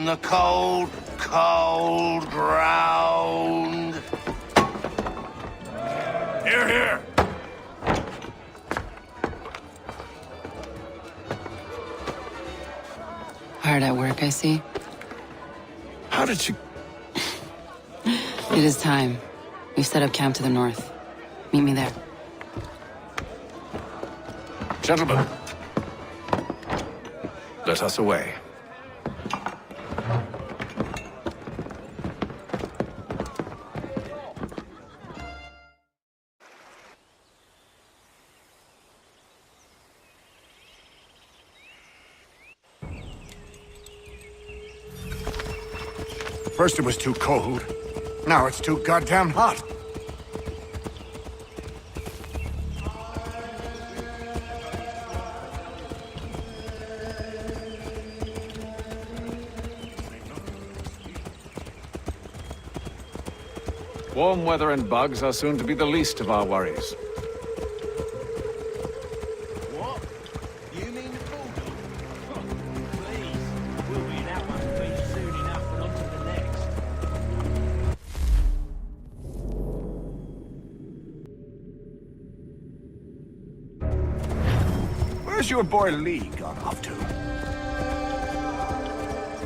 The cold, cold ground. Here, here. Hard at work, I see. How did you... It is time. We've set up camp to the north. Meet me there. Gentlemen, let us away. First it was too cold. Now it's too goddamn hot. Warm weather and bugs are soon to be the least of our worries. What? You mean the bulldog? Please, we'll be in that one pretty soon enough and on to the next. Where's your boy Lee gone off to?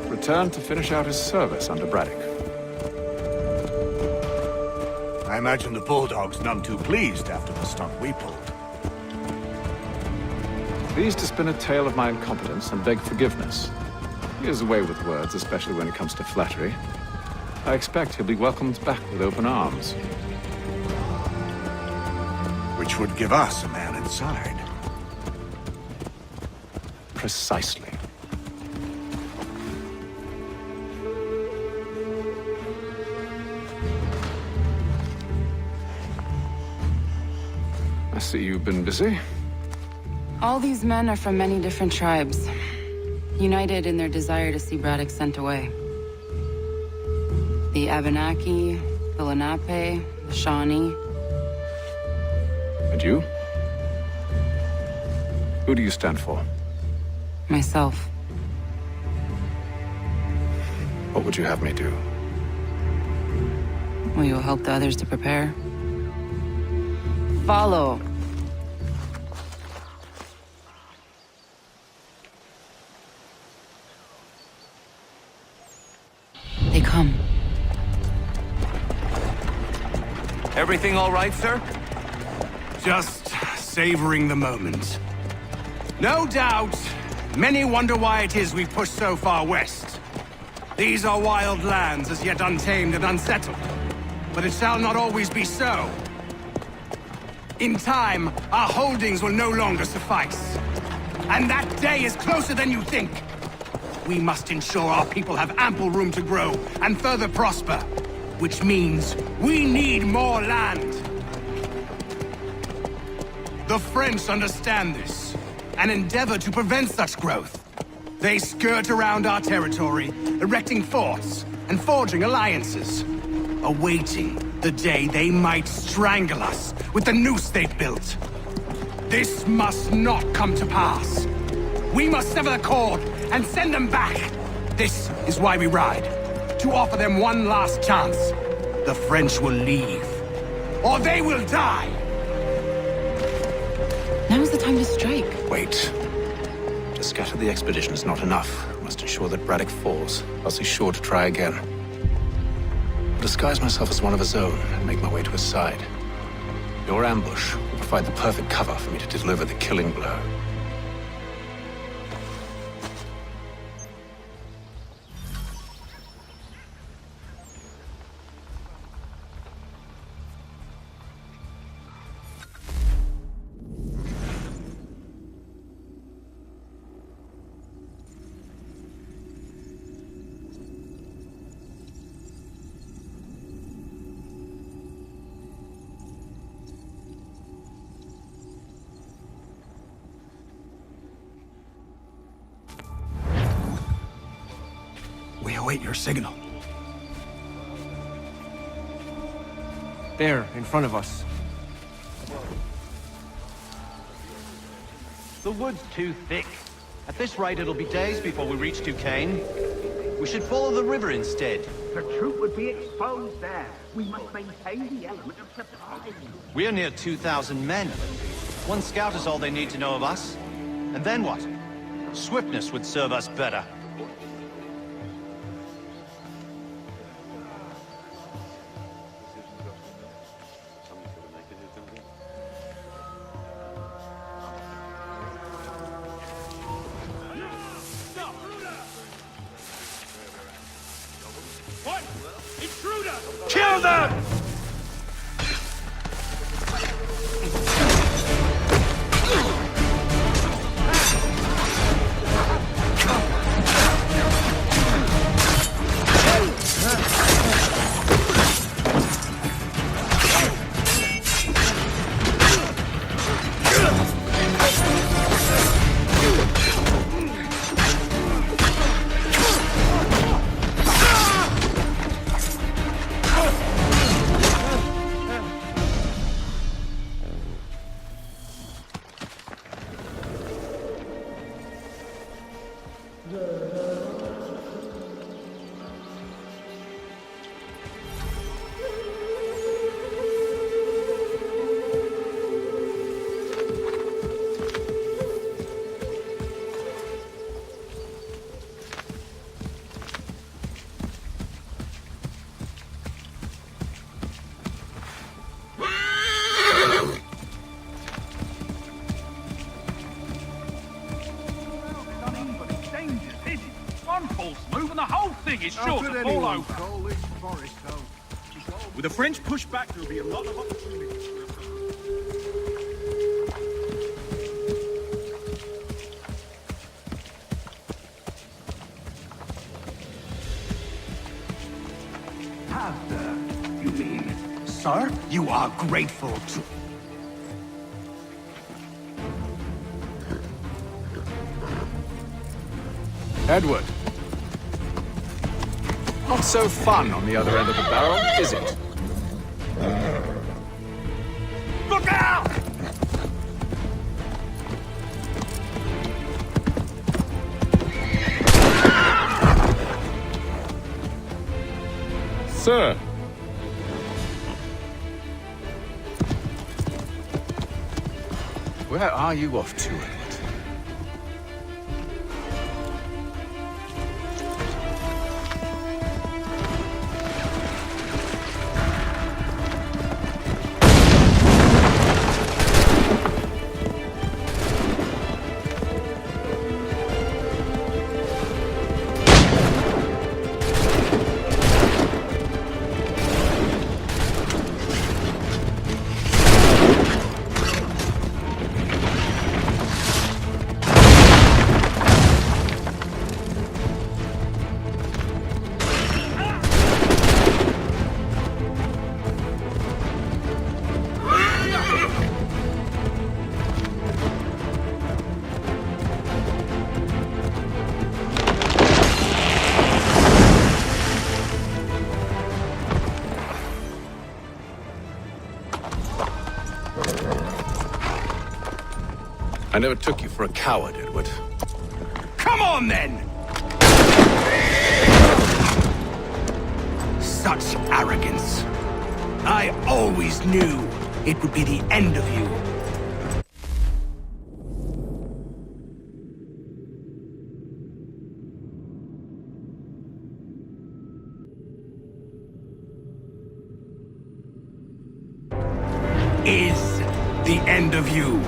Returned to finish out his service under Braddock. I imagine the Bulldog's none too pleased after the stunt we pulled. Pleased to spin a tale of my incompetence and beg forgiveness. He is away with words, especially when it comes to flattery. I expect he'll be welcomed back with open arms. Which would give us a man inside. Precisely. I see you've been busy. All these men are from many different tribes, united in their desire to see Braddock sent away. The Abenaki, the Lenape, the Shawnee. And you? Who do you stand for? Myself. What would you have me do? Will you help the others to prepare? Follow. They come. Everything all right, sir? Just savoring the moment. No doubt, many wonder why it is we've pushed so far west. These are wild lands as yet untamed and unsettled. But it shall not always be so. In time, our holdings will no longer suffice. And that day is closer than you think. We must ensure our people have ample room to grow and further prosper. Which means we need more land. The French understand this and endeavor to prevent such growth. They skirt around our territory, erecting forts and forging alliances, awaiting the day they might strangle us with the noose they've built. This must not come to pass. We must sever the cord and send them back. This is why we ride. To offer them one last chance. The French will leave. Or they will die! Now's the time to strike. Wait. To scatter the expedition is not enough. We must ensure that Braddock falls, else he's sure to try again. I'll disguise myself as one of his own and make my way to his side. Your ambush will provide the perfect cover for me to deliver the killing blow. We await your signal. There, in front of us. The wood's too thick. At this rate, it'll be days before we reach Duquesne. We should follow the river instead. The troop would be exposed there. We must maintain the element of surprise. We're near 2,000 men. One scout is all they need to know of us. And then what? Swiftness would serve us better. Kill them! Is sure to fall over. With the French push back, there'll be a lot of opportunities. You mean? Sir, you are grateful to... Edward. Not so fun on the other end of the barrel, is it? Look out! Sir. Where are you off to, Edward? I never took you for a coward, Edward. Come on, then! Such arrogance. I always knew it would be the end of you. Is the end of you.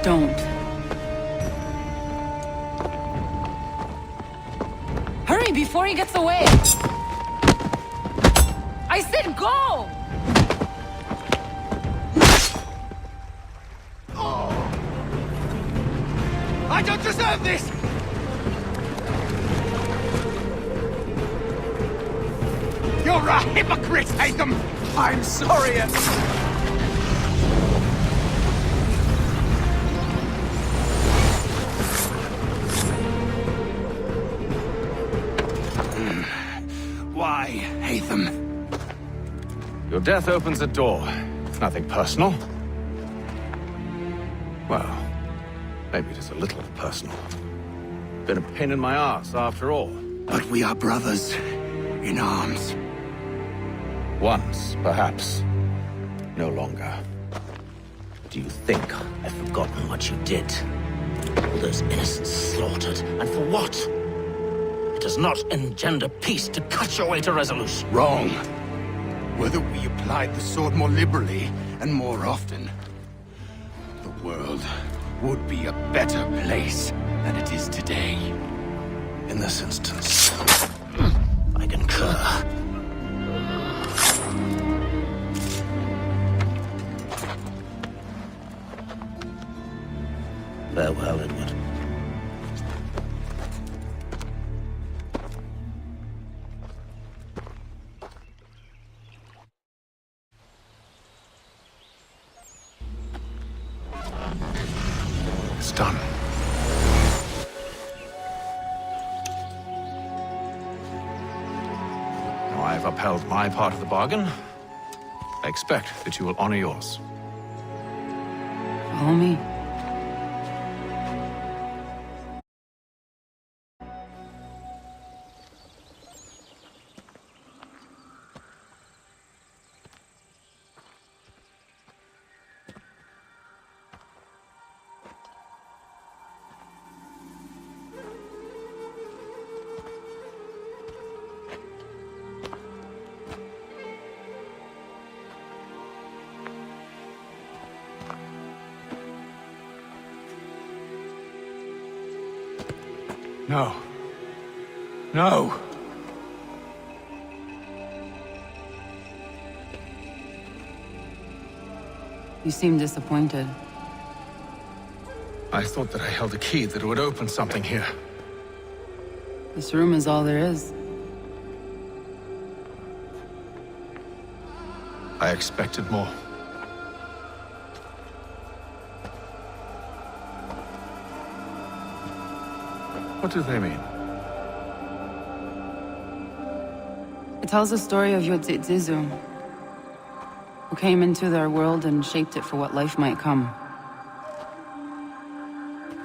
Don't. Hurry before he gets away! I said go! I don't deserve this! You're a hypocrite, Hatham! I'm sorry, Why, Hatham? Your death opens a door. It's nothing personal. Well, maybe it is a little personal. Been a pain in my ass, after all. But we are brothers in arms. Once, perhaps. No longer. Do you think I've forgotten what you did? All those innocents slaughtered, and for what? It does not engender peace to cut your way to resolution. Wrong. Whether we applied the sword more liberally and more often, the world would be a better place than it is today. In this instance, I concur. Farewell, Edward. it's done. Now I've upheld my part of the bargain. I expect that you will honor yours. Follow me. No. No! You seem disappointed. I thought that I held a key that would open something here. This room is all there is. I expected more. What do they mean? It tells the story of Yodzizu, who came into their world and shaped it for what life might come.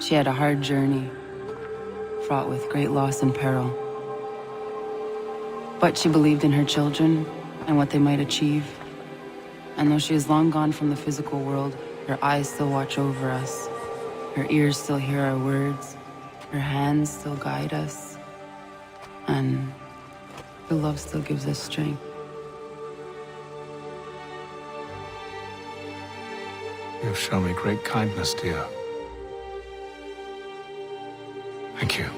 She had a hard journey, fraught with great loss and peril. But she believed in her children and what they might achieve. And though she is long gone from the physical world, her eyes still watch over us. Her ears still hear our words. Her hands still guide us. And her love still gives us strength. You've shown me great kindness, dear. Thank you.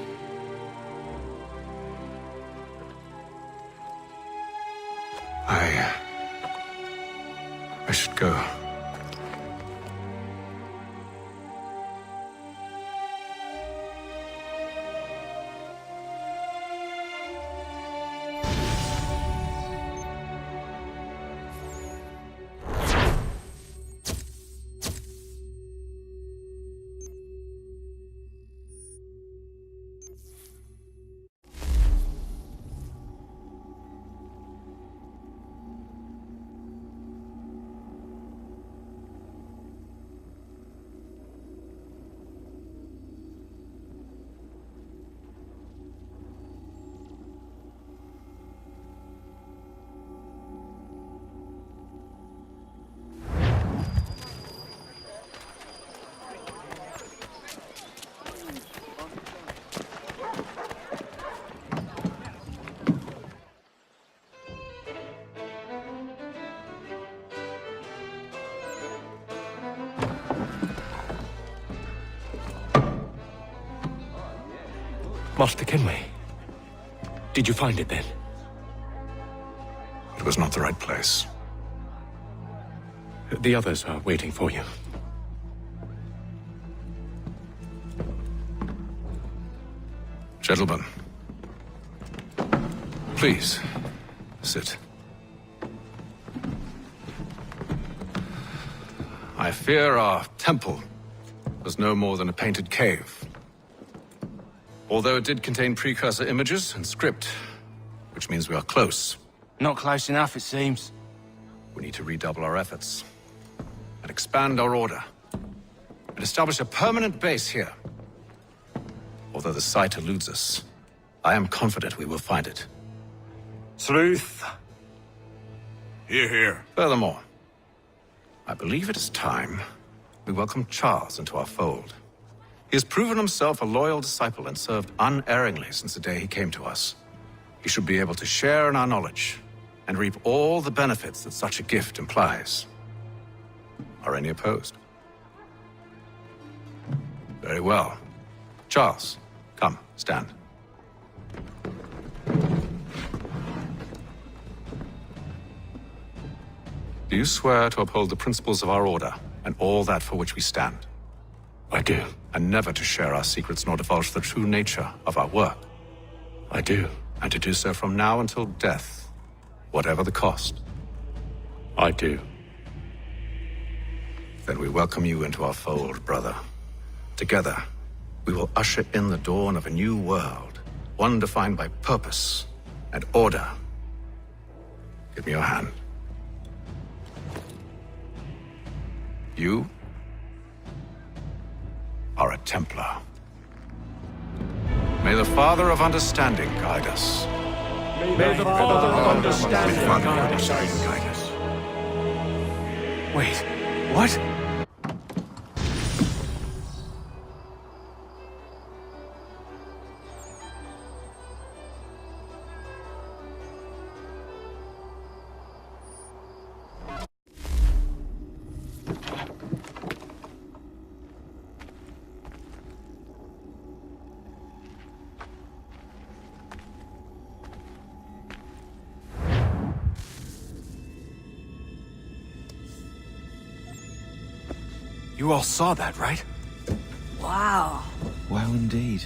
I should go. Master Kenway. Did you find it then? It was not the right place. The others are waiting for you. Gentlemen, please, sit. I fear our temple was no more than a painted cave. Although it did contain precursor images and script, which means we are close. Not close enough, it seems. We need to redouble our efforts and expand our order and establish a permanent base here. Although the site eludes us, I am confident we will find it. Truth. Hear, hear. Furthermore, I believe it is time we welcome Charles into our fold. He has proven himself a loyal disciple and served unerringly since the day he came to us. He should be able to share in our knowledge and reap all the benefits that such a gift implies. Are any opposed? Very well. Charles, come, stand. Do you swear to uphold the principles of our order and all that for which we stand? I do. And never to share our secrets nor divulge the true nature of our work? I do. And to do so from now until death, whatever the cost? I do. Then we welcome you into our fold, brother. Together, we will usher in the dawn of a new world, one defined by purpose and order. Give me your hand. You are a Templar. May the Father of Understanding guide us. May the Father of Understanding guide us. Wait, what? You all saw that, right? Wow. Wow, indeed.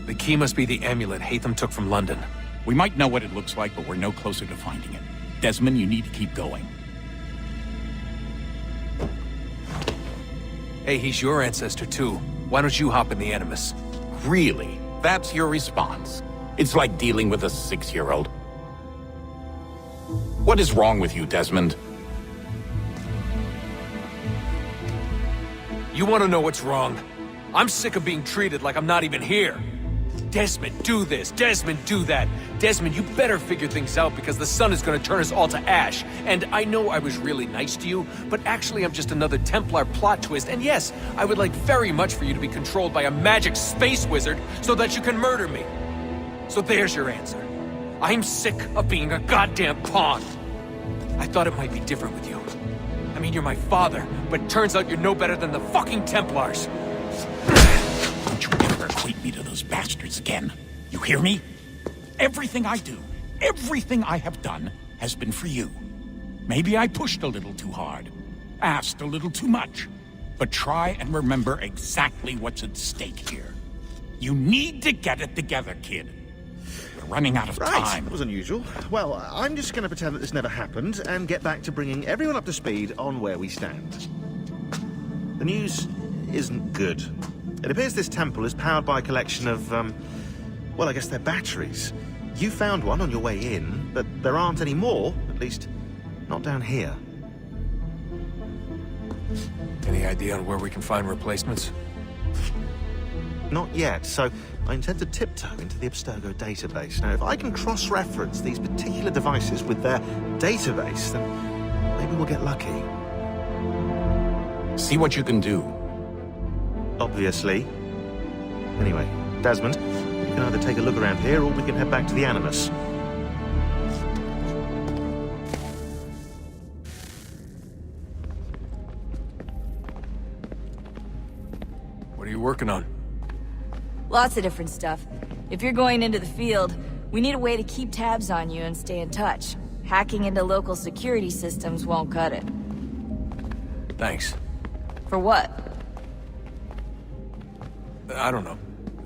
The key must be the amulet Hatham took from London. We might know what it looks like, but we're no closer to finding it. Desmond, you need to keep going. Hey, he's your ancestor too. Why don't you hop in the Animus? Really? That's your response? It's like dealing with a 6-year-old. What is wrong with you, Desmond? You want to know what's wrong? I'm sick of being treated like I'm not even here. Desmond, do this. Desmond, do that. Desmond, you better figure things out because the sun is going to turn us all to ash. And I know I was really nice to you, but actually I'm just another Templar plot twist. And yes, I would like very much for you to be controlled by a magic space wizard so that you can murder me. So there's your answer. I'm sick of being a goddamn pawn. I thought it might be different with you. I mean, you're my father, but turns out you're no better than the fucking Templars. Don't you ever equate me to those bastards again. You hear me? Everything I do, everything I have done, has been for you. Maybe I pushed a little too hard, asked a little too much, but try and remember exactly what's at stake here. You need to get it together, kid. We're running out of time. That was unusual. Well, I'm just going to pretend that this never happened and get back to bringing everyone up to speed on where we stand. The news isn't good. It appears this temple is powered by a collection of, well, I guess they're batteries. You found one on your way in, but there aren't any more, at least not down here. Any idea on where we can find replacements? Not yet, so I intend to tiptoe into the Abstergo database. Now, if I can cross-reference these particular devices with their database, then maybe we'll get lucky. See what you can do. Obviously. Anyway, Desmond, you can either take a look around here or we can head back to the Animus. What are you working on? Lots of different stuff. If you're going into the field, we need a way to keep tabs on you and stay in touch. Hacking into local security systems won't cut it. Thanks. For what? I don't know.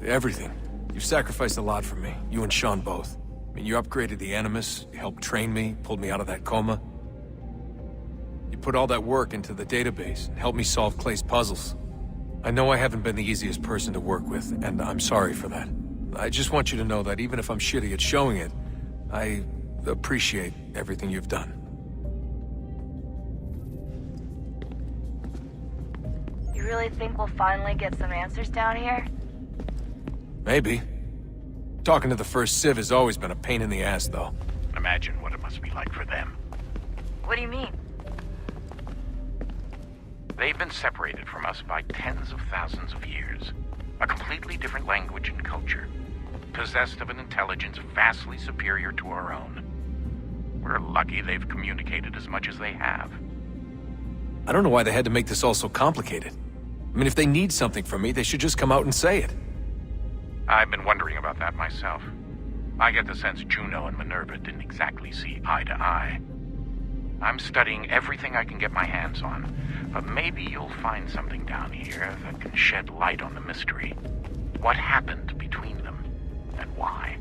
Everything. You've sacrificed a lot for me. You and Sean both. I mean, you upgraded the Animus, you helped train me, pulled me out of that coma. You put all that work into the database and helped me solve Clay's puzzles. I know I haven't been the easiest person to work with, and I'm sorry for that. I just want you to know that even if I'm shitty at showing it, I appreciate everything you've done. You really think we'll finally get some answers down here? Maybe. Talking to the first Civ has always been a pain in the ass, though. Imagine what it must be like for them. What do you mean? They've been separated from us by tens of thousands of years. A completely different language and culture. Possessed of an intelligence vastly superior to our own. We're lucky they've communicated as much as they have. I don't know why they had to make this all so complicated. I mean, if they need something from me, they should just come out and say it. I've been wondering about that myself. I get the sense Juno and Minerva didn't exactly see eye to eye. I'm studying everything I can get my hands on, but maybe you'll find something down here that can shed light on the mystery. What happened between them, and why?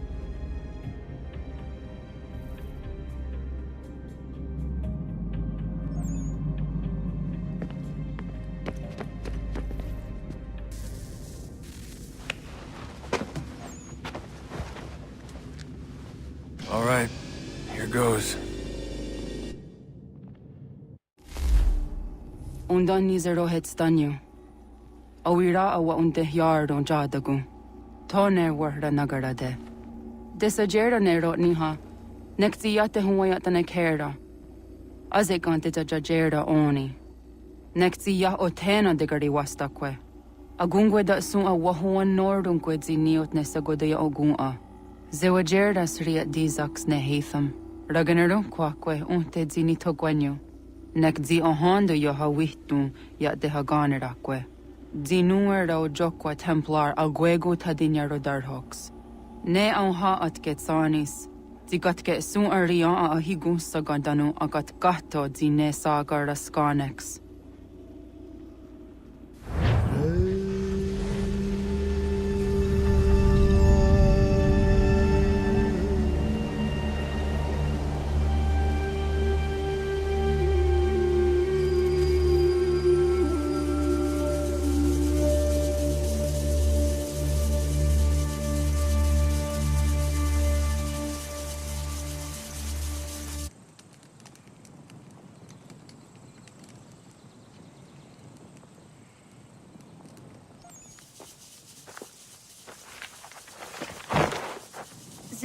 All right, here goes. Undan nizero het stanyu. Awira awa unde yard on jadagu. Toner warda nagara de. Desajera ne Ratonhnhaké. Nekti yate huwayata ne kera. Azekante ta jajera oni. Nekti ya otena de gari wastakwe. Agungwe da sun a wahuan nordungwe ziniot ne sagode ya ogun'a. Zewajerda sriat dizax ne heitham. Raganero kwakwe unte zini togwanyo. Nek zi ahondo yo hawihtun ya de haganerakwe. Zinuer da ojokwa Templar agwego tadinya rodarhox. Ne ha at getsanis. Zigat get sun arian a higun sagandanu agat gato zine sagar raskanex.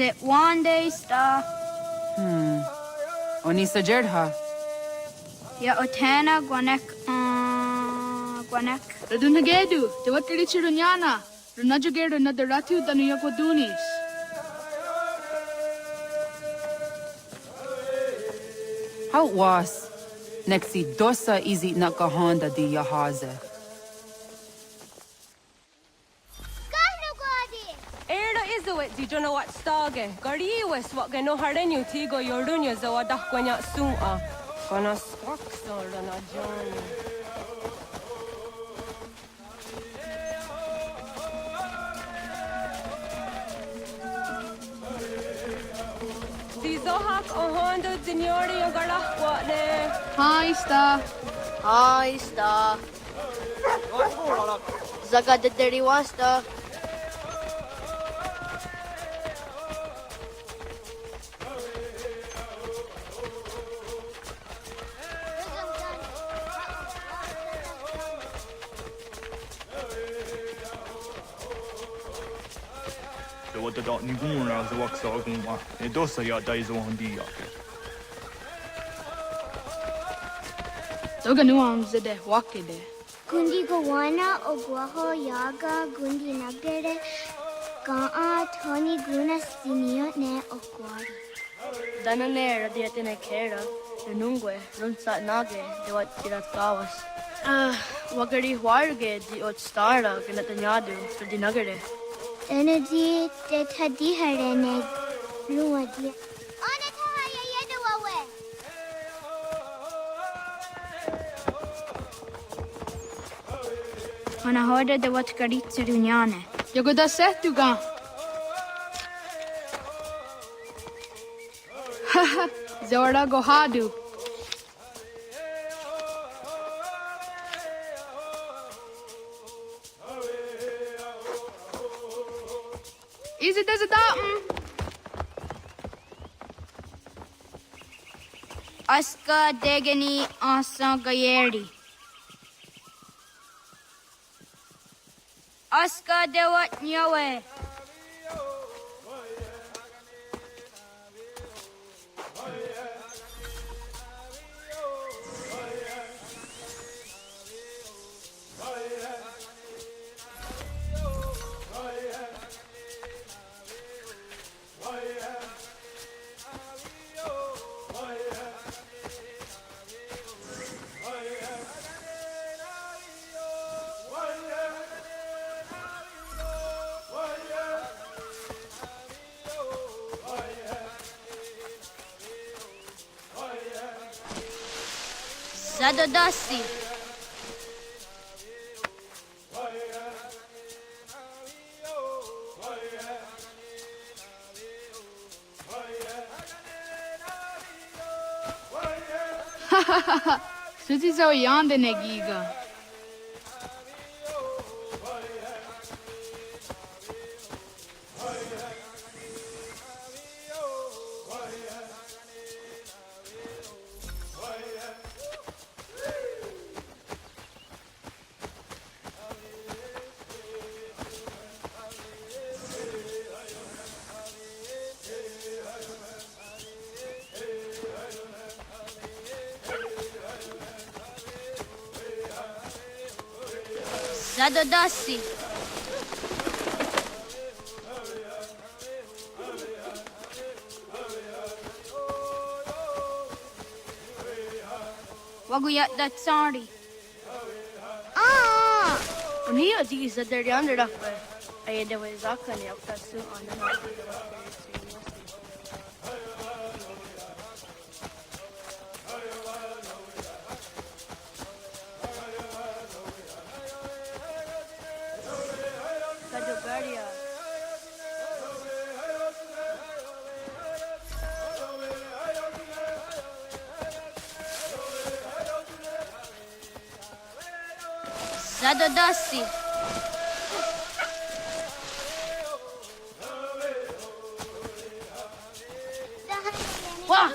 It one day star. Onisa Jerdha. Ya otana guanek guanek. Ratonhnhaké du, te wat kiri chirunyana. Runajugeru na the ratu tanu yakodunis. How was? Nexi dosa izi nakahanda di yahaze. Di jono wat stage. Gariwes wat gano harenyu tigo yordunya zawa dakwanya suma. Gana swaksol na John. Di zohak ohondo dinyori yung galakwa ne. Hi, Star. Hi, Star. Zagadaderi wasta. The dot niguna the wax oguma. It does say ya days on the Toga nuam zede wakide. Gundi gawana ogwaho yaga gundi nagere gaa Tony guna sinio ne okwari. Danane radiatine kera, renungwe, runsat nage, de wat tirat kawas. Wagari warge di ot stara ganatanyadu, to dinagere. Energy that had the Harene. Ruadia. Ana hörde det var Tkaritserunjane. Jag går där sett du gan. Haha, Zora go hadu. Is it as a datum? Aska degani asa gayeri. Aska dewat nyawe. Zadodasi. Suti zo yande negiga. Zadodasi. Waguyat that sorry. Uni adi isa der yonder dakwe. Ay de way zaka ni akta su anana. Zadodasi. Wah!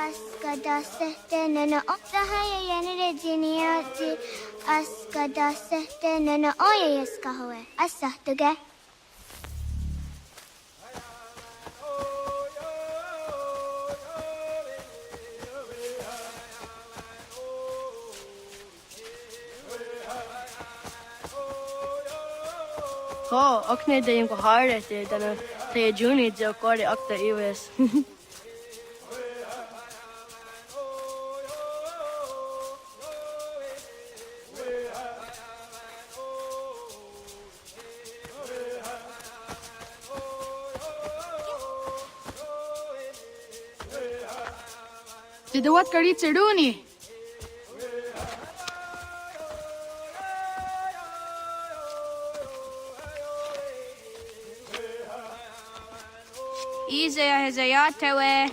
Askadasehtenena ottahaya yenere jiniati askadasehtenena oyeskahoe asahtuge. Ko akne de yung kohare te dana te juni jo kore akta iwes. Didawat Karitseruni. Izaya hezayatewe.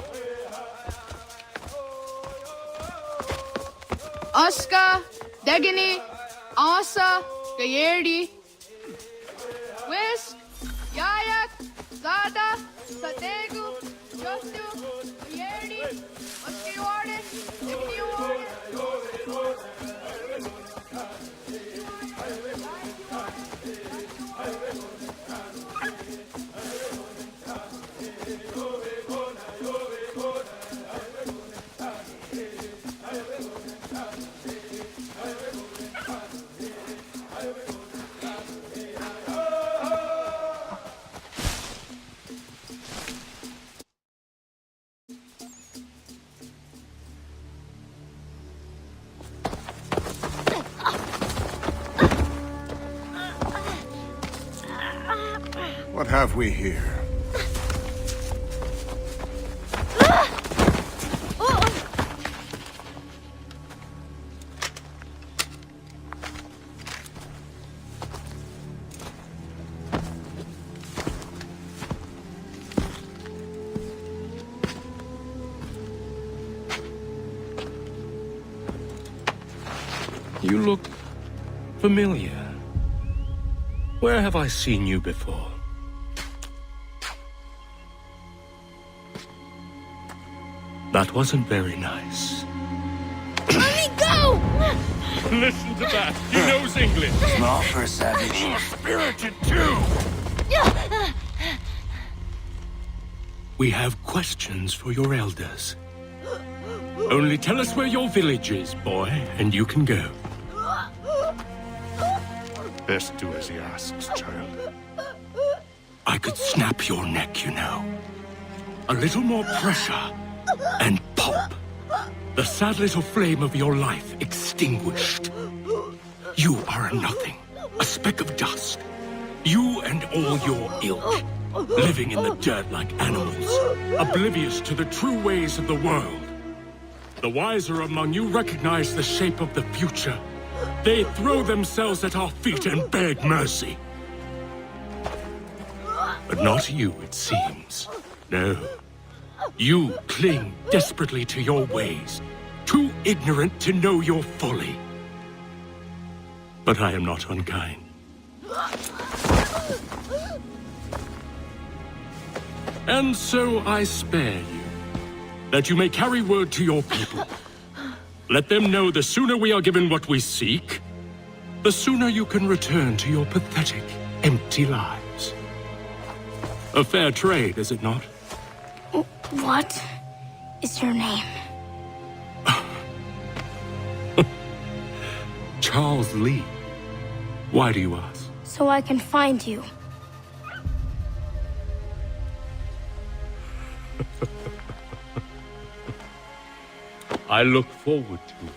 Aska, Degani, Asa, Gayerdi. Whisk, Yayak, Zada, Sategu, Jostu, Gayerdi, Oskiwade, Degniwade. What have we here? You look familiar. Where have I seen you before? That wasn't very nice. Let me go! Listen to that. He knows English. Small for a savage. Spirited too. We have questions for your elders. Only tell us where your village is, boy, and you can go. Best do as he asks, child. I could snap your neck, you know. A little more pressure, and pop. The sad little flame of your life extinguished. You are a nothing, a speck of dust. You and all your ilk, living in the dirt like animals, oblivious to the true ways of the world. The wiser among you recognize the shape of the future. They throw themselves at our feet and beg mercy. But not you, it seems. No. You cling desperately to your ways, too ignorant to know your folly. But I am not unkind. And so I spare you, that you may carry word to your people. Let them know the sooner we are given what we seek, the sooner you can return to your pathetic, empty lives. A fair trade, is it not? What is your name? Charles Lee. Why do you ask? So I can find you. I look forward to it.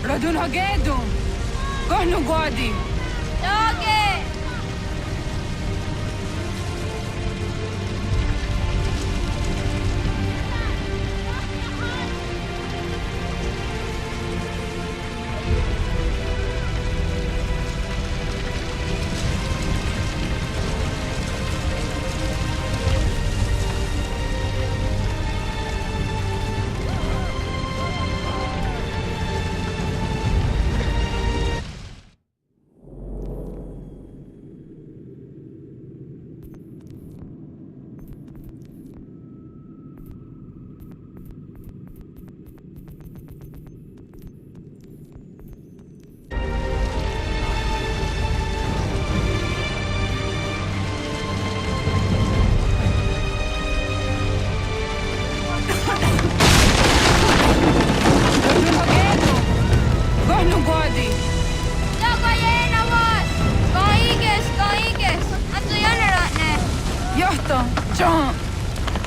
Ratonhnhaké, Kohnu Gwadi. Doggy!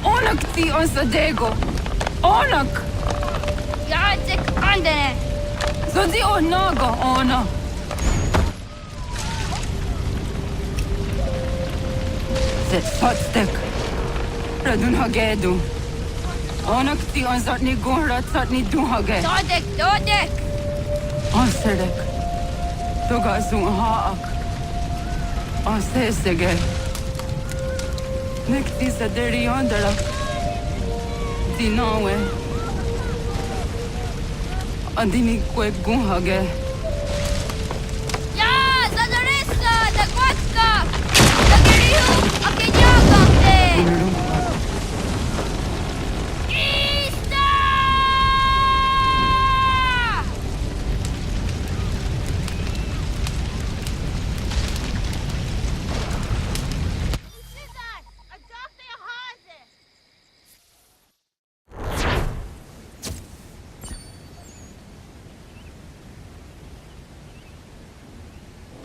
Onak ti on sadego. Onak. Jacek andere. Zodi onago ona. Zet fatstek. Ratonhnhaké du. Onak ti on zatni gunrat zatni duhage. Dodek. On sedek. Toga zun haak. On sesege. Nekti saderi ondara. Dinawe. Andini kwe gunhage. Ja, zadaresa, da kwatka. Da geriu, akenyagakte. Ista!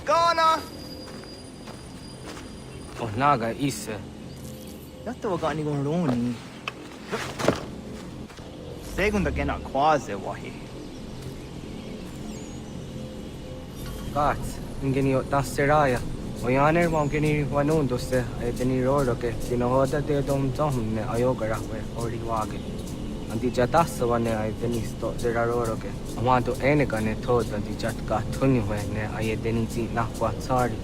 Ghana! Oh, naga isse. Yatta wagani gonroni. Segunda gena quase wahi. Gats, ingeni tasseraya. Oyaner mongeni wanundusse, eteni roroke, sinohoda de dom zomne ayogarawe, oriwage. Anti jatassa wane eteni sto zeraroroke. Amanto enegane toda di jatka tunihwe ne ayedeni zi nakwa tsari.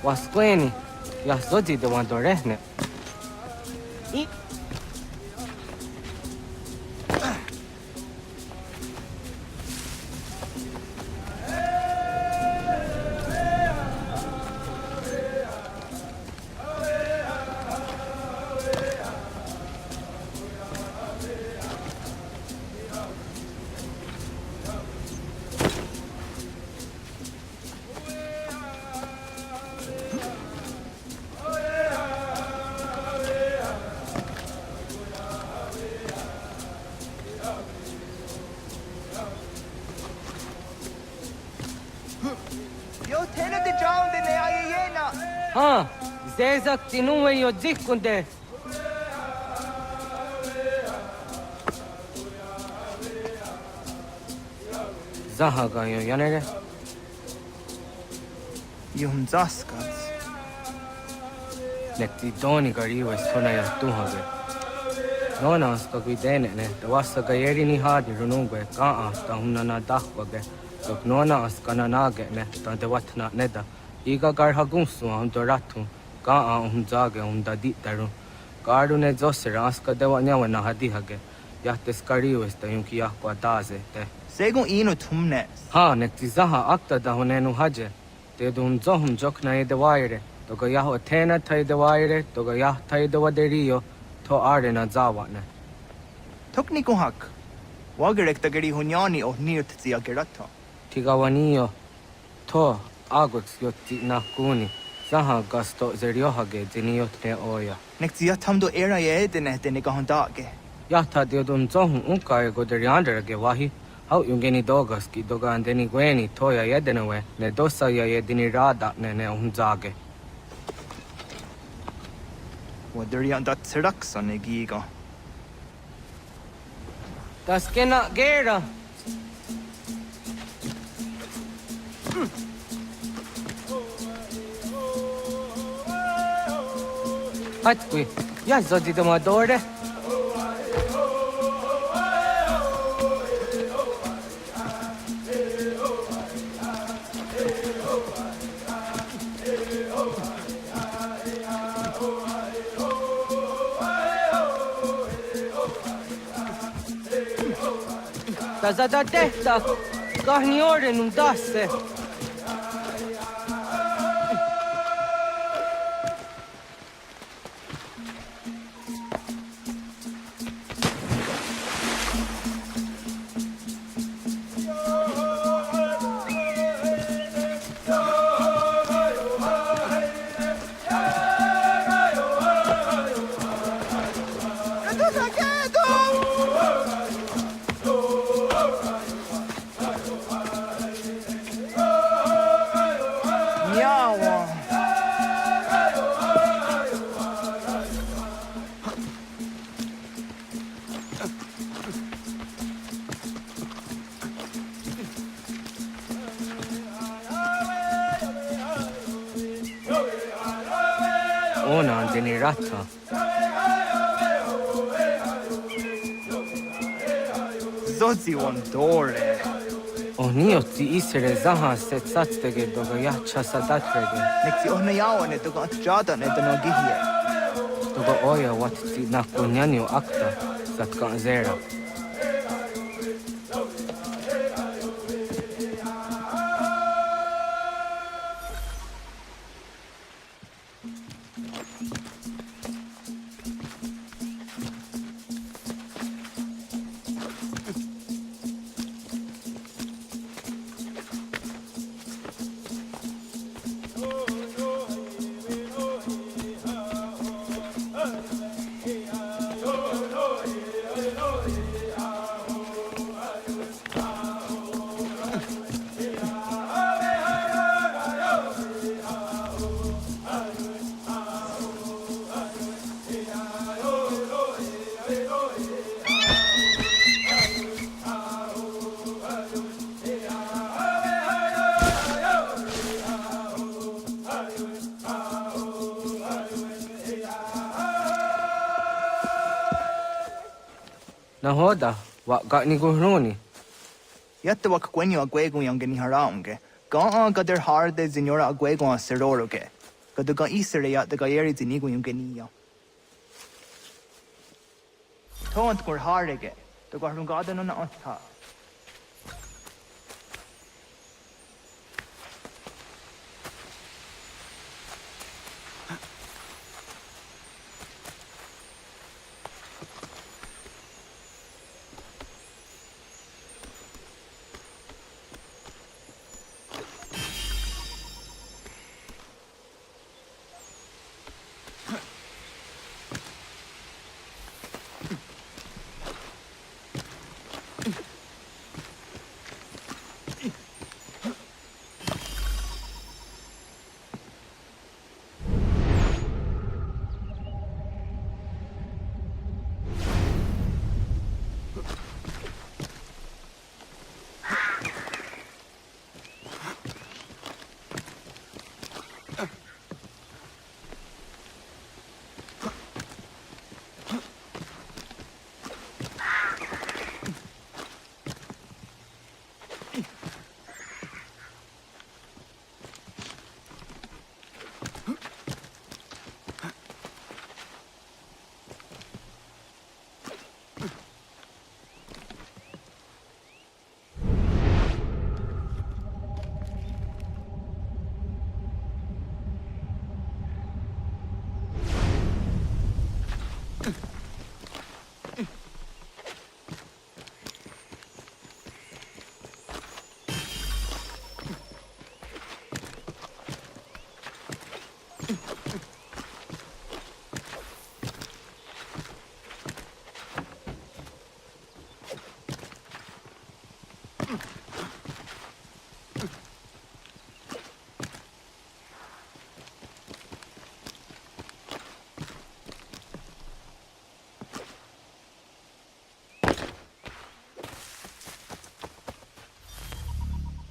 Wasqueni, yasodi de wandorehne. Yo tena de jaun de ne ayena. Ha, zezak tinuwe yo zikunde. Zahaga yo yanere. Yum zaskats. Nekti doni gariwa istona ya tuhage. Nona aska guidene ne, tawasa gayeri ni hadi runungwe kaa ta hunana dakwage. Tok nona askana nage ne, ta dewatna neda. Iga garha gunsu ahunto ratu, kaa ahunzage ahunda ditaru. Garu ne zosera aska dewa nyawa na hadihage. Yahtes kariwa ista yunki yahkwa daze te. Segun ino tumnes. Ha, nekti zaha akta da hunenu haje. Te dum zohum jokna e dewaire. Toga yaho atena tai dewaire, toga yah tai dewa derio, to are na zawane. Tukni kuhak. Wagerek da geri hunyani o nirt zia gerato. Tigawanio, to agots yotti na kuni. Zaha gasto zeriohage ziniot ne oya. Nekti yatamdo era ye dene dene gahondage. Yahta de dum zohum unka e goderianderage wahi. Hau yungeni dogas ki doga andeni gweni toya yedenewe ne dosa ya yedini rada ne unzage. Waderian dat seraksa ne giga. Das kena gera. Hatqui, ja zodi de madore. Zada tehta, kahni ore nun dasse. yawa. Ona deni rata. Zozi one dore. Oni otzi isere zaha set satstege doga yacha sadatrege. Nexi ohna yawa ne toga atjada ne dono gihie. Doga oya watzi nakunyanyo akta satka zera. Nahoda, wa gatni guhruni. Yatte wak kwenyo agwego yang geni haraunge. Ga gader harde zinora agwego a seroroge. Gaduga isere ya daga yeri zinigo yung geniya. Tont kur harege. Daga harungada no na otta.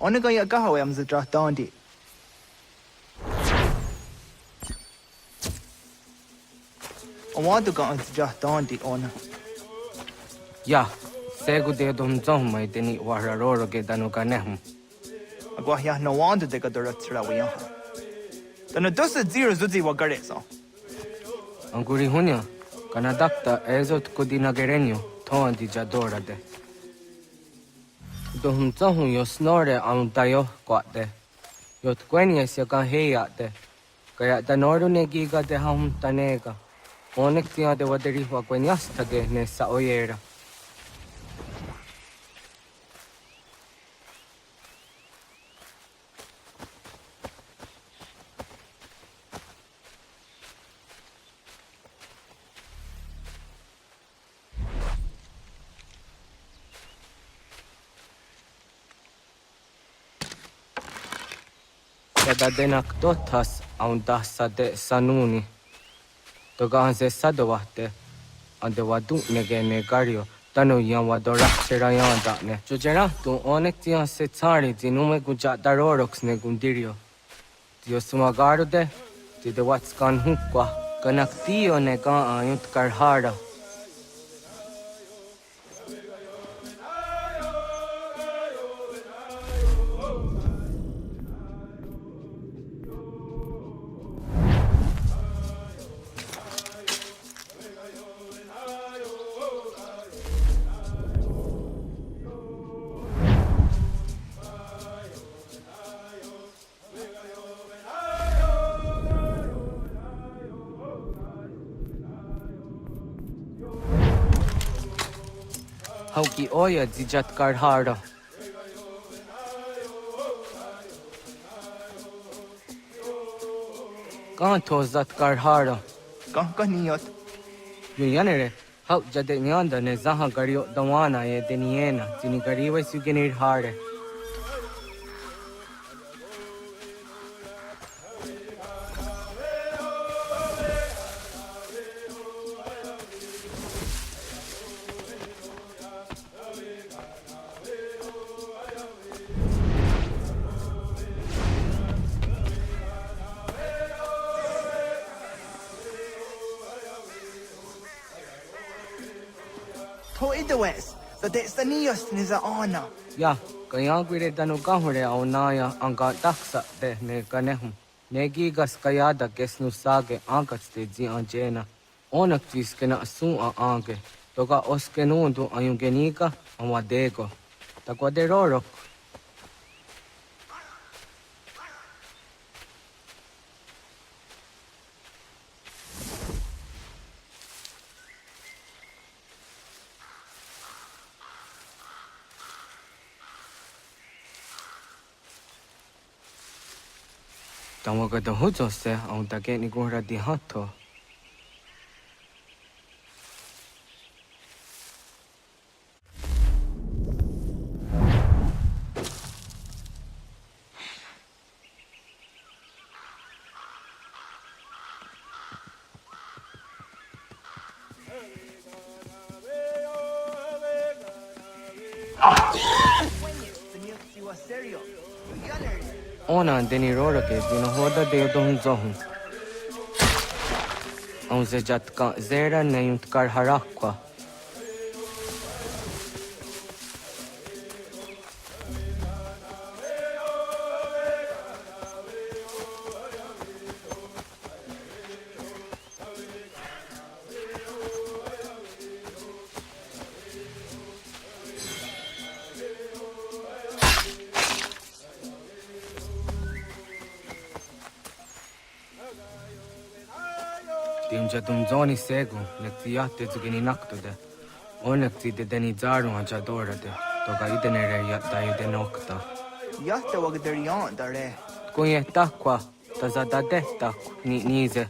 Onega ya gahawe am zidra dondi. Omadu ga am zidra dondi ona. Ya, segu de dom zomai deni wararoro ge danuga nehum. Agwa ya no wanda de gadura tsra wiya. Dana dosa zero zuzi wa garesa. Anguri hunya, kanadakta ezot kudina gerenyo, toan di jadora de. Dohum zohum yo snore am dayo kwate. Yot kwenye siya ka heyate. Kaya danoru ne giga de hum tanega. Onek tiya de waderi wa kwenyastage ne sa oyera. Sada denak dotas aundasa de sanuni. Toganze sadowate ande wadu nege negario tanu yan wadora serayan dane. Jojera tu onek tian se tsari dinume guja darorox ne gundirio. Dio sumagaro de de what's gone hukwa kanak tio ne ga ayut karhara. Hauki oya dijat karhara. Kan tozat karhara. Kaniyot. Yuyanere, hau jade nyanda ne zaha gario dawana ye deniena, zini gariwe sugenir hare. To idawes, the destinios niza ana. Ya, kaya gwire danu gahure au naya anga daksa de ne ganehum. Negigas kayada gesnu sage angats de zi anjena. Onak tiskena asu a ange. Toga oskenundu ayungenika amadego. Takwa de rorok. Tamaga da hujo se aun dage ni gora di hatto. Ona deni rora ke dino hoda de dom zohun. On se jatka zera ne yunt kar harakwa. Timja zoni segu, nekti jahte zugini naktude. Onekti de deni zaru anja dorade. Toga idenere jatta ide nokta. Jahte wagderian dare. Kunje takwa, tazada dehtak ni nize.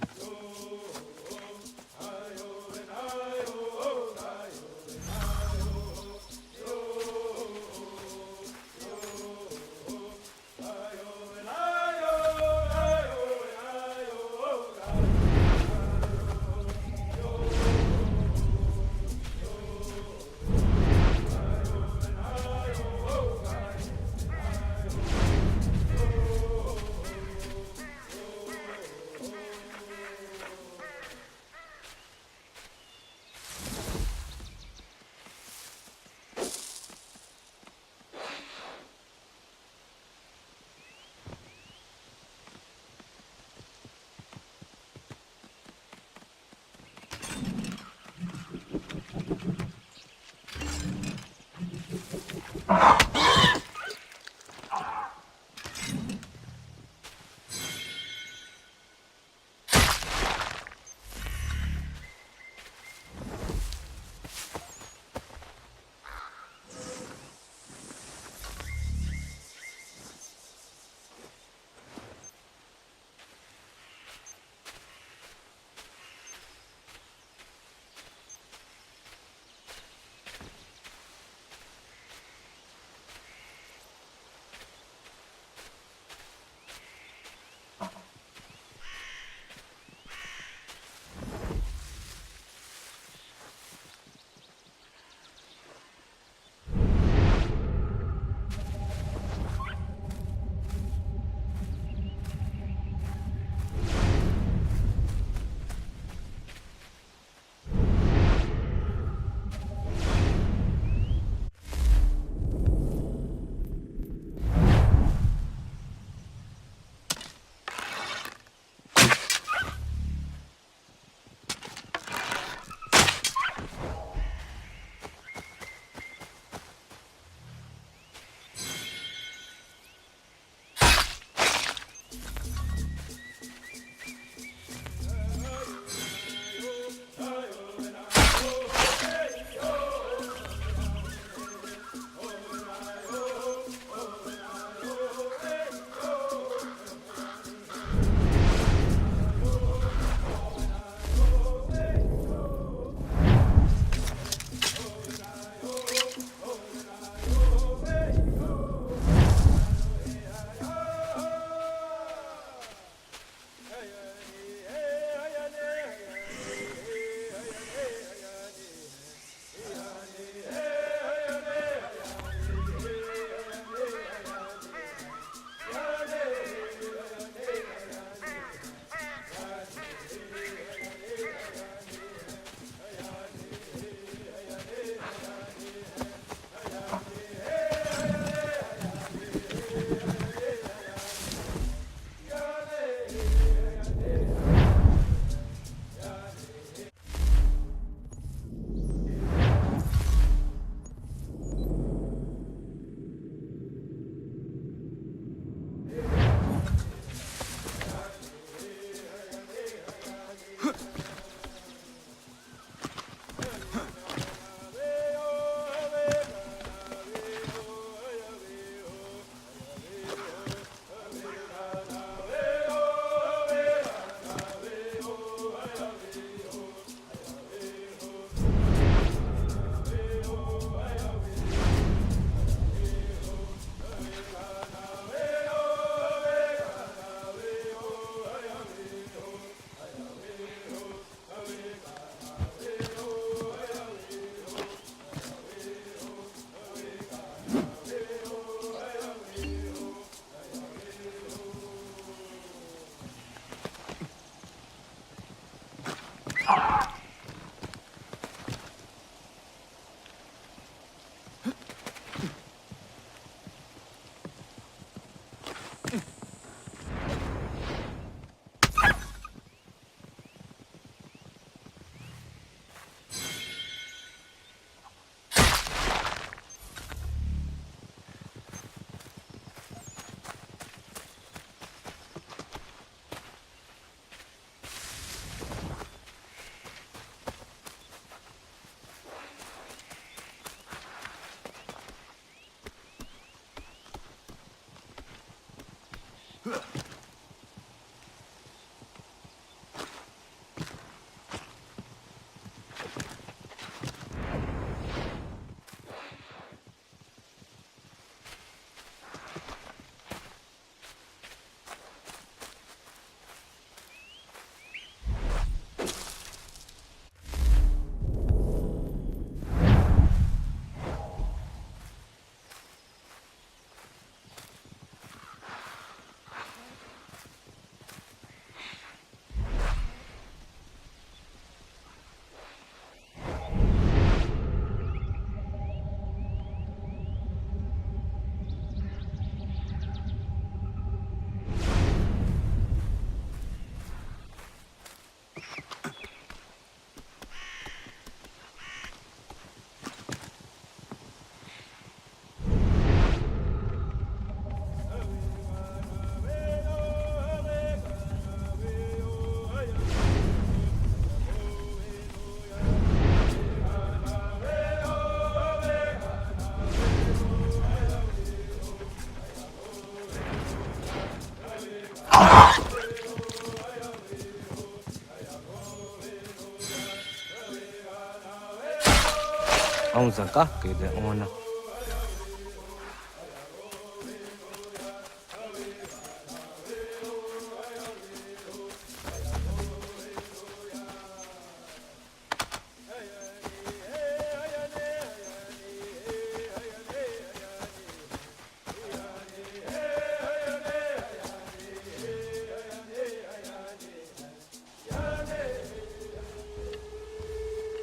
Ông già các cái để on à.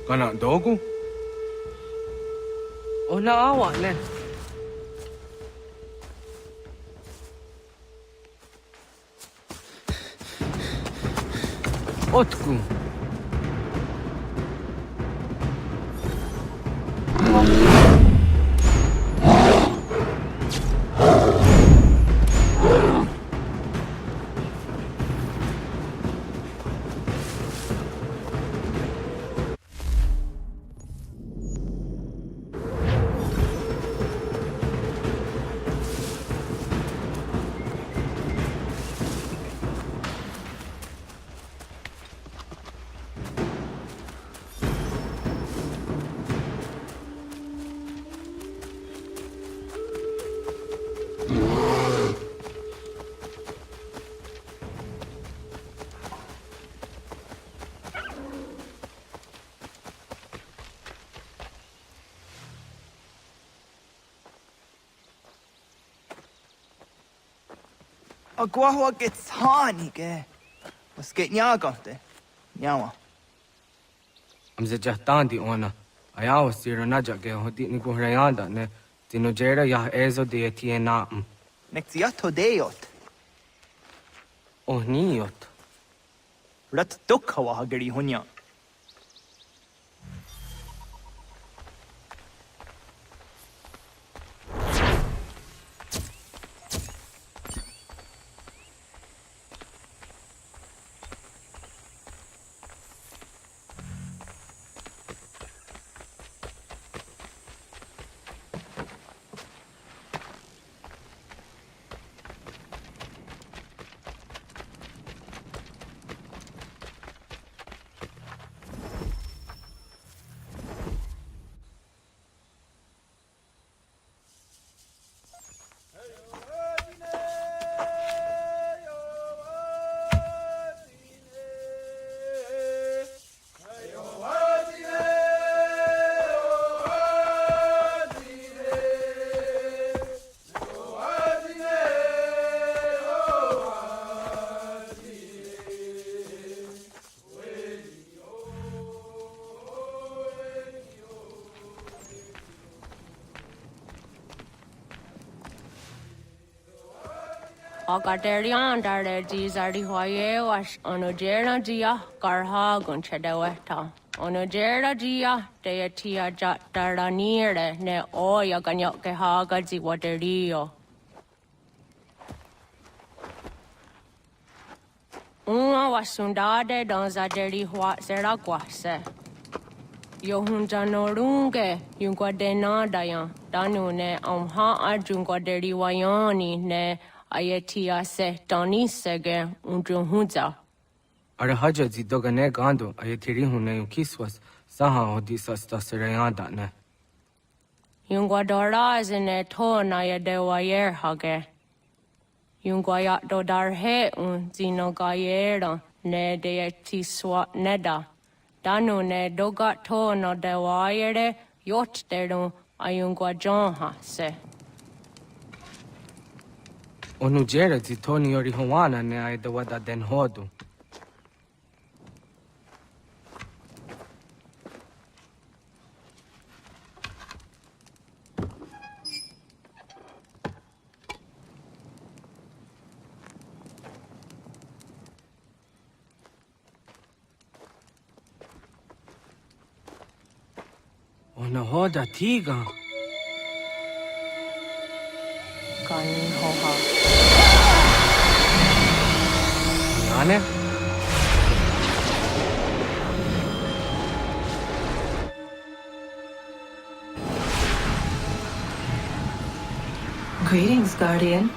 Kana dogo? Ona awa ne. Otku. Agua gets honey, ke. Was get nyagante. Nyawa. Am se jahtan di ona. Ayaw siro na jage hoti ni ko hrayanda ne. Tino jera ya ezo de tiena. Nexiato deot. Oh niot. Rat dukhawa hagari hunya. Agaderian dare Gizardi Hoye was Onojera Gia Garha Gunchedeweta. Onojera Gia Deatia Jataranire ne Oya Ganyoke Haga Ziwaterio. Uma was Sundade Donzaderi Huat Zeraguase. Yohunjanorunge, Yunguadena Dayan, Danune, Omha Arjunguaderi Wayani, ne Ayatia se Doni Sege Undruhunza. Arahaja zidogane gando ayetiri hune kiswas saha odisas tasirayanda ne. Yungwadora is in a tone I dewayer hage. Yungwayat dodar he un zino gayera ne de tiswa neda. Danu ne dogat to no dewayere yot deru ayungwa jonha se. Onujera zitoni yori hawana ne aidawada den hodu. Onahoda tiga. Kani hoha. Ane? Greetings, Guardian.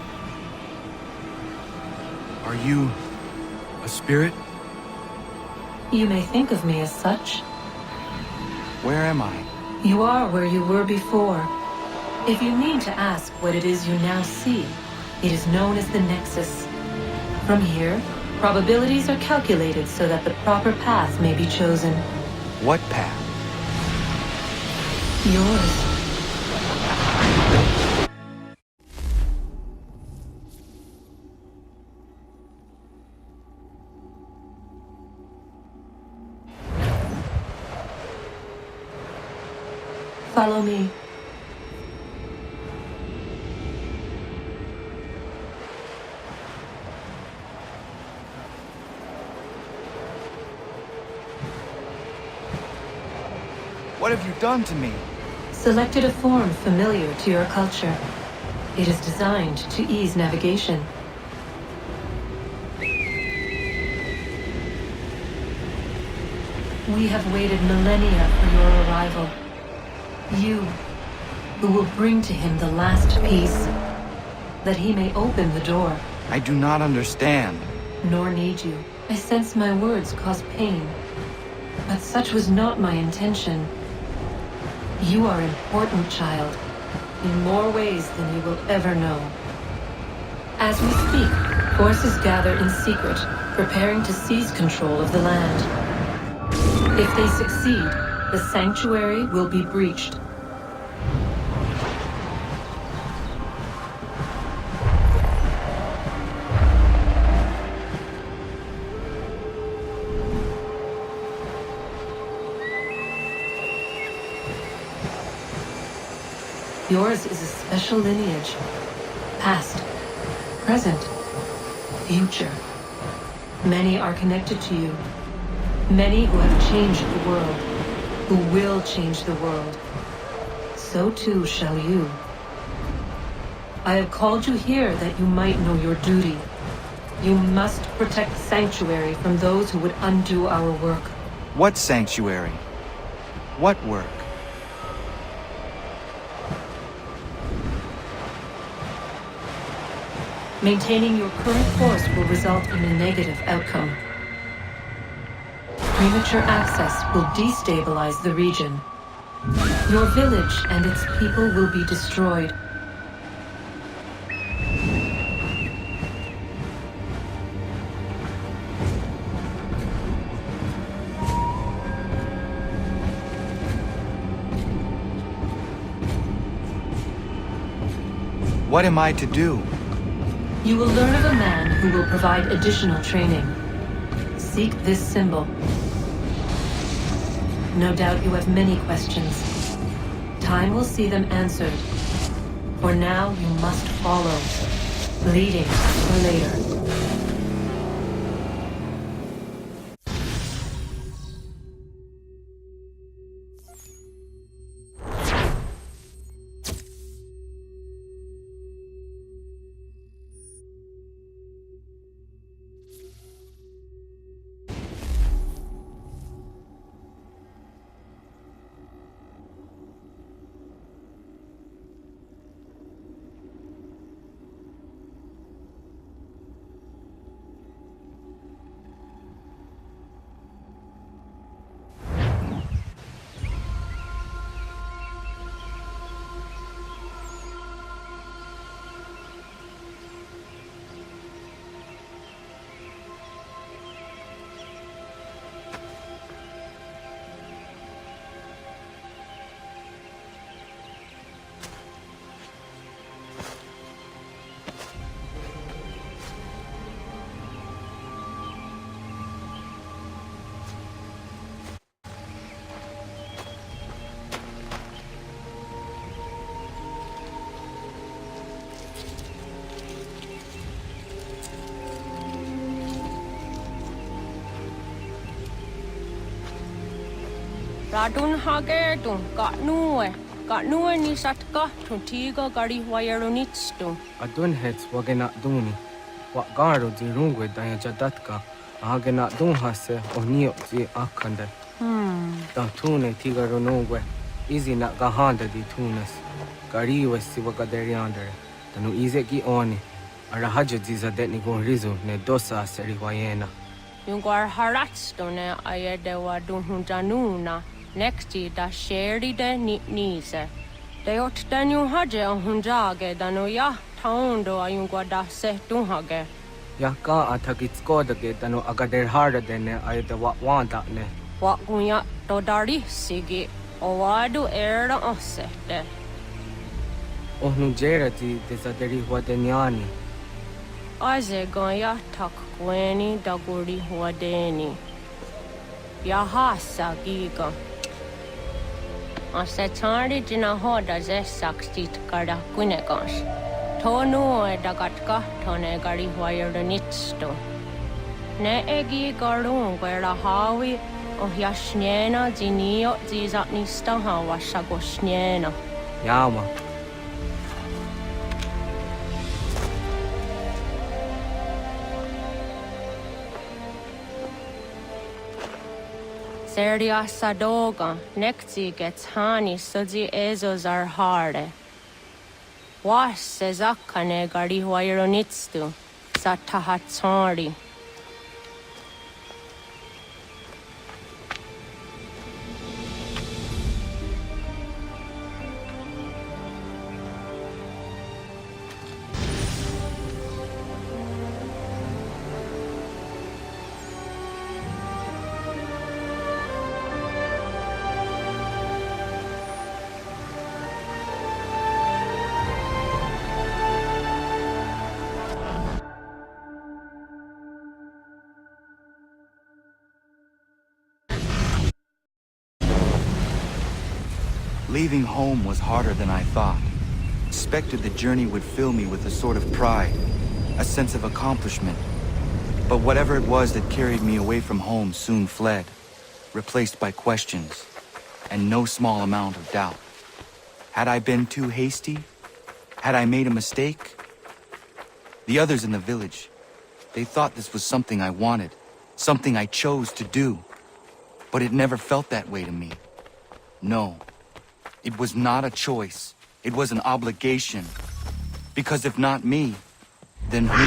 Are you a spirit? You may think of me as such. Where am I? You are where you were before. If you mean to ask what it is you now see, it is known as the Nexus. From here, probabilities are calculated so that the proper path may be chosen. What path? Yours. Follow me. What have you done to me? Selected a form familiar to your culture. It is designed to ease navigation. We have waited millennia for your arrival. You, who will bring to him the last piece, that he may open the door. I do not understand. Nor need you. I sense my words cause pain. But such was not my intention. You are important, child, in more ways than you will ever know. As we speak, forces gather in secret, preparing to seize control of the land. If they succeed, the sanctuary will be breached. Yours is a special lineage. Past, present, future. Many are connected to you. Many who have changed the world, who will change the world. So too shall you. I have called you here that you might know your duty. You must protect Sanctuary from those who would undo our work. What sanctuary? What work? Maintaining your current course will result in a negative outcome. Premature access will destabilize the region. Your village and its people will be destroyed. What am I to do? You will learn of a man who will provide additional training. Seek this symbol. No doubt you have many questions. Time will see them answered. For now, you must follow, leading for later. Ratonhnhaké tun Katnue ni satka tun tiga gari wayarunitstu. Adun hets wagena duni. Wa garo di rungwe daya jadatka. Ahagena dun hase onio zi akande. Dan tune tiga runungwe. Izi na gahanda di tunas. Gariwe si wagaderiandere. Tanu ize ki oni. Arahajo ziza detni gon rizu ne dosa seri wayena. Yungwar haratsto ne ayedewa dunhunjanuna. Nexti da sheri de nise. De ot danu haje hunjage danu ya taundo ayungwa da se dunhage. Ya ka athagitskoda ge danu agader harda dene ayedewa wanda ne. Wa gunya dodari sigi. Owadu era osete. Ohnu jerati desaderi huadenyani. Aze gonya tak kweni daguri huadeni. Yahasa giga. Ase tari jina hoda ze sakstit kada kunekans. Tonu e dagatka tone gari huayernitsto. Ne egi garung gwera hawi o yashnena zinio zizatnista hawa shagoshnena. Yama. Seria sadoga, nekti gets hani suzi ezos are harde. Was sezakane gari huayronitstu, satahatsari. Leaving home was harder than I thought. Expected the journey would fill me with a sort of pride, a sense of accomplishment. But whatever it was that carried me away from home soon fled, replaced by questions, and no small amount of doubt. Had I been too hasty? Had I made a mistake? The others in the village, they thought this was something I wanted, something I chose to do. But it never felt that way to me. No. It was not a choice. It was an obligation. Because if not me, then who?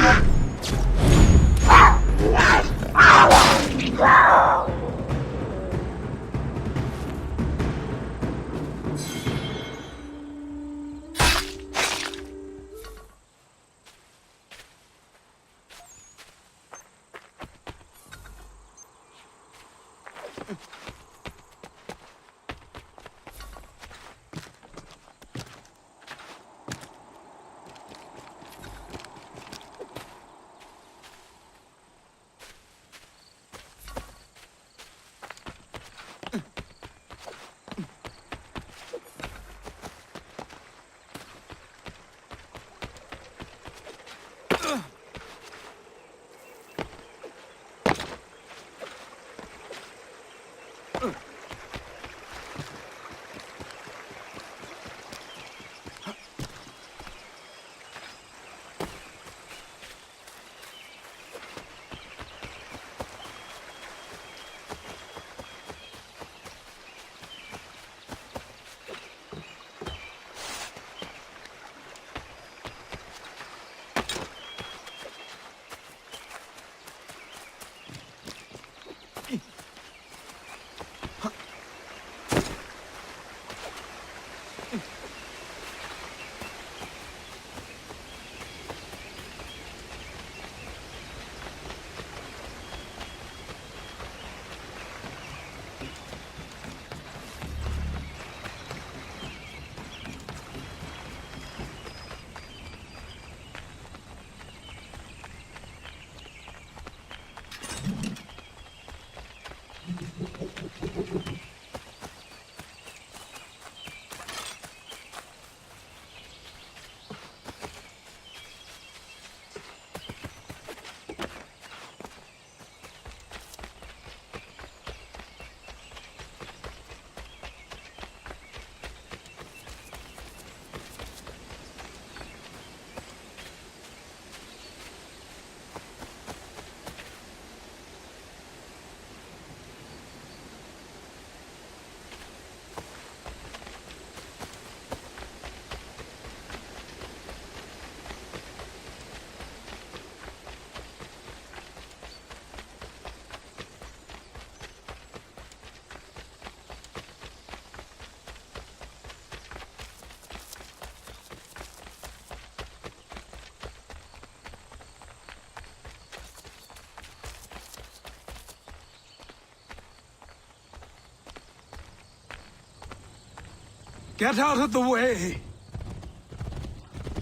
Get out of the way!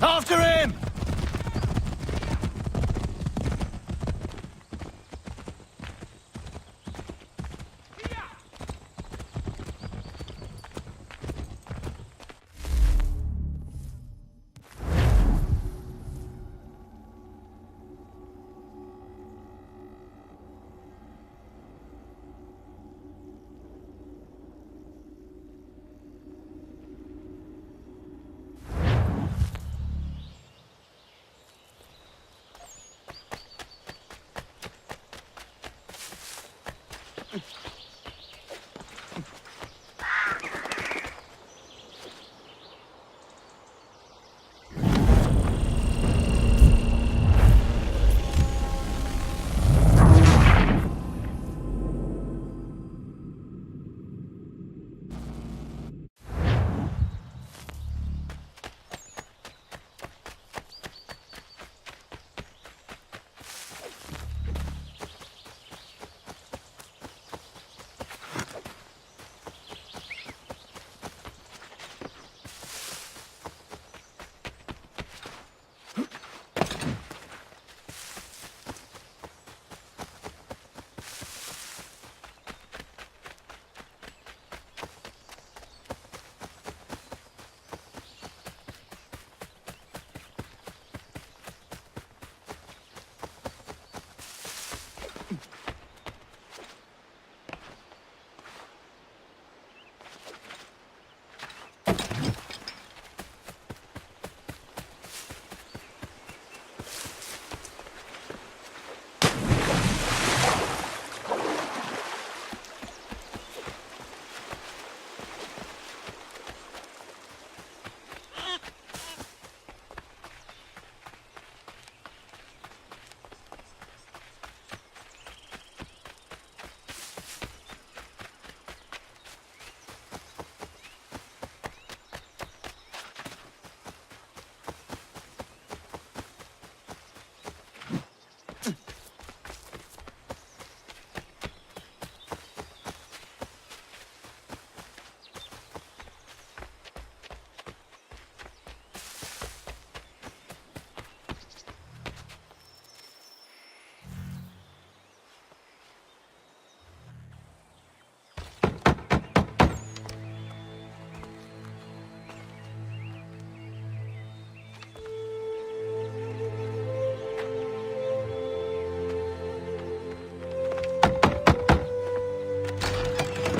After him!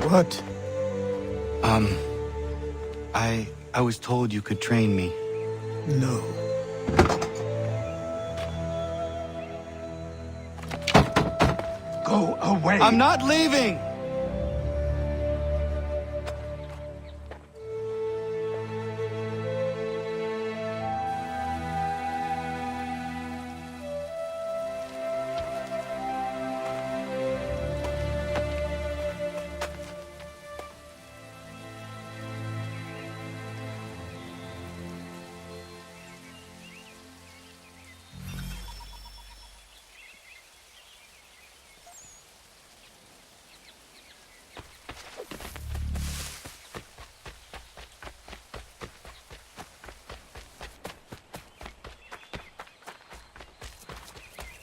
What? I was told you could train me. No. Go away! I'm not leaving!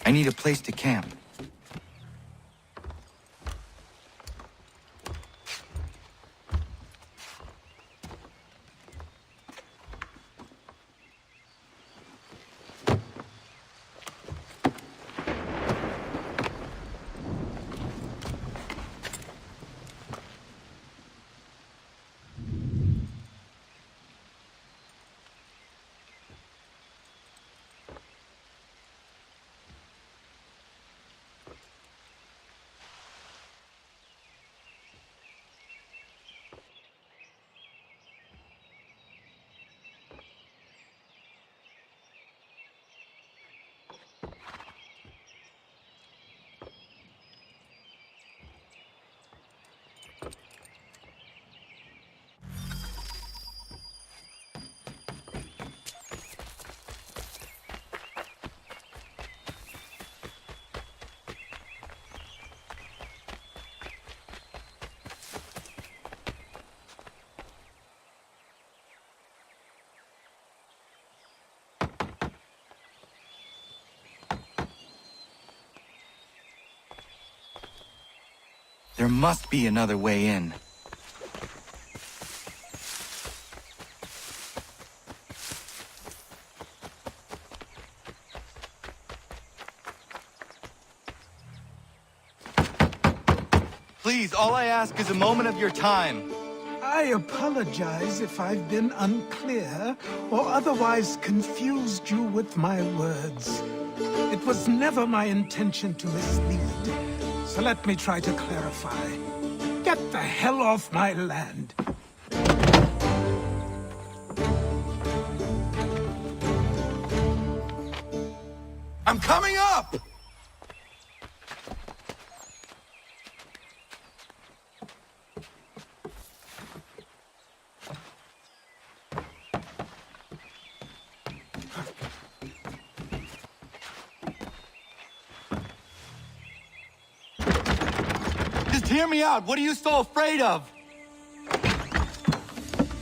I need a place to camp. There must be another way in. Please, all I ask is a moment of your time. I apologize if I've been unclear or otherwise confused you with my words. It was never my intention to mislead, so let me try to clarify. Get the hell off my land. I'm coming up! Just hear me out. What are you so afraid of?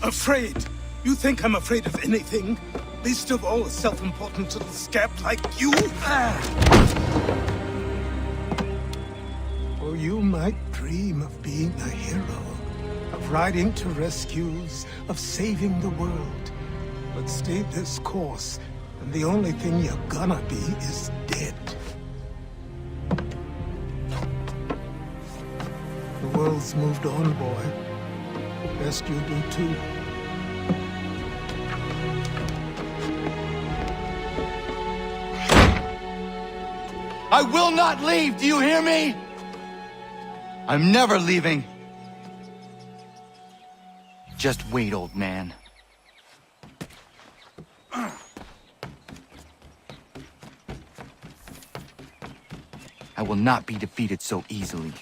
Afraid? You think I'm afraid of anything? Least of all a self-important little scab like you? Or you might dream of being a hero, of riding to rescues, of saving the world. But stay this course, and the only thing you're gonna be is dead. The world's moved on, boy. Best you do too. I will not leave, do you hear me? I'm never leaving. Just wait, old man. I will not be defeated so easily.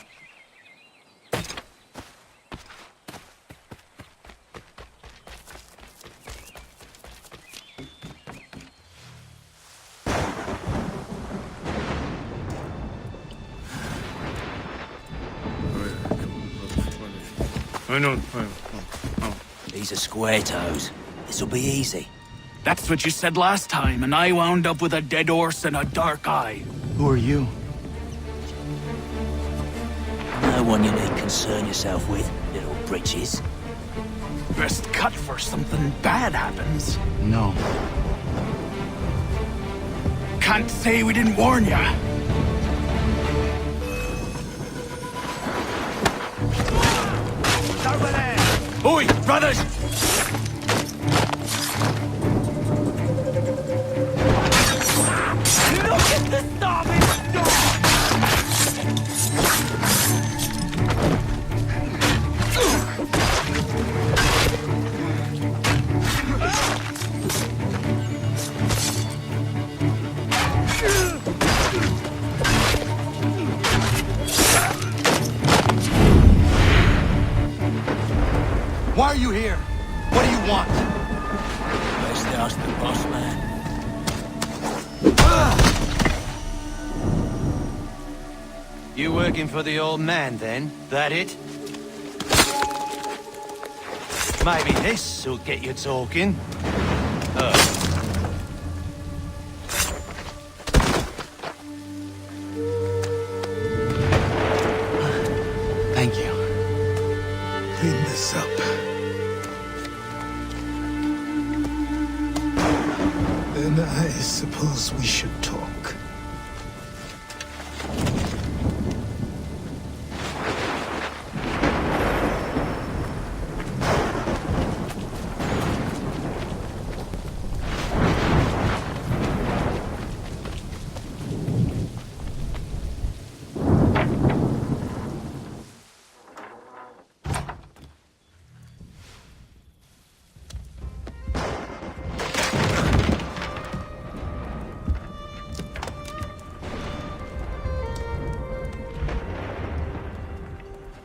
These are square toes. This'll be easy. That's what you said last time, and I wound up with a dead horse and a dark eye. Who are you? No one you need concern yourself with, little britches. Best cut for something bad happens. No. Can't say we didn't warn ya. Oi, brothers! Look at the starving dog! Why are you here? What do you want? Best ask the boss man. You working for the old man, then? That it? Maybe this'll get you talking. Thank you. Clean this up. Then I suppose we should talk.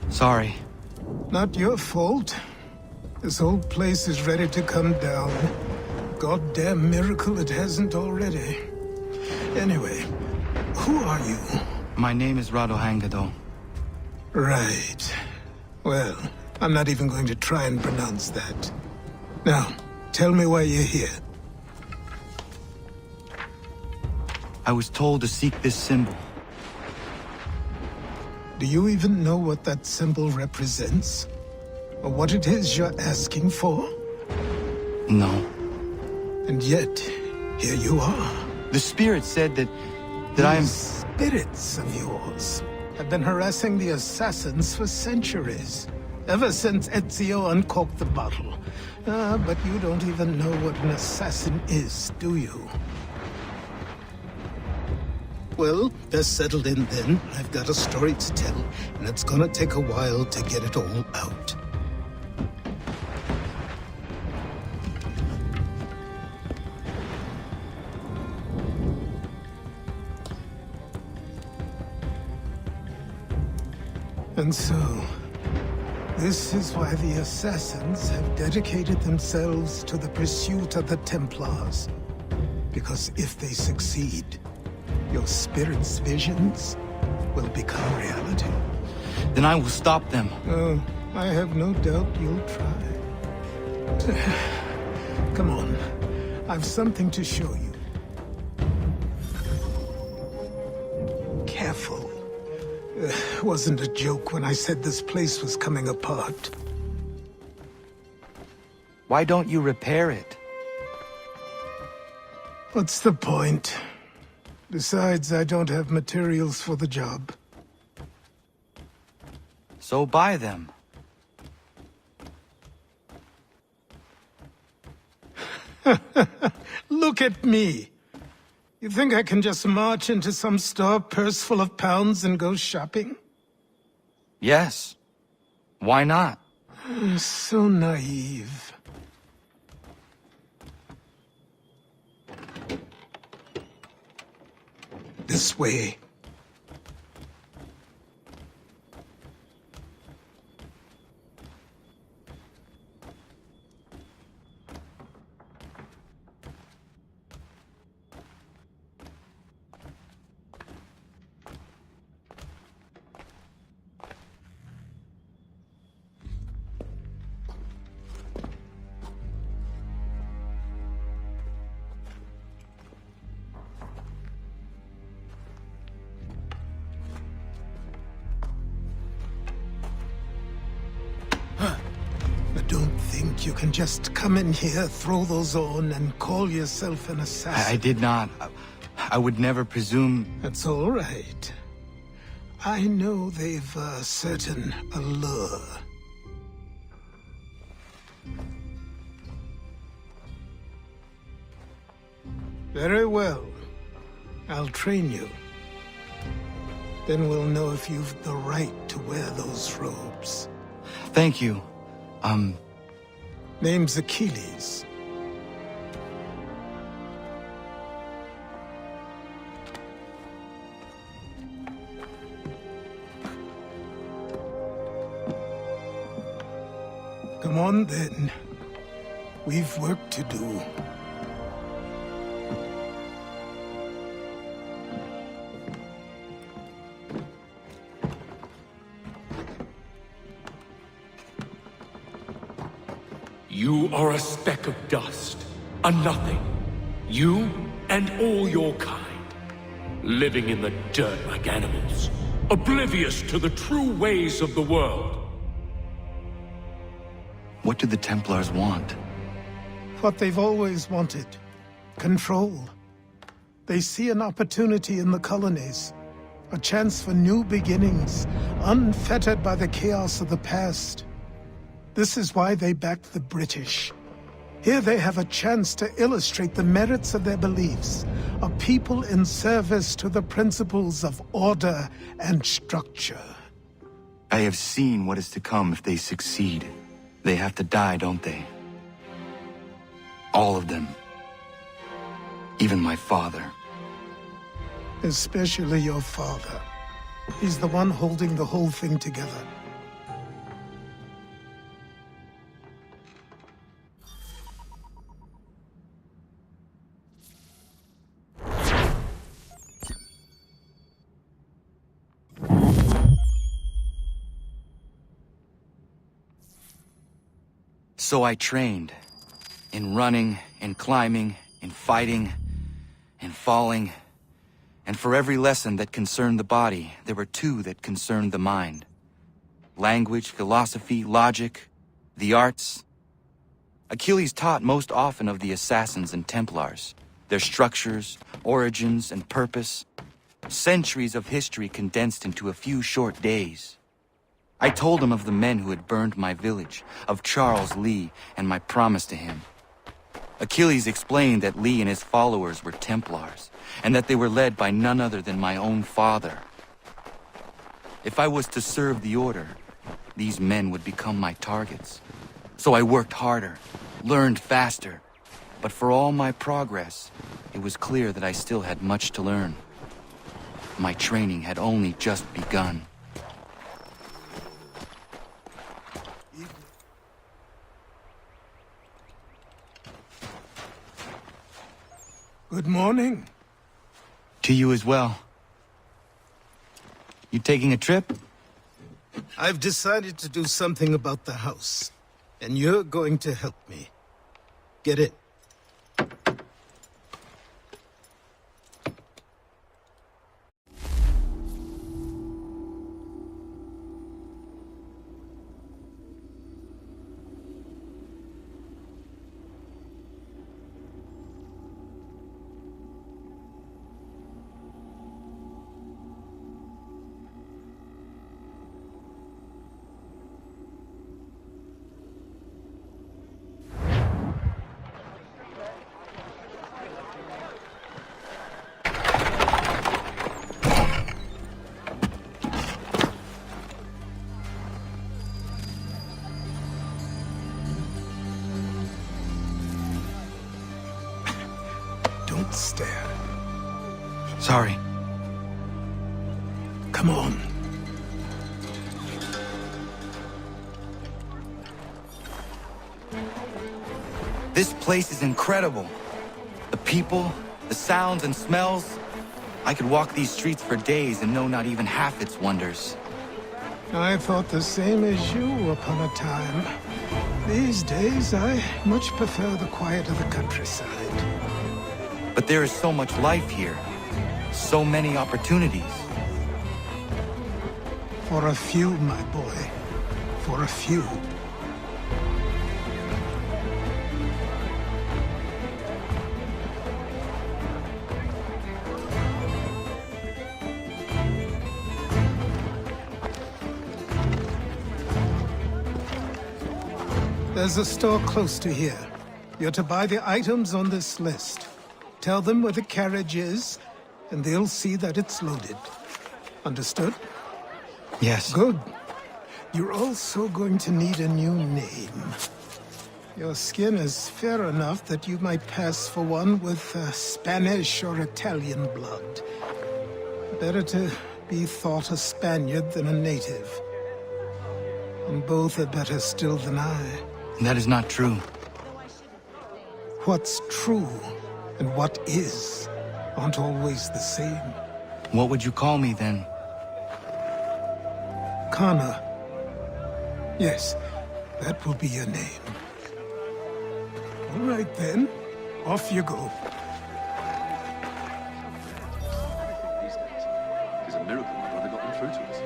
Sorry. Not your fault. This whole place is ready to come down. Goddamn miracle it hasn't already. Anyway, who are you? My name is Ratonhnhaké. Right. Well, I'm not even going to try and pronounce that. Now, tell me why you're here. I was told to seek this symbol. Do Do you even know what that symbol represents? Or what it is you're asking for? No. And yet, here you are. The spirit said that I am... Spirits of yours have been harassing the assassins for centuries. Ever since Ezio uncorked the bottle. But you don't even know what an assassin is, do you? Well, best settled in then. I've got a story to tell, and it's gonna take a while to get it all out. And so, this is why the Assassins have dedicated themselves to the pursuit of the Templars. Because if they succeed, your spirit's visions will become reality. Then I will stop them. Oh, I have no doubt you'll try. Come on, I've something to show you. Careful. Wasn't a joke when I said this place was coming apart. Why don't you repair it? What's the point? Besides, I don't have materials for the job. So buy them. Look at me! You think I can just march into some store, purse full of pounds, and go shopping? Yes. Why not? So naive. This way. Don't think you can just come in here, throw those on, and call yourself an assassin. I did not. I would never presume... That's all right. I know they've a certain allure. Very well. I'll train you. Then we'll know if you've the right to wear those robes. Thank you. Name's Achilles. Come on, then. We've work to do. You are a speck of dust, a nothing. You and all your kind, living in the dirt like animals, oblivious to the true ways of the world. What do the Templars want? What they've always wanted. Control. They see an opportunity in the colonies. A chance for new beginnings, unfettered by the chaos of the past. This is why they backed the British. Here they have a chance to illustrate the merits of their beliefs. A people in service to the principles of order and structure. I have seen what is to come if they succeed. They have to die, don't they? All of them. Even my father. Especially your father. He's the one holding the whole thing together. So I trained. In running, in climbing, in fighting, in falling, And for every lesson that concerned the body, there were two that concerned the mind. Language, philosophy, logic, the arts. Achilles taught most often of the assassins and Templars, their structures, origins, and purpose. Centuries of history condensed into a few short days. I told him of the men who had burned my village, of Charles Lee, and my promise to him. Achilles explained that Lee and his followers were Templars, and that they were led by none other than my own father. If I was to serve the order, these men would become my targets. So I worked harder, learned faster, but for all my progress, it was clear that I still had much to learn. My training had only just begun. Good morning. To you as well. You taking a trip? I've decided to do something about the house, and you're going to help me. Get it? Don't stare. Sorry. Come on. This place is incredible. The people, the sounds and smells. I could walk these streets for days and know not even half its wonders. I thought the same as you upon a time. These days, I much prefer the quiet of the countryside. But there is so much life here. So many opportunities. For a few, my boy. For a few. There's a store close to here. You're to buy the items on this list. Tell them where the carriage is, and they'll see that it's loaded. Understood? Yes. Good. You're also going to need a new name. Your skin is fair enough that you might pass for one with Spanish or Italian blood. Better to be thought a Spaniard than a native. And both are better still than I. That is not true. What's true and what is aren't always the same. What would you call me then? Kana. Yes, that will be your name. All right then, off you go. It's a miracle my brother got them through to us.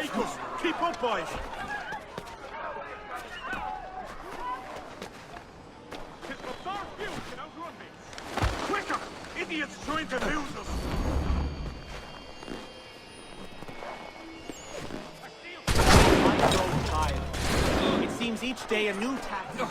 take us! Keep up, boys! Quicker! Idiots trying to lose us! I'm so tired. It seems each day a new tactic.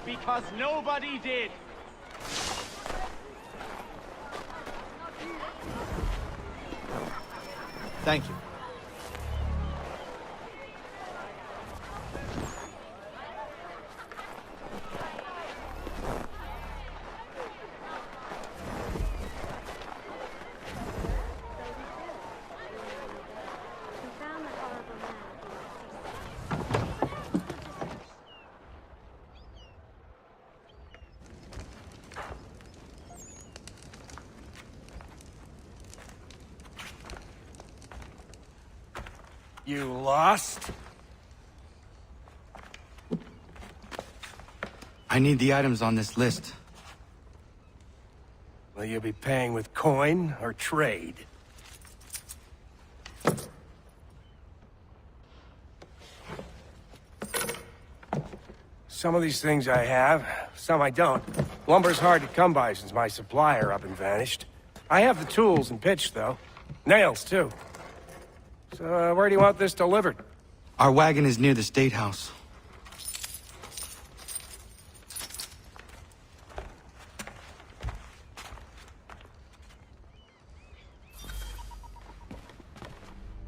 Because nobody did. Thank you. You lost? I need the items on this list. Will you be paying with coin or trade? Some of these things I have, some I don't. Lumber's hard to come by since my supplier up and vanished. I have the tools and pitch, though. Nails, too. So, where do you want this delivered? Our wagon is near the State House.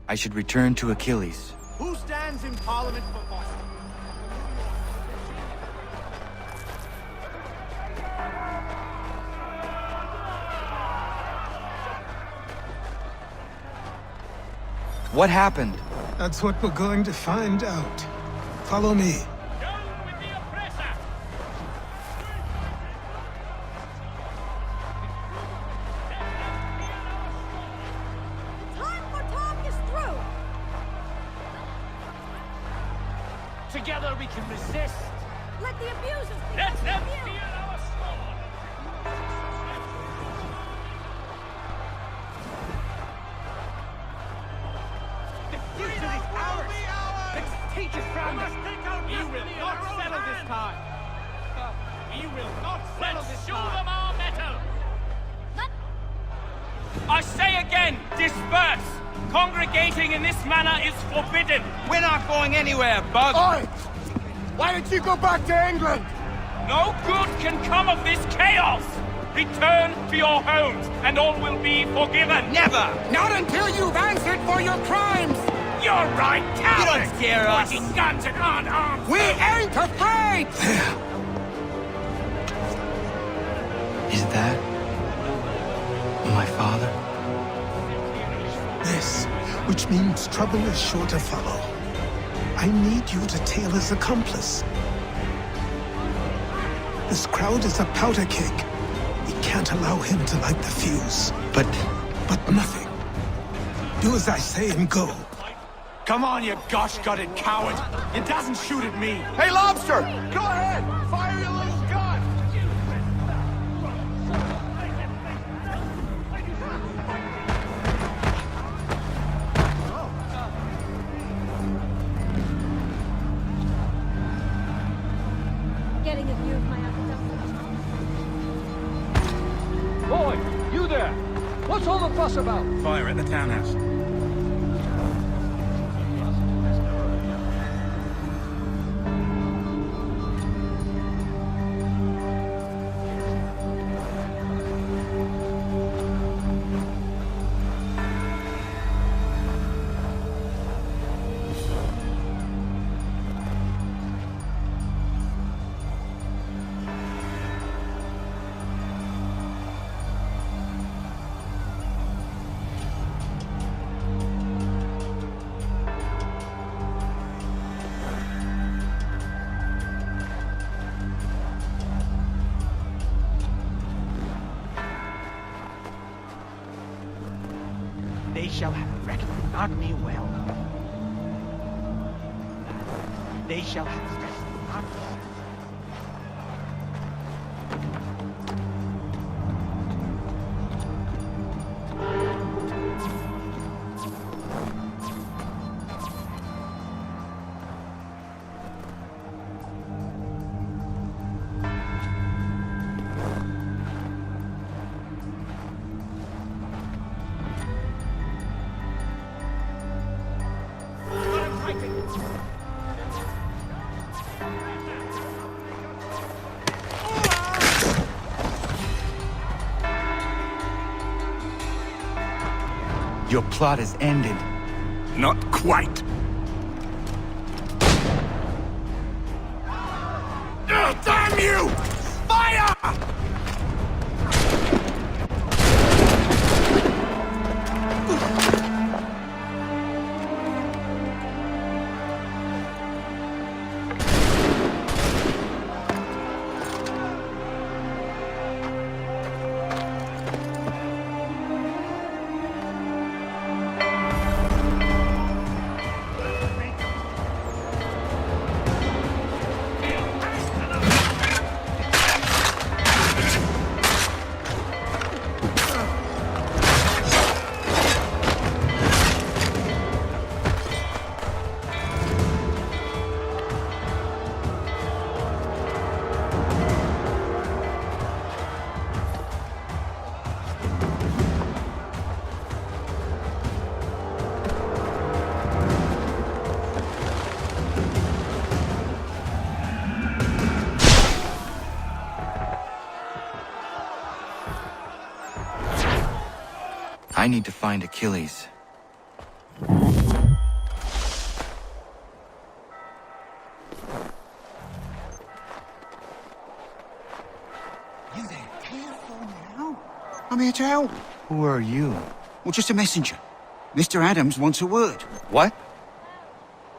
I should return to Achilles. Who stands in Parliament for Boston? What happened? That's what we're going to find out. Follow me. Time for talk is through. Together we can resist. Let the abusers be. Let them feel our sword. You will not settle this time. We will not settle this time. Let's show them our metal. I say again, disperse. Congregating in this manner is forbidden. We're not going anywhere, Bug. Oi! Why didn't you go back to England? No good can come of this chaos. Return to your homes, and all will be forgiven. Never! Not until you've answered for your crimes. You're right, cowards! You don't scare us! Pointing guns and unarmed! We ain't afraid! Is that my father? This, which means trouble is sure to follow. I need you to tail his accomplice. This crowd is a powder keg. We can't allow him to light the fuse. But nothing. Do as I say and go. Come on, you gosh-gutted coward! It doesn't shoot at me! Hey, Lobster! Go ahead! Fire your little gun! Getting a view of my aqueduct. Boy, you there! What's all the fuss about? Fire at the townhouse. They shall have reckoned not me well. They shall have reckoned not me well. Your plot has ended. Not quite. Damn you! Fire! I need to find Achilles. You there, careful now. I'm here to help. Who are you? Well, just a messenger. Mr. Adams wants a word. What?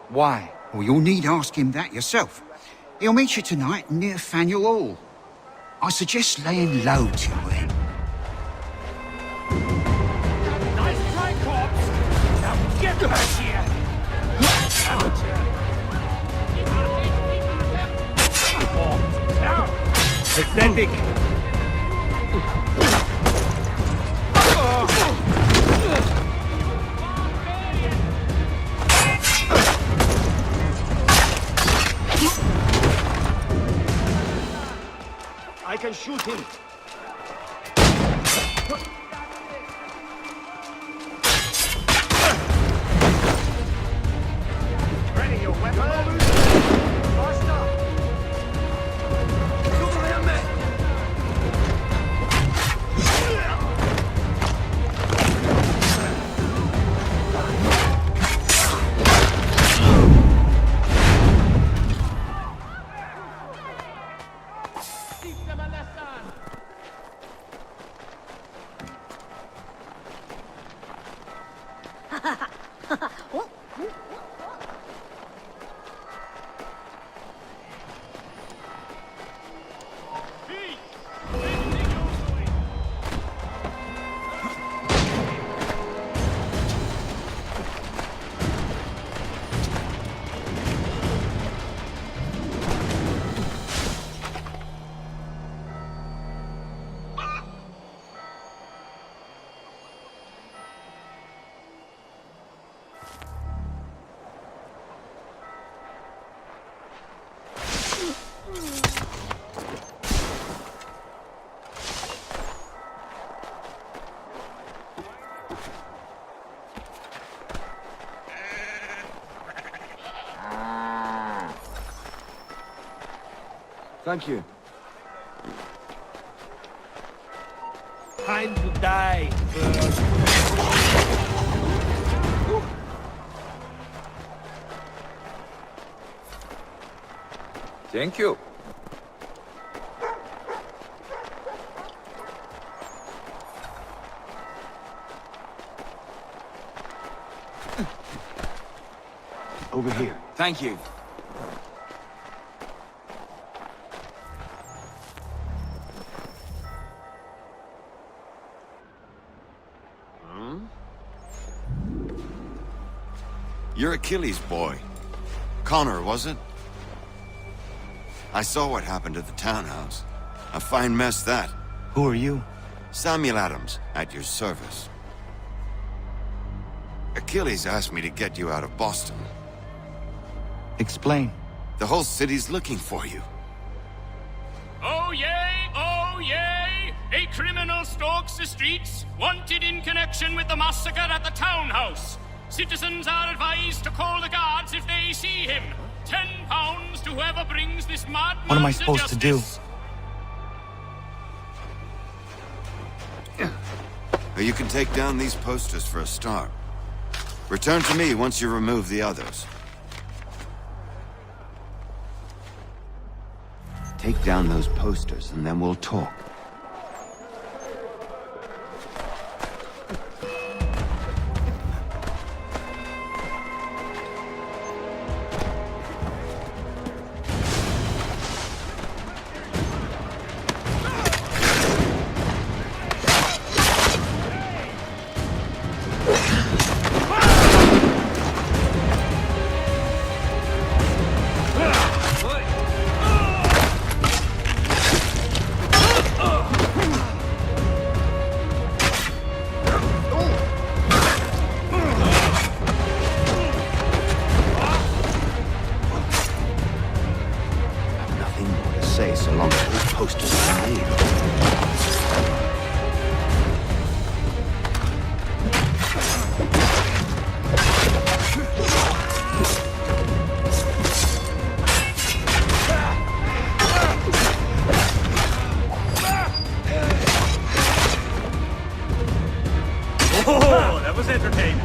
Why? Well, you'll need ask him that yourself. He'll meet you tonight near Faneuil Hall. I suggest laying low till then. Nice try, corpse! Now get back here! Pathetic! I can shoot him. Ready your weapon. Faster. Thank you. Time to die, bird. Thank you. Over here. Thank you. You're Achilles' boy. Connor, was it? I saw what happened at the townhouse. A fine mess, that. Who are you? Samuel Adams, at your service. Achilles asked me to get you out of Boston. Explain. The whole city's looking for you. Oh yay! Oh yay! A criminal stalks the streets, wanted in connection with the massacre at the townhouse. Citizens are advised to call the guards if they see him. £10 to whoever brings this madman. What am I supposed to do? You can take down these posters for a start. Return to me once you remove the others. Take down those posters and then we'll talk. So long as those posters are made. Oh, that was entertaining.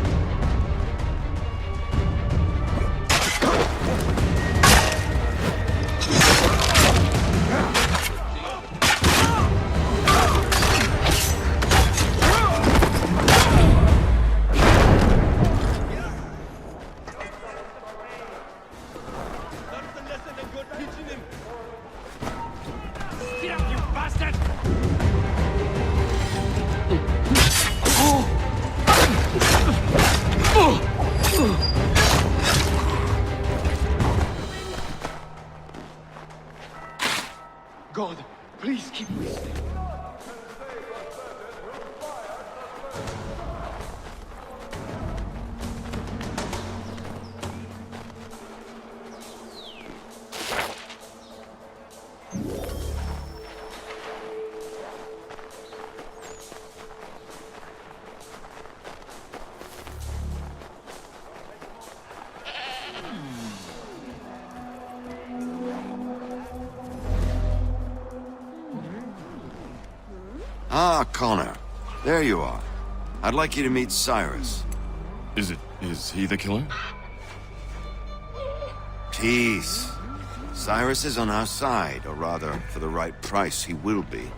God, please keep me safe. Ah, Connor. There you are. I'd like you to meet Cyrus. Is he the killer? Peace. Cyrus is on our side, or rather, for the right price, he will be.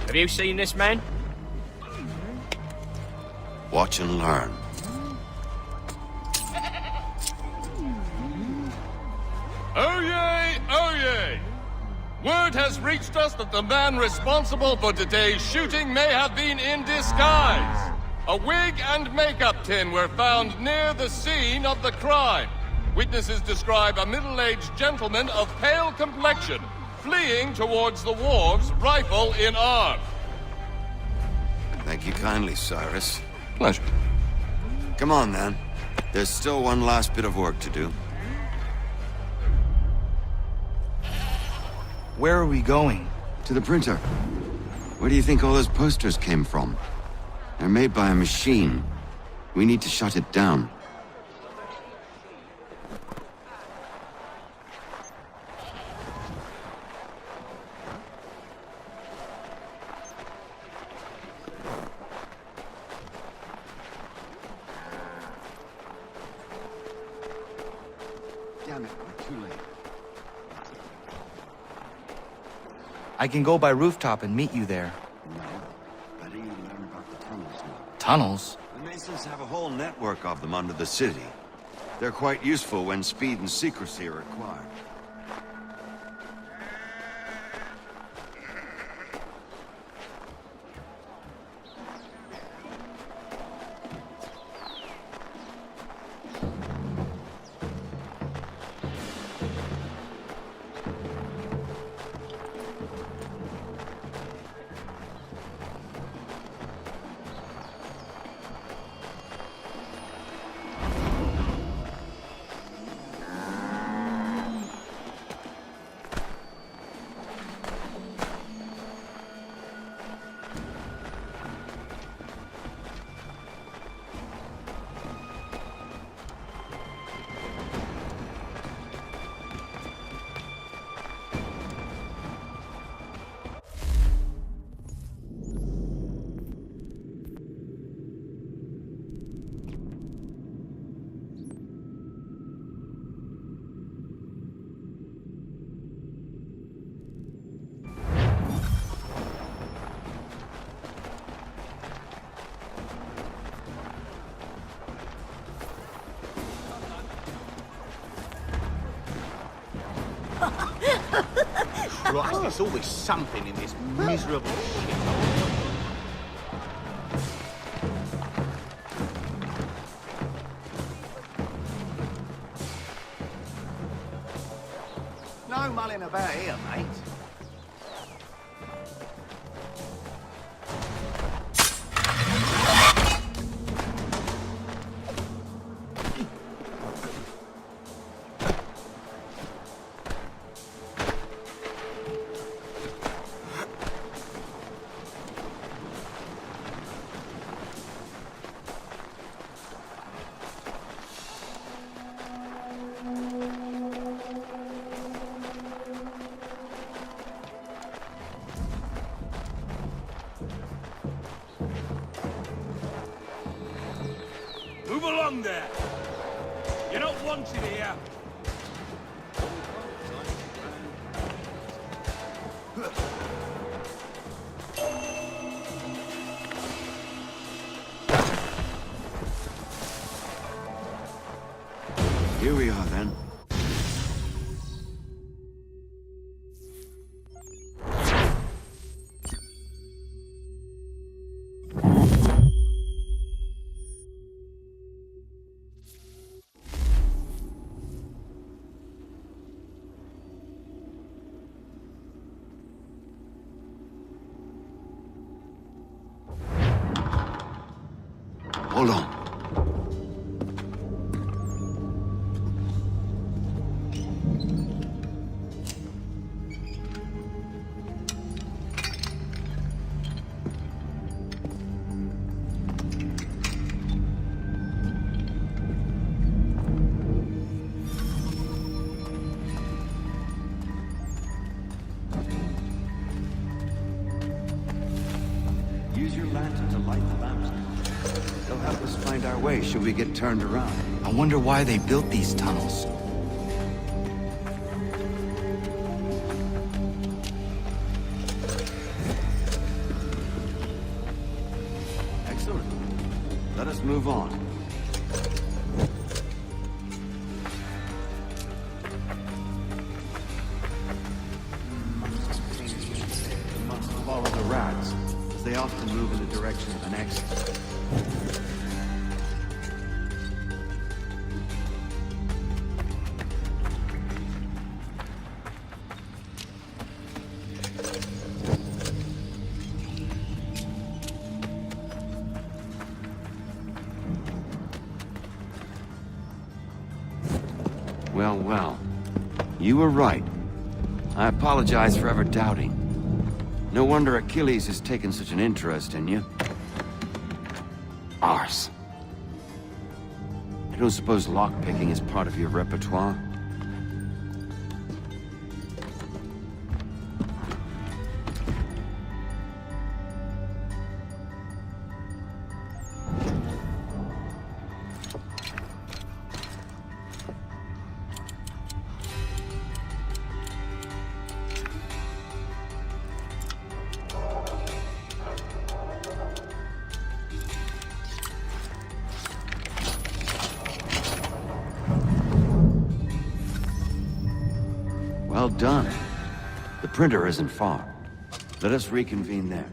Have you seen this man? Watch and learn. Oh yay! Oh yay! Word has reached us that the man responsible for today's shooting may have been in disguise. A wig and makeup tin were found near the scene of the crime. Witnesses describe a middle-aged gentleman of pale complexion fleeing towards the wharves, rifle in arm. Thank you kindly, Cyrus. Pleasure. Come on, then. There's still one last bit of work to do. Where are we going? To the printer. Where do you think all those posters came from? They're made by a machine. We need to shut it down. Damn it, we're too late. I can go by rooftop and meet you there. No. Better you learn about the tunnels now. Tunnels? The Masons have a whole network of them under the city. They're quite useful when speed and secrecy are required. Christ, there's always something in this miserable shit. No mulling about here, mate. Move along there! You're not wanted here! Here we are, then. Hold on. Use your lantern to light the lamps. They'll help us find our way should we get turned around. I wonder why they built these tunnels. Excellent. Let us move on. We must follow the rats, as they often move in the direction of an exit. Well, well. You were right. I apologize for ever doubting. No wonder Achilles has taken such an interest in you. Arse. I don't suppose lockpicking is part of your repertoire? Well done. The printer isn't far. Let us reconvene there.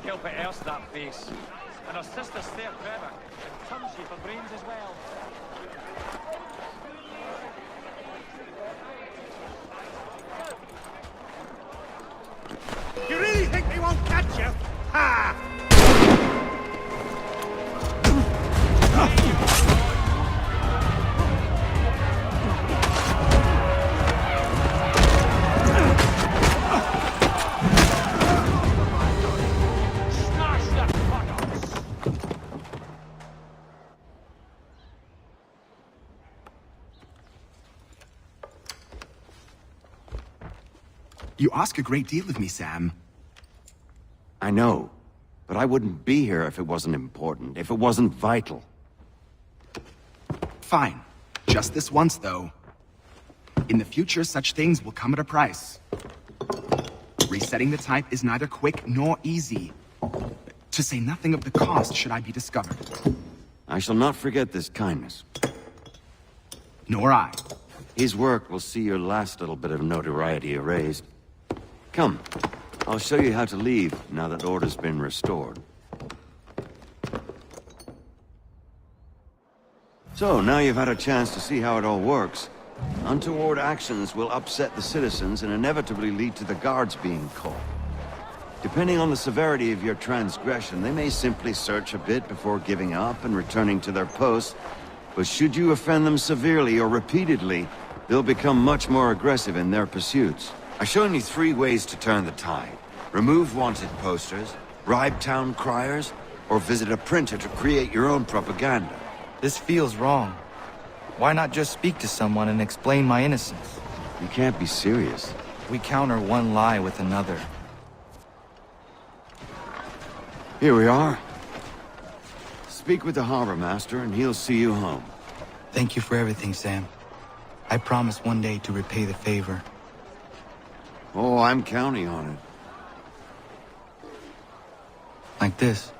skelp it erst that face. And her sister's there clever, and turns you for brains as well. You really think they won't catch you? Ha! You ask a great deal of me, Sam. I know, but I wouldn't be here if it wasn't important, if it wasn't vital. Fine. Just this once, though. In the future, such things will come at a price. Resetting the type is neither quick nor easy. To say nothing of the cost should I be discovered. I shall not forget this kindness. Nor I. His work will see your last little bit of notoriety erased. Come, I'll show you how to leave now that order's been restored. So, now you've had a chance to see how it all works. Untoward actions will upset the citizens and inevitably lead to the guards being called. Depending on the severity of your transgression, they may simply search a bit before giving up and returning to their posts. But should you offend them severely or repeatedly, they'll become much more aggressive in their pursuits. I've shown you 3 ways to turn the tide. Remove wanted posters, bribe town criers, or visit a printer to create your own propaganda. This feels wrong. Why not just speak to someone and explain my innocence? You can't be serious. We counter one lie with another. Here we are. Speak with the harbor master and he'll see you home. Thank you for everything, Sam. I promise one day to repay the favor. Oh, I'm counting on it. Like this.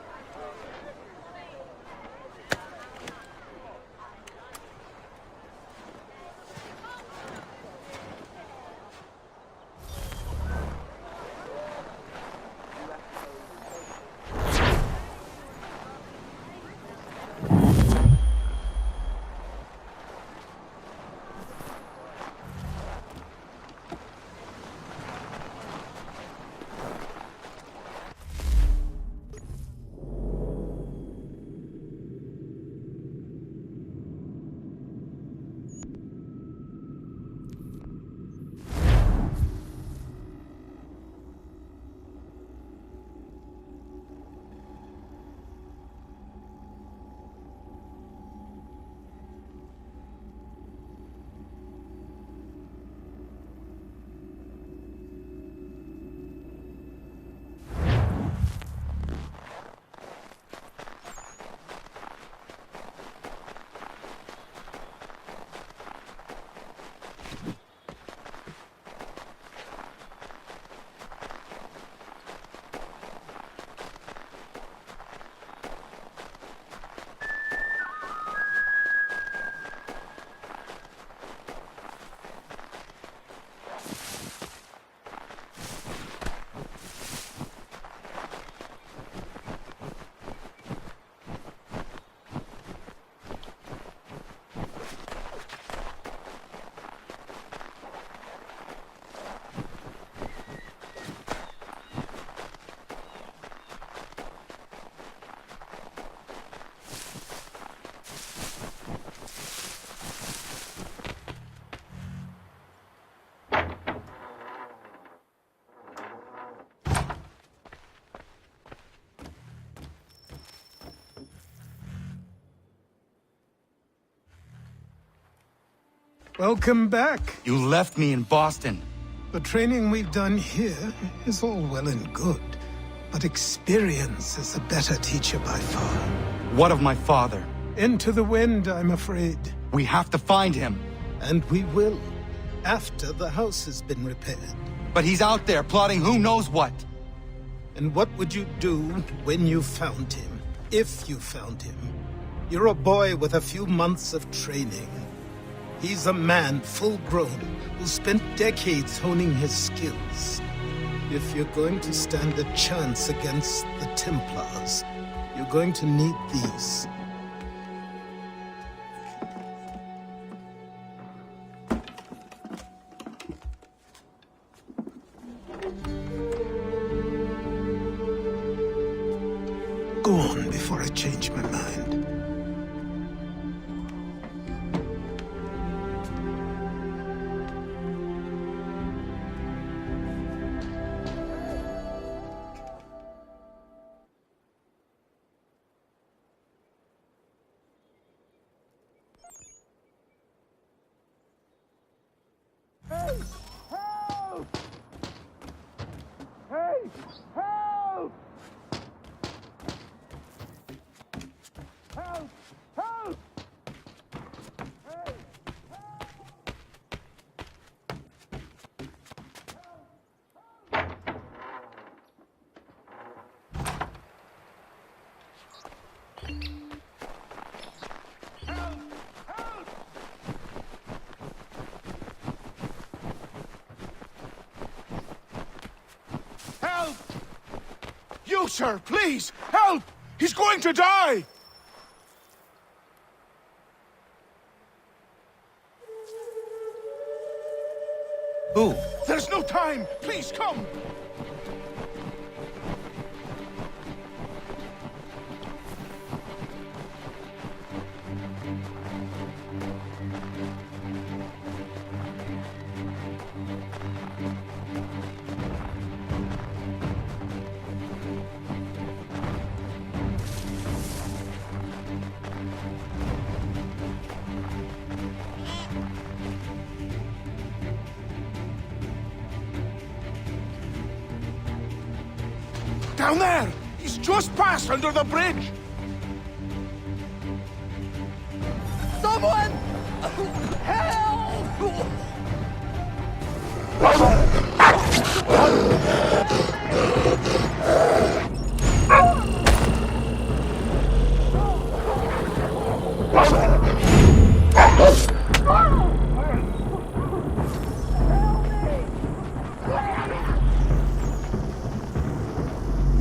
Welcome back. You left me in Boston. The training we've done here is all well and good, but experience is a better teacher by far. What of my father? Into the wind, I'm afraid. We have to find him. And we will, after the house has been repaired. But he's out there plotting who knows what. And what would you do when you found him? If you found him? You're a boy with a few months of training. He's a man full grown who spent decades honing his skills. If you're going to stand a chance against the Templars, you're going to need these. Go on before I change my mind. Help! You, sir, please! Help! He's going to die! Who? There's no time! Please, come! Down there! He's just passed under the bridge! Someone! Help!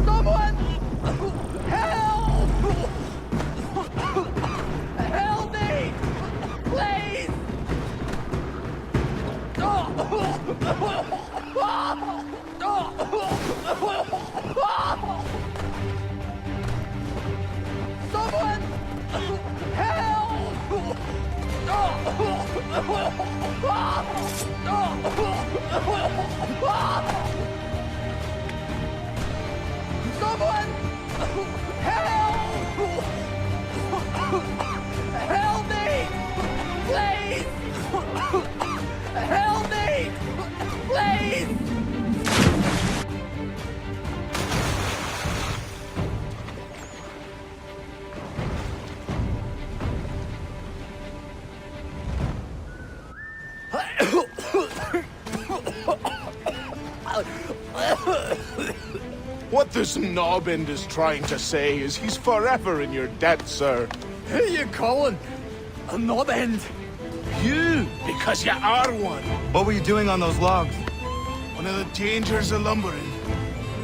Someone! Help! Help me! Please! Someone! Someone! Help me! Please! Help me! Please! What this knob-end is trying to say is he's forever in your debt, sir. Who you calling? A knob-end? You, because you are one. What were you doing on those logs? One of the dangers of lumbering.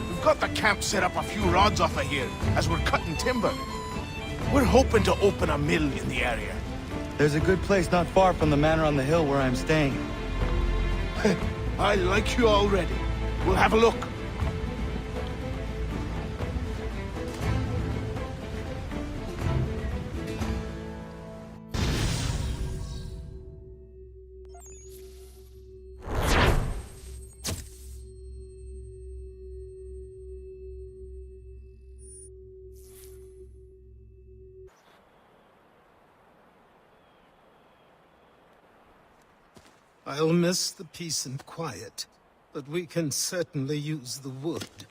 We've got the camp set up a few rods off of here, as we're cutting timber. We're hoping to open a mill in the area. There's a good place not far from the manor on the hill where I'm staying. I like you already. We'll have a look. I'll miss the peace and quiet, but we can certainly use the wood.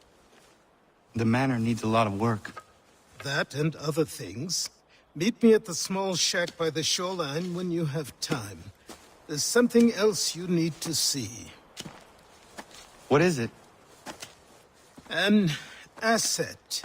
The manor needs a lot of work. That and other things. Meet me at the small shack by the shoreline when you have time. There's something else you need to see. What is it? An asset.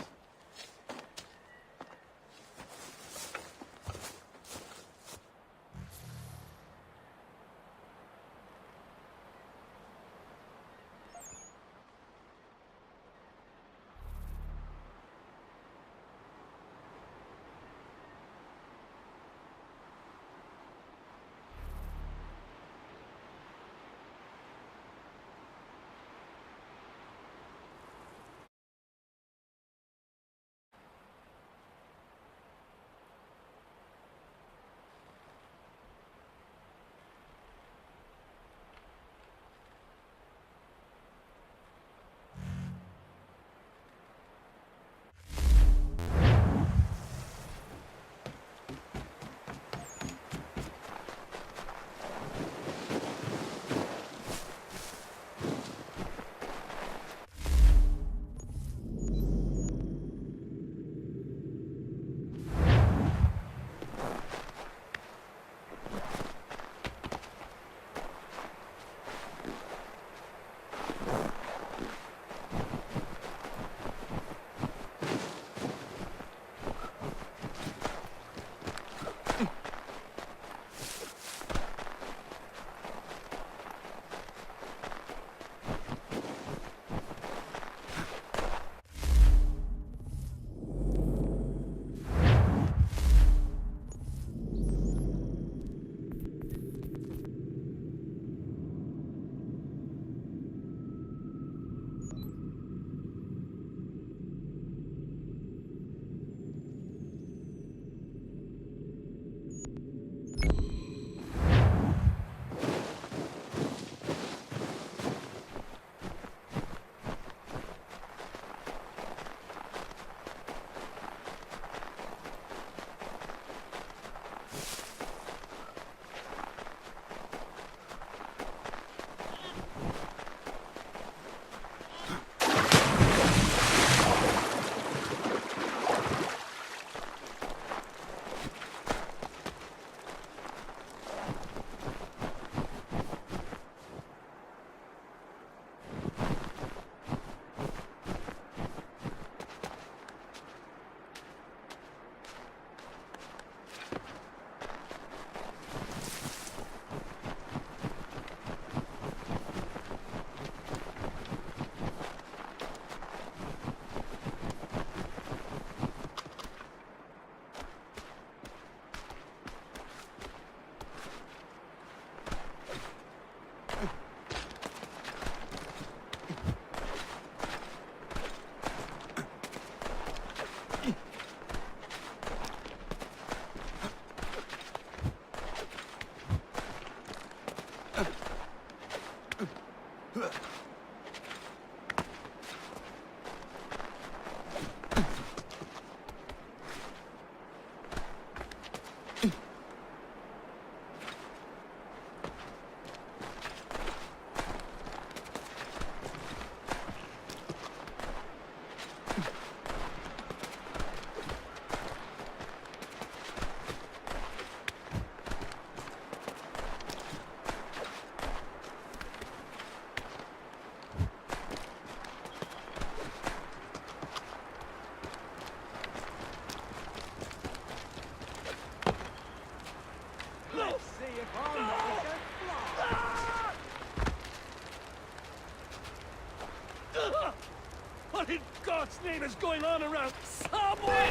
is going on around somewhere?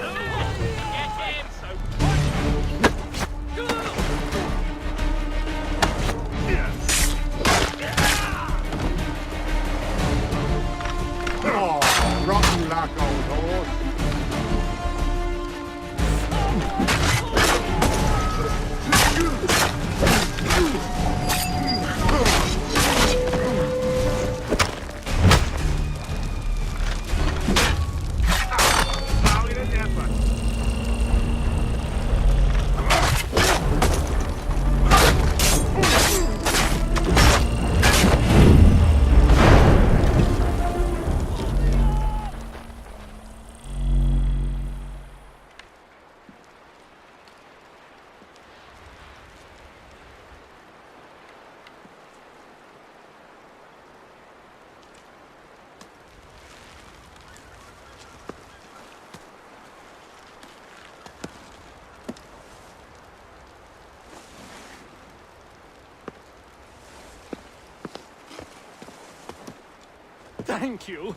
Get him! Oh, rotten luck, old horse. Thank you.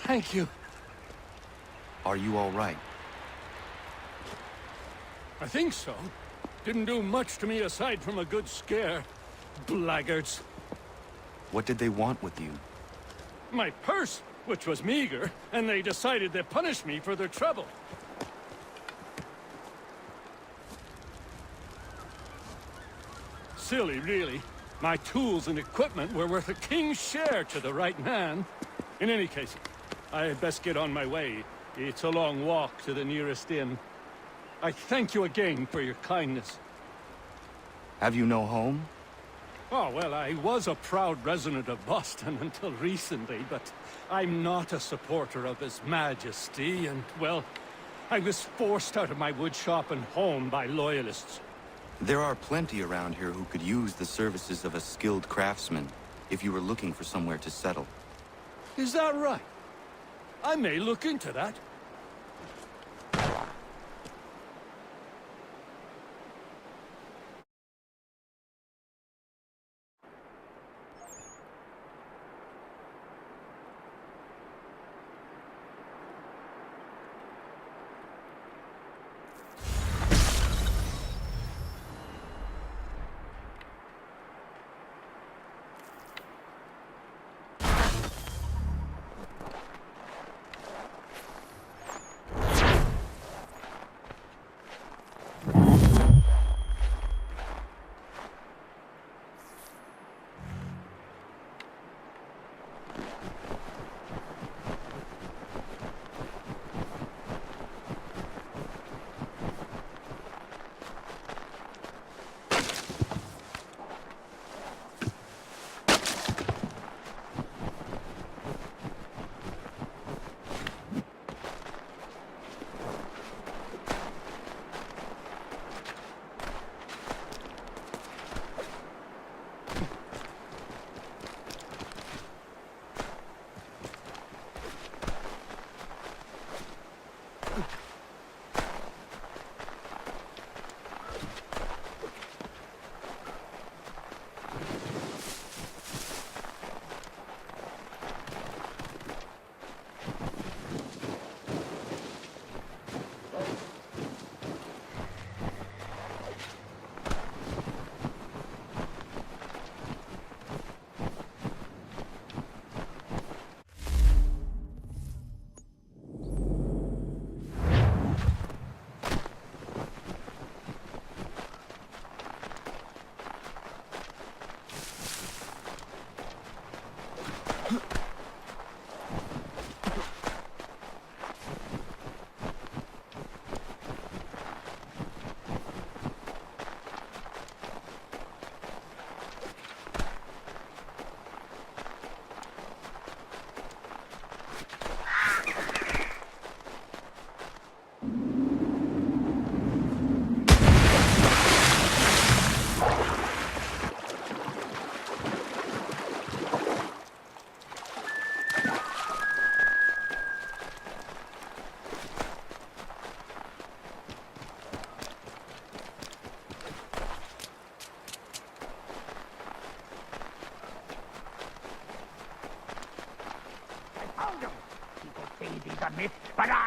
Thank you. Are you all right? I think so. Didn't do much to me aside from a good scare. Blackguards. What did they want with you? My purse, which was meager, and they decided to punish me for their trouble. Silly, really. My tools and equipment were worth a king's share to the right man. In any case, I had best get on my way. It's a long walk to the nearest inn. I thank you again for your kindness. Have you no home? Oh, well, I was a proud resident of Boston until recently, but I'm not a supporter of His Majesty, and, well, I was forced out of my woodshop and home by loyalists. There are plenty around here who could use the services of a skilled craftsman, if you were looking for somewhere to settle. Is that right? I may look into that.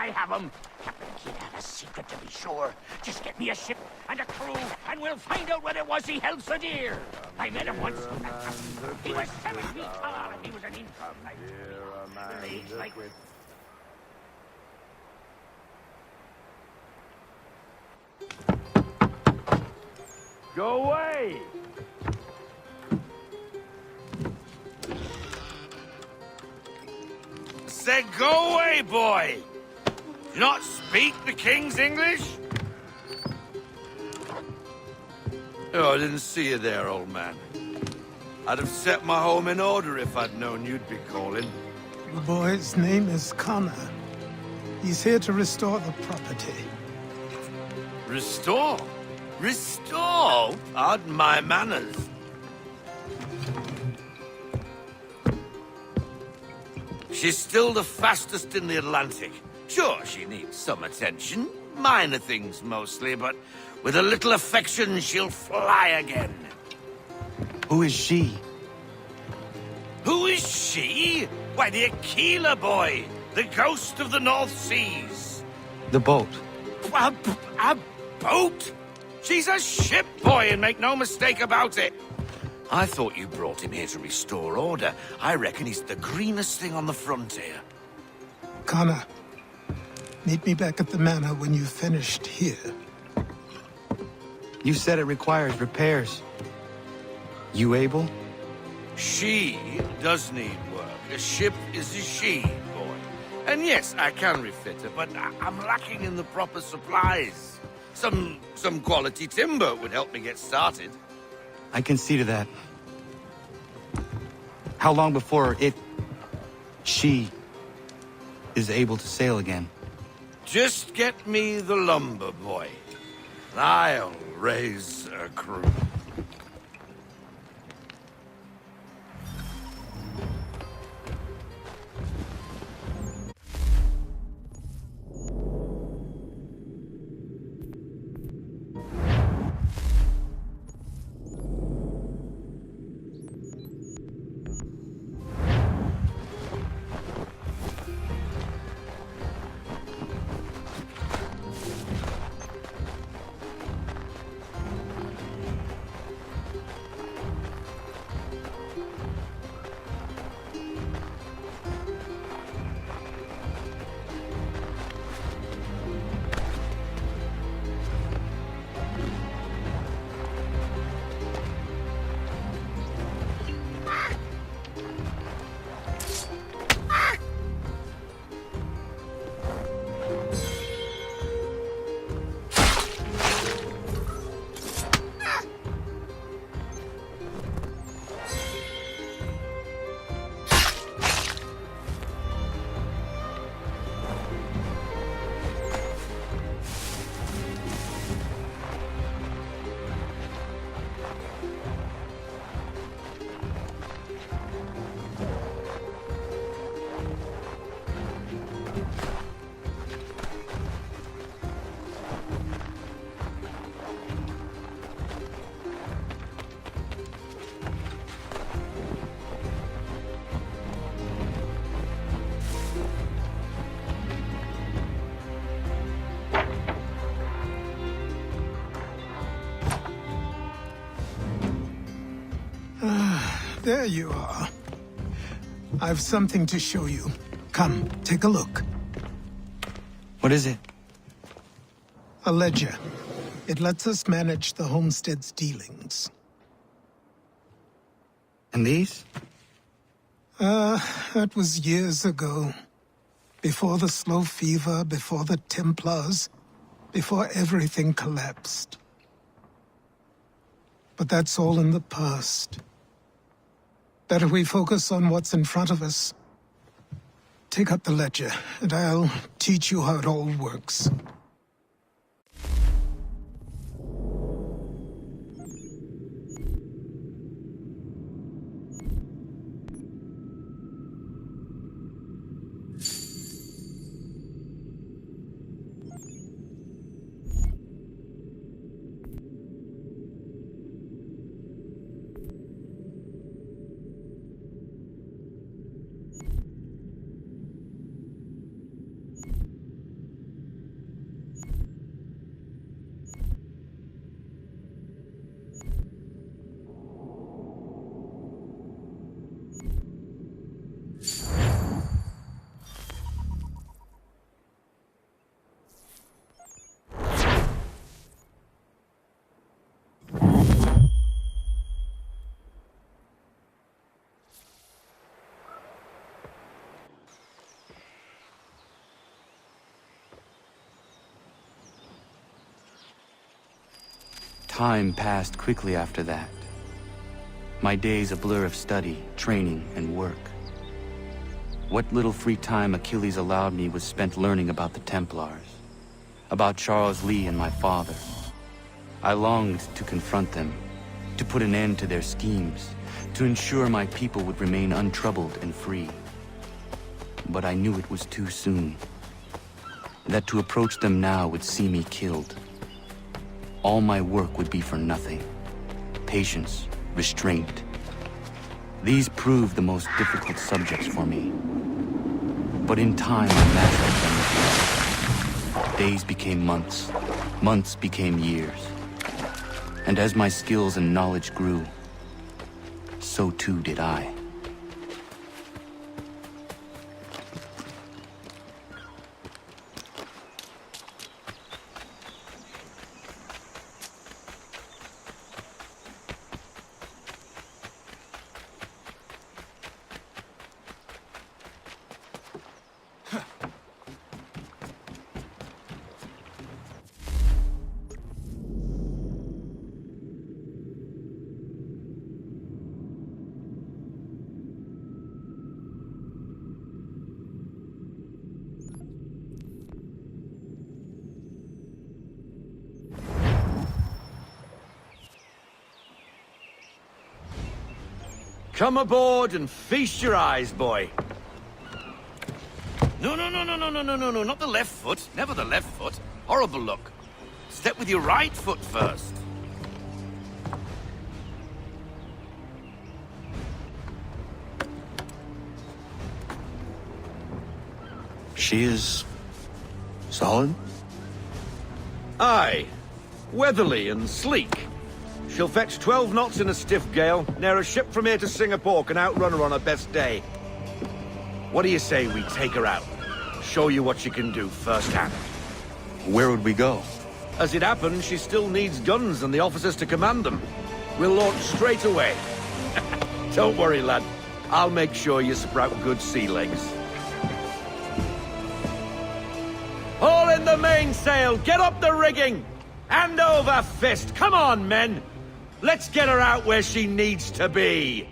I have them. Captain Kidd had a secret, to be sure. Just get me a ship and a crew, and we'll find out what it was he held so dear. I met him once. He was 7 feet tall, and he was an inch like Go away! Said go away, boy! Do not speak the King's English? Oh, I didn't see you there, old man. I'd have set my home in order if I'd known you'd be calling. The boy's name is Connor. He's here to restore the property. Restore? Restore? Pardon my manners. She's still the fastest in the Atlantic. Sure, she needs some attention. Minor things mostly, but with a little affection, she'll fly again. Who is she? Who is she? Why, the Aquila boy, the ghost of the North Seas. The boat. A boat? She's a ship boy, and make no mistake about it. I thought you brought him here to restore order. I reckon he's the greenest thing on the frontier. Connor, meet me back at the manor when you've finished here. You said it requires repairs. You able? She does need work. A ship is a she, boy. And yes, I can refit her, but I'm lacking in the proper supplies. Some quality timber would help me get started. I can see to that. How long before she is able to sail again? Just get me the lumber, boy. I'll raise a crew. There you are. I've something to show you. Come, take a look. What is it? A ledger. It lets us manage the homestead's dealings. And these? That was years ago. Before the slow fever, before the Templars, before everything collapsed. But that's all in the past. Better we focus on what's in front of us. Take up the ledger, and I'll teach you how it all works. Time passed quickly after that. My days a blur of study, training, and work. What little free time Achilles allowed me was spent learning about the Templars, about Charles Lee and my father. I longed to confront them, to put an end to their schemes, to ensure my people would remain untroubled and free. But I knew it was too soon, that to approach them now would see me killed. All my work would be for nothing. Patience, restraint. These proved the most difficult subjects for me. But in time, I mastered them. Days became months. Months became years. And as my skills and knowledge grew, so too did I. Come aboard and feast your eyes, boy. No, not the left foot. Never the left foot. Horrible look. Step with your right foot first. She is... solid? Aye. Weatherly and sleek. She'll fetch 12 knots in a stiff gale, near a ship from here to Singapore can outrun her on her best day. What do you say we take her out? Show you what she can do firsthand. Where would we go? As it happens, she still needs guns and the officers to command them. We'll launch straight away. Don't worry, lad. I'll make sure you sprout good sea legs. All in the mainsail! Get up the rigging! Hand over fist! Come on, men! Let's get her out where she needs to be!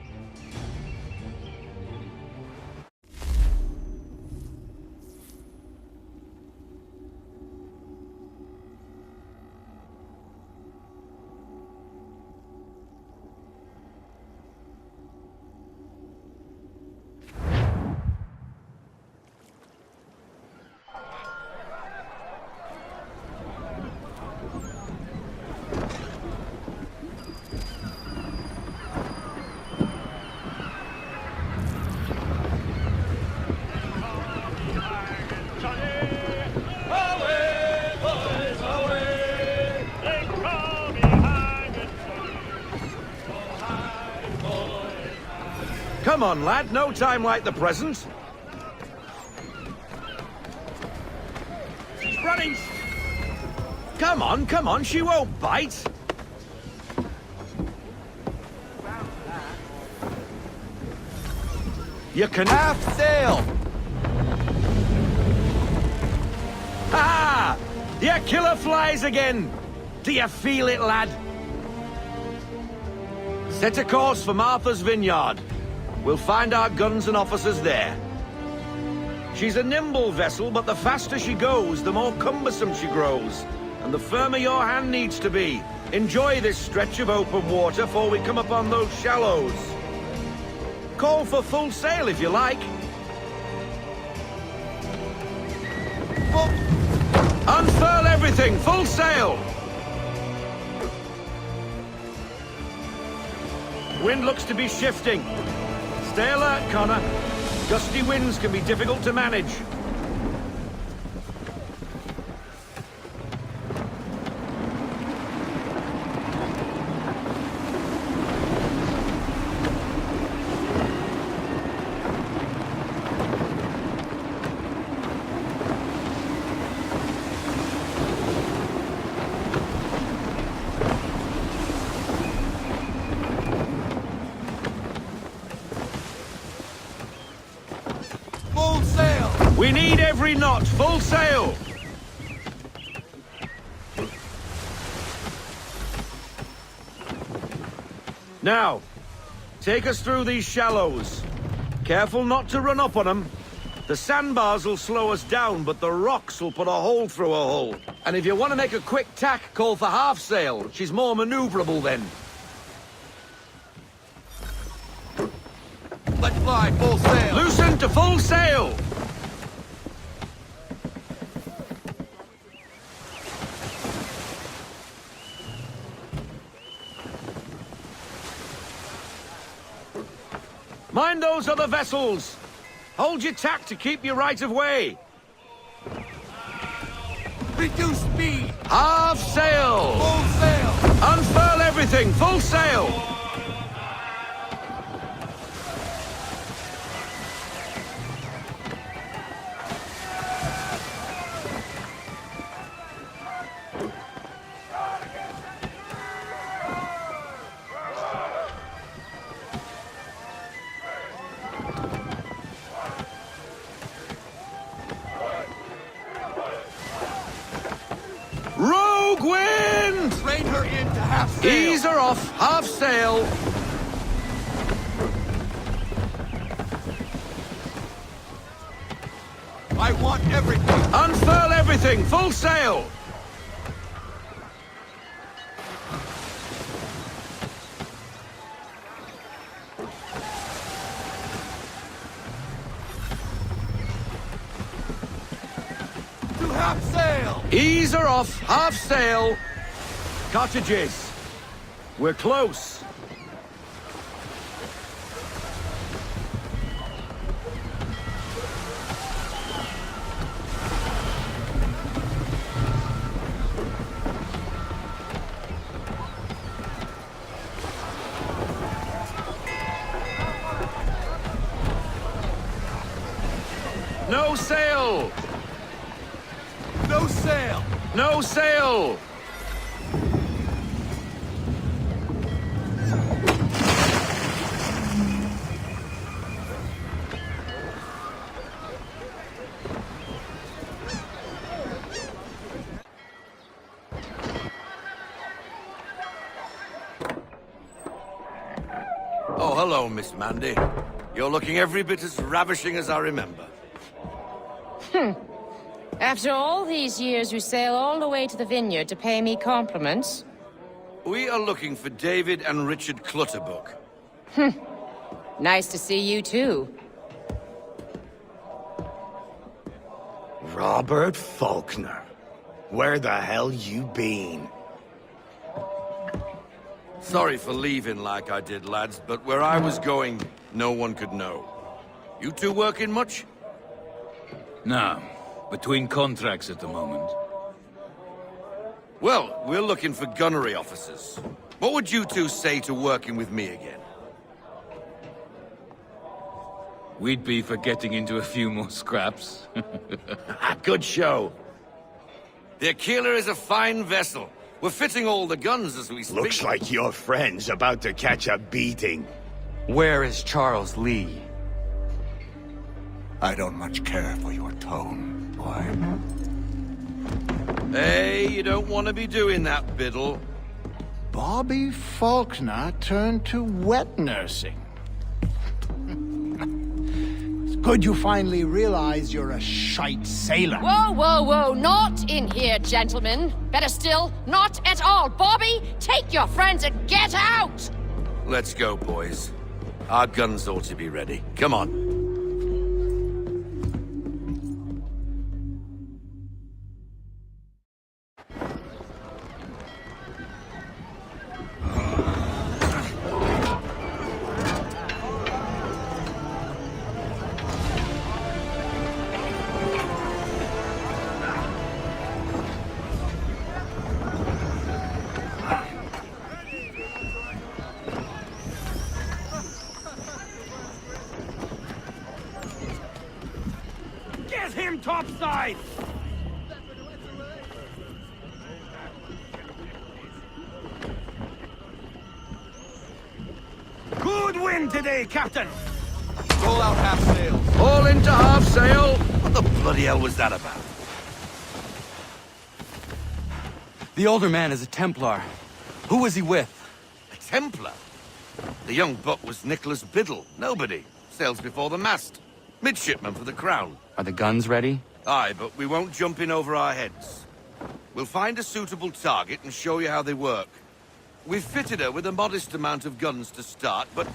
Come on, lad. No time like the present. She's running. Come on. She won't bite. You can half sail. Ha! Your killer flies again. Do you feel it, lad? Set a course for Martha's Vineyard. We'll find our guns and officers there. She's a nimble vessel, but the faster she goes, the more cumbersome she grows. And the firmer your hand needs to be. Enjoy this stretch of open water before we come upon those shallows. Call for full sail if you like. Unfurl everything, full sail! Wind looks to be shifting. Stay alert, Connor. Gusty winds can be difficult to manage. We need every knot, full sail! Now, take us through these shallows. Careful not to run up on them. The sandbars will slow us down, but the rocks will put a hole through a hole. And if you want to make a quick tack, call for half sail. She's more maneuverable then. Let's fly full sail. Loosen to full sail! Mind those other vessels! Hold your tack to keep your right of way! Reduce speed! Half sail! Full sail! Unfurl everything! Full sail! Rogue wind! Rein her in to half sail! Ease her off, half sail. I want everything! Unfurl everything, full sail. To half sail! Ease her off, half sail. Cottages. We're close. No sail! No sail! No sail! Oh, hello, Miss Mandy. You're looking every bit as ravishing as I remember. After all these years, you sail all the way to the vineyard to pay me compliments? We are looking for David and Richard Clutterbuck. Nice to see you, too. Robert Faulkner. Where the hell you been? Sorry for leaving like I did, lads, but where I was going, no one could know. You two working much? No. Between contracts at the moment. Well, we're looking for gunnery officers. What would you two say to working with me again? We'd be for getting into a few more scraps. Good show. The Aquila is a fine vessel. We're fitting all the guns as we speak. Looks like your friend's about to catch a beating. Where is Charles Lee? I don't much care for your tone, boy. Hey, you don't want to be doing that, Biddle. Bobby Faulkner turned to wet nursing. It's good you finally realize you're a shite sailor. Whoa, whoa, whoa, not in here, gentlemen. Better still, not at all. Bobby, take your friends and get out! Let's go, boys. Our guns ought to be ready. Come on. Get him topside! Good wind today, Captain! Roll out half sail. All into half sail! What the bloody hell was that about? The older man is a Templar. Who was he with? A Templar? The young buck was Nicholas Biddle. Nobody. Sails before the mast. Midshipman for the Crown. Are the guns ready? Aye, but we won't jump in over our heads. We'll find a suitable target and show you how they work. We've fitted her with a modest amount of guns to start, but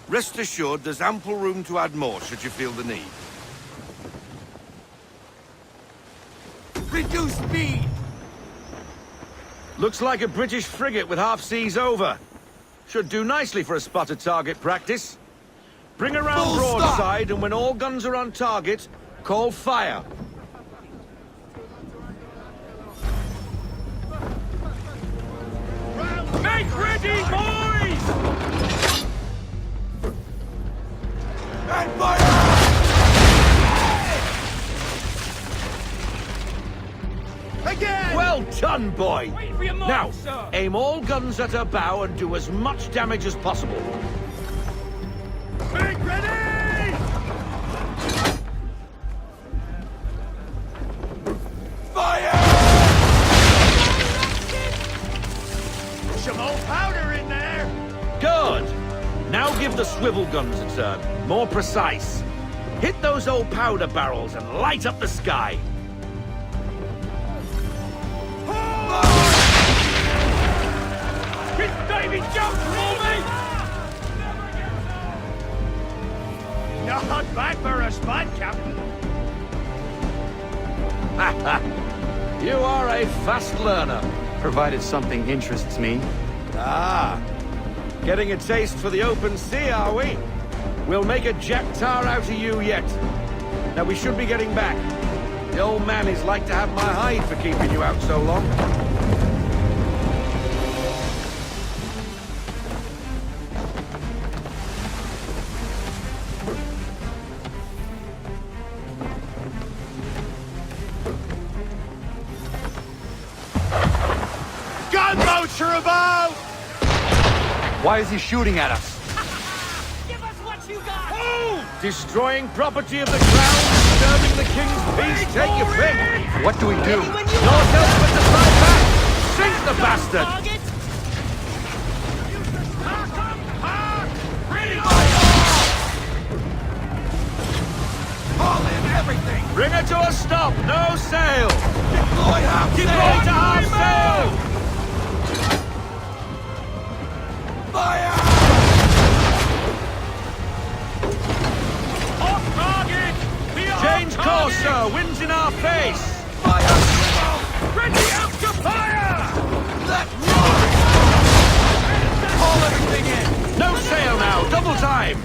rest assured there's ample room to add more should you feel the need. Reduce speed! Looks like a British frigate with half seas over. Should do nicely for a spotted target practice. Bring her round broadside, and when all guns are on target, call fire. Make ready, boys! And fire! Again! Well done, boy! Wait for your mark, Now, sir. aim all guns at her bow and do as much damage as possible. Make ready! Fire! Some old powder in there! Good! Now give the swivel guns a turn. More precise. Hit those old powder barrels and light up the sky. Hit Davy Jones for me! Not bad for a spot, Captain. You are a fast learner. Provided something interests me. Ah, getting a taste for the open sea, are we? We'll make a jack tar out of you yet. Now we should be getting back. The old man is like to have my hide for keeping you out so long. Gunboats are about! Why is he shooting at us? Give us what you got! Destroying property of the crown, disturbing the king's peace, take your pick! What do we do? North help but to fight back! Sink the bastard! Haul in everything! Bring her to a stop, no sail! Deploy half Deploy sail! to half sail! Fire! Off target! We are Change off course, target! sir! Wind's in our face! Fire! Ready out to fire! Let roar! Haul everything in! No sail now, double time!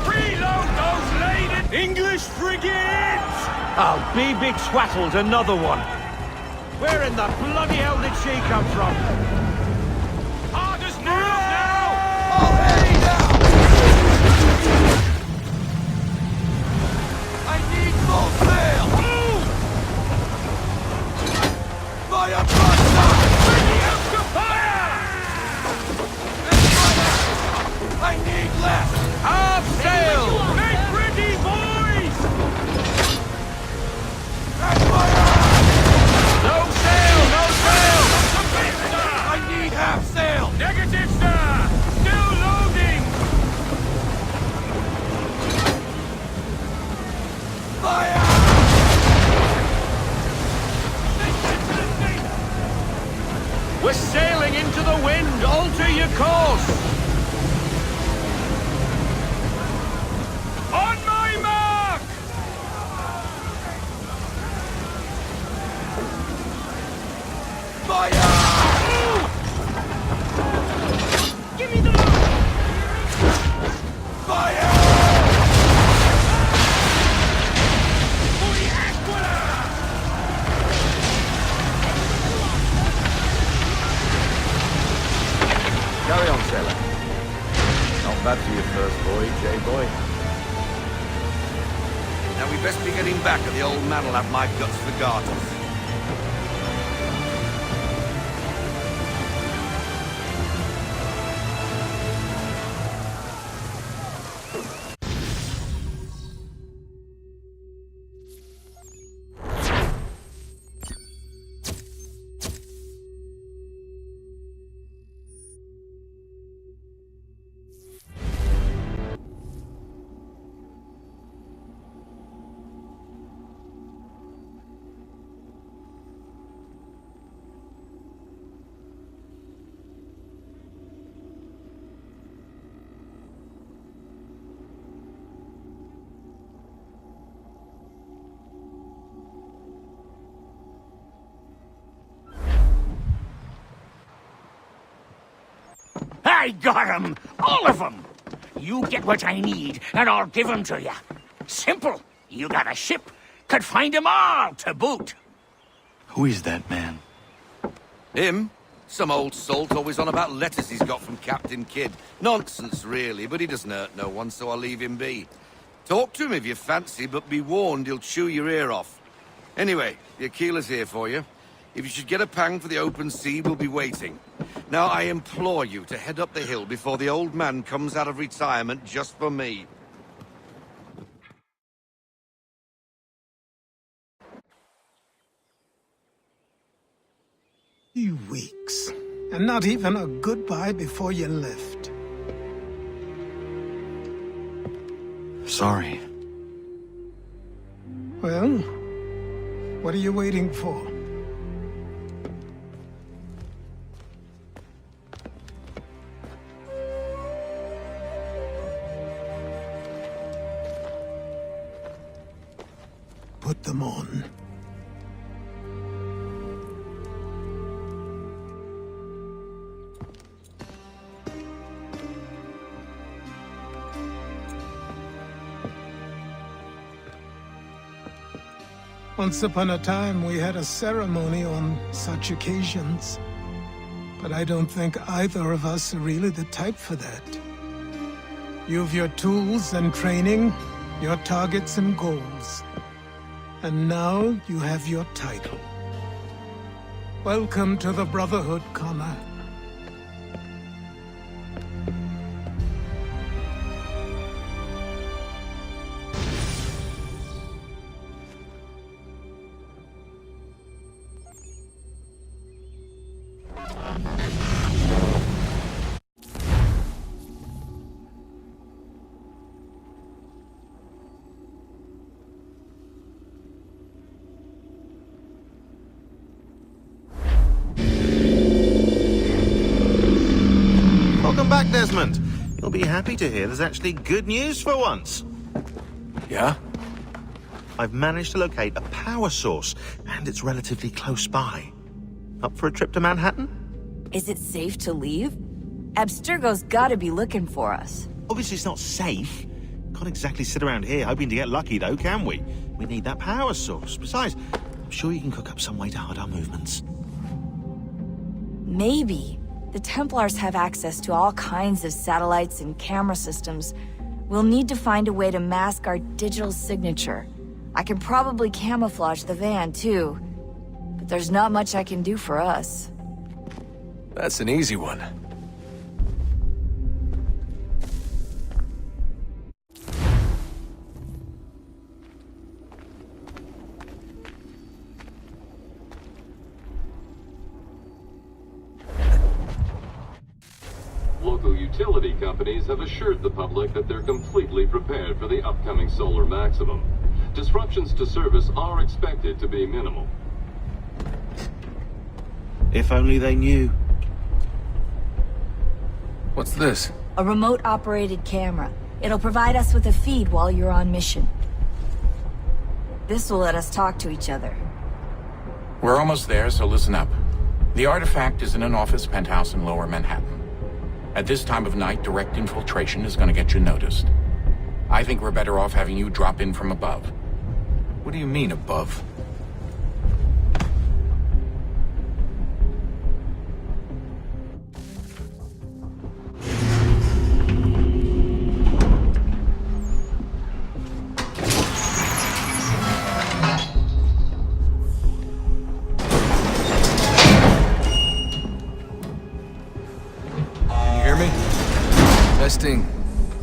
Reload those laden English frigates! I'll be twaddled, another one. Where in the bloody hell did she come from? Hard as nails now! All hands down! I need full sail! Fire broadside! Ready out to fire! And fire! I need less! Half sail! Make ready, boys! And fire! No sail, no sail! I need half sail! Negative, sir! Still loading! Fire! We're sailing into the wind! Alter your course! On my mark! Fire! Give me the mark! Fire! Muy Aquila! Carry on, sailor. Not bad for your first voyage, eh, boy? Now we best be getting back, or the old man will have my guts for garters. I got them! All of them! You get what I need, and I'll give them to you. Simple. You got a ship. Could find them all to boot. Who is that man? Him? Some old salt always on about letters he's got from Captain Kidd. Nonsense, really, but he doesn't hurt no one, so I'll leave him be. Talk to him if you fancy, but be warned he'll chew your ear off. Anyway, the Aquila's here for you. If you should get a pang for the open sea, we'll be waiting. Now, I implore you to head up the hill before the old man comes out of retirement just for me. Weeks, and not even a goodbye before you left. Sorry. Well, what are you waiting for? Put them on. Once upon a time, we had a ceremony on such occasions. But I don't think either of us are really the type for that. You've your tools and training, your targets and goals. And now you have your title. Welcome to the Brotherhood, Connor. Back, Desmond. You'll be happy to hear there's actually good news for once. Yeah? I've managed to locate a power source, and it's relatively close by. Up for a trip to Manhattan? Is it safe to leave? Abstergo's gotta be looking for us. Obviously it's not safe. Can't exactly sit around here hoping to get lucky, though, can we? We need that power source. Besides, I'm sure you can cook up some way to hide our movements. Maybe. The Templars have access to all kinds of satellites and camera systems. We'll need to find a way to mask our digital signature. I can probably camouflage the van, too. But there's not much I can do for us. That's an easy one. Local utility companies have assured the public that they're completely prepared for the upcoming solar maximum. Disruptions to service are expected to be minimal. If only they knew. What's this? A remote-operated camera. It'll provide us with a feed while you're on mission. This will let us talk to each other. We're almost there, so listen up. The artifact is in an office penthouse in Lower Manhattan. At this time of night, direct infiltration is going to get you noticed. I think we're better off having you drop in from above. What do you mean, above?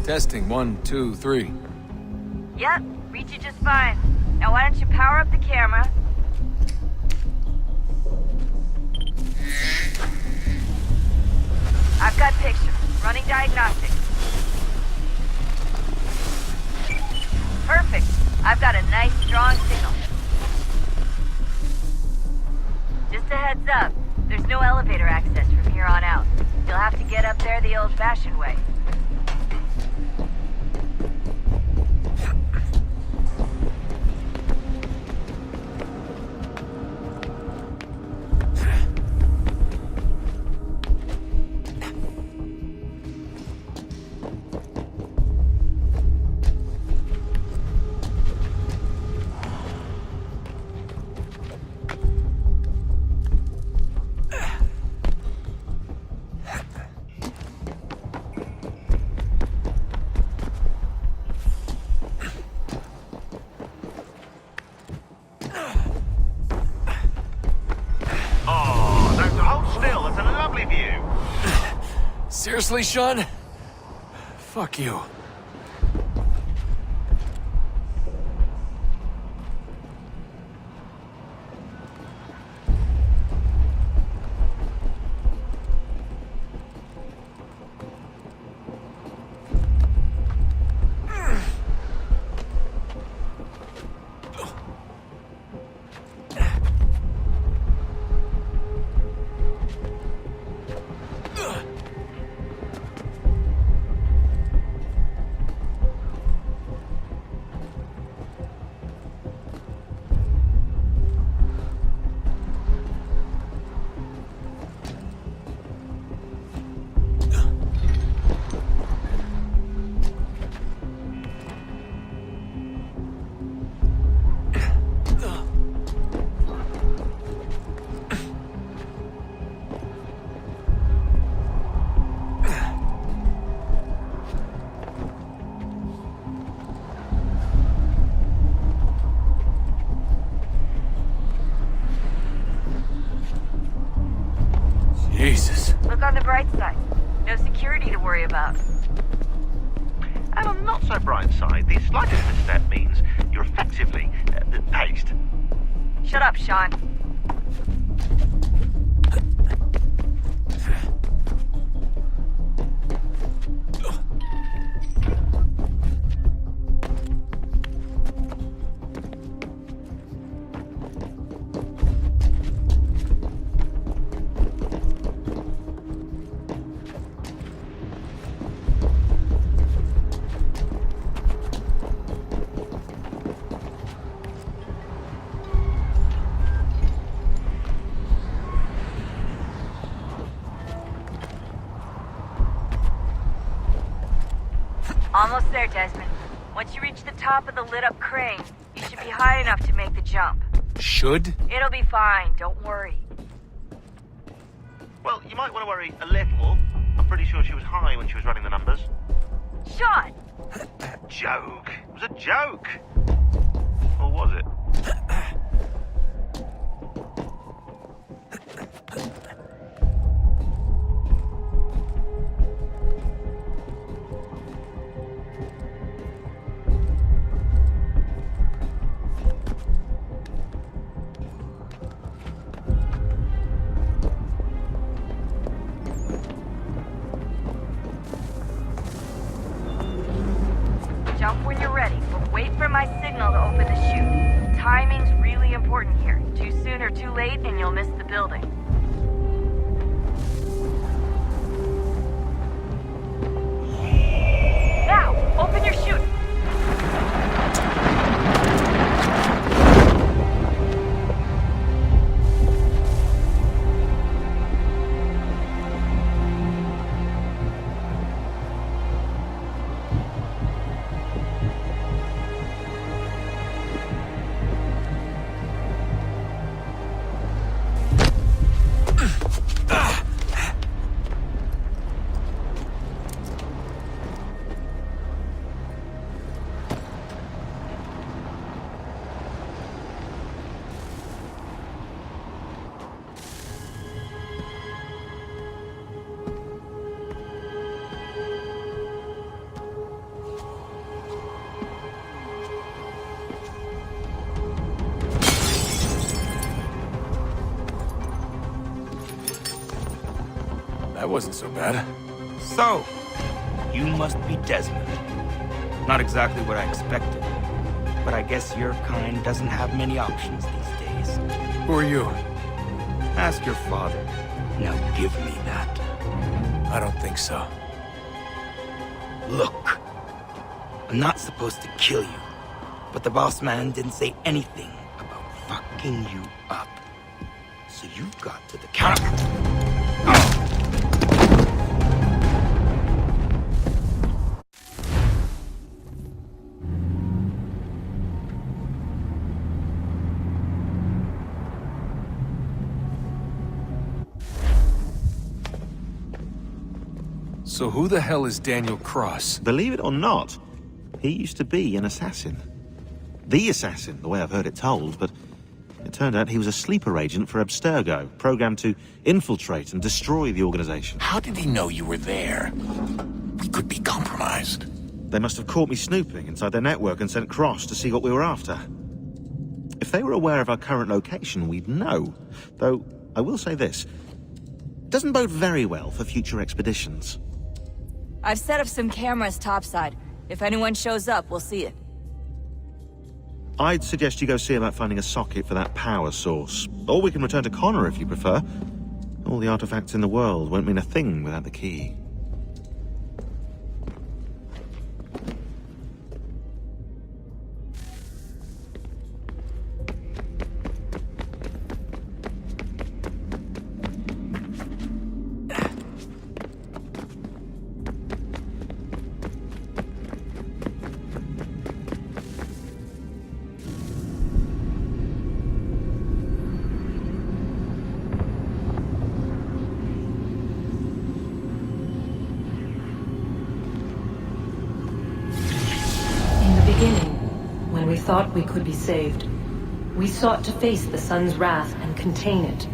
Testing, 1, 2, 3. Yep, reach you just fine. Now why don't you power up the camera? I've got picture. Running diagnostics. Perfect. I've got a nice, strong signal. Just a heads up, there's no elevator access from here on out. You'll have to get up there the old-fashioned way. Seriously, Sean? Fuck you. Jesus. Look on the bright side. No security to worry about. And on the not so bright side, the slightest misstep means you're effectively paced. Shut up, Sean. Almost there, Desmond. Once you reach the top of the lit-up crane, you should be high enough to make the jump. Should? It'll be fine, don't worry. Well, you might want to worry a little. I'm pretty sure she was high when she was running the numbers. Sean! Joke. It was a joke. Or was it? Jump when you're ready, but wait for my signal to open the chute. Timing's really important here. Too soon or too late, and you'll miss the building. Now, open your chute! That wasn't so bad. So, you must be Desmond. Not exactly what I expected, but I guess your kind doesn't have many options these days. Who are you? Ask your father. Now give me that. I don't think so. Look, I'm not supposed to kill you, but the boss man didn't say anything about fucking you up. So you've got to the counter. So who the hell is Daniel Cross? Believe it or not, he used to be an assassin. The assassin, the way I've heard it told, but it Turned out he was a sleeper agent for Abstergo, programmed to infiltrate and destroy the organization. How did he know you were there? We could be compromised. They must have caught me snooping inside their network and sent Cross to see what we were after. If they were aware of our current location, we'd know. Though, I will say this. It doesn't bode very well for future expeditions. I've set up some cameras topside. If anyone shows up, we'll see it. I'd suggest you go see about finding a socket for that power source. Or we can return to Connor if you prefer. All the artifacts in the world won't mean a thing without the key. Thought we could be saved. We sought to face the sun's wrath and contain it.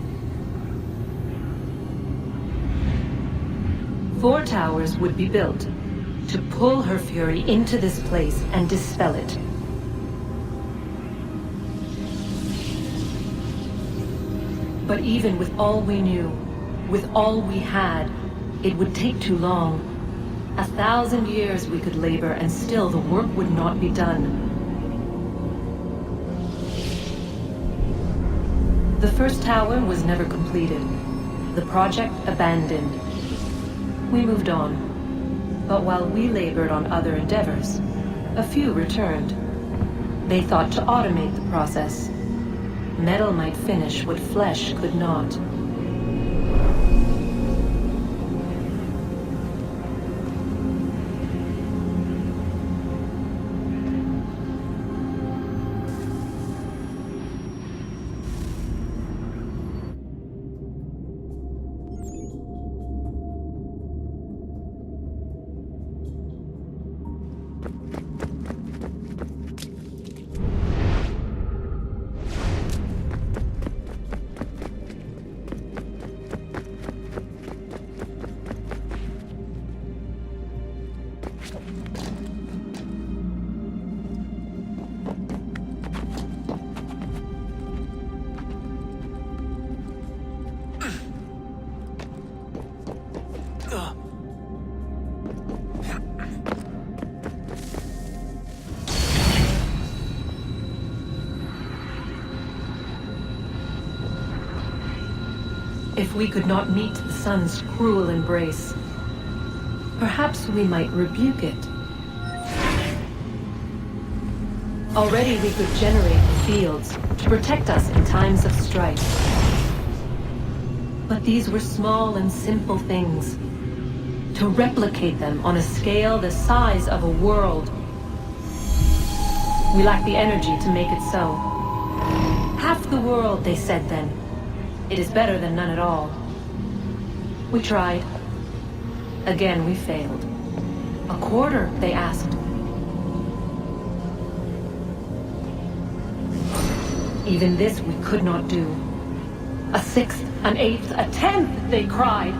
4 towers would be built to pull her fury into this place and dispel it. But even with all we knew, with all we had, it would take too long. 1,000 years we could labor and still the work would not be done. The first tower was never completed. The project abandoned. We moved on. But while we labored on other endeavors, a few returned. They thought to automate the process. Metal might finish what flesh could not. If we could not meet the sun's cruel embrace, perhaps we might rebuke it. Already we could generate the fields to protect us in times of strife. But these were small and simple things. To replicate them on a scale the size of a world, we lack the energy to make it so. Half the world, they said then. It is better than none at all. We tried. Again, we failed. A quarter, they asked. Even this we could not do. A 1/6, an 1/8, a 1/10, they cried.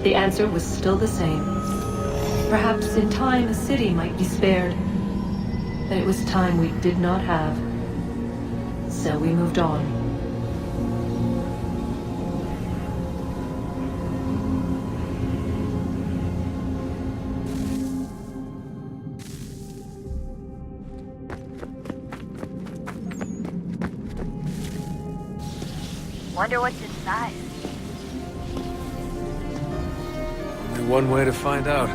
The answer was still the same. Perhaps in time a city might be spared. But it was time we did not have. So we moved on. Wonder what's inside. Only one way to find out.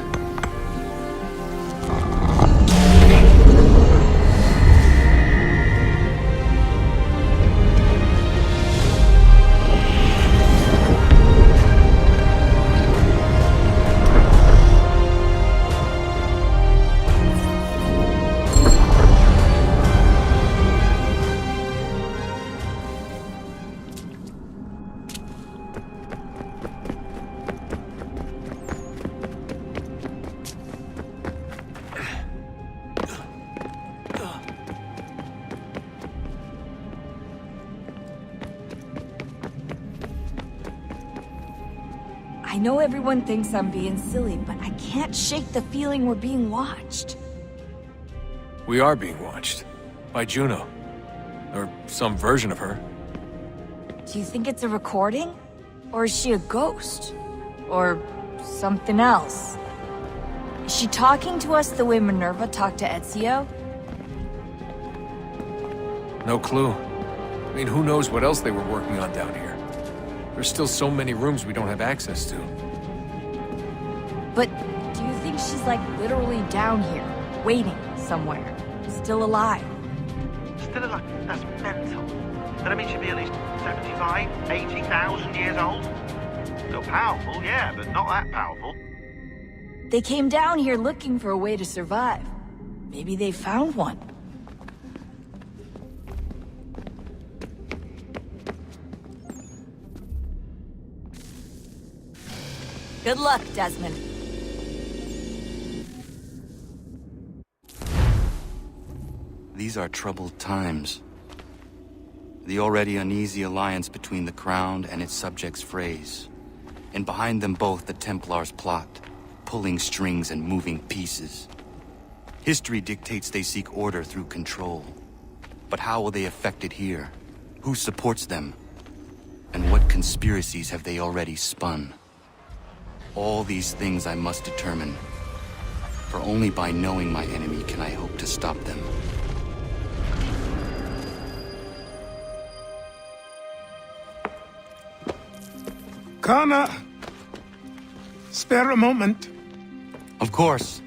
I know everyone thinks I'm being silly, but I can't shake the feeling we're being watched. We are being watched. By Juno. Or some version of her. Do you think it's a recording? Or is she a ghost? Or something else? Is she talking to us the way Minerva talked to Ezio? No clue. I mean, who knows what else they were working on down here? There's still so many rooms we don't have access to. But do you think she's like literally down here, waiting somewhere, still alive? Still alive? That's mental. That means she'd be at least 75, 80,000 years old. Still powerful, yeah, but not that powerful. They came down here looking for a way to survive. Maybe they found one. Good luck, Desmond. These are troubled times. The already uneasy alliance between the Crown and its subjects frays. And behind them both the Templars plot, pulling strings and moving pieces. History dictates they seek order through control. But how will they affect it here? Who supports them? And what conspiracies have they already spun? All these things I must determine. For only by knowing my enemy can I hope to stop them. Connor! Spare a moment. Of course.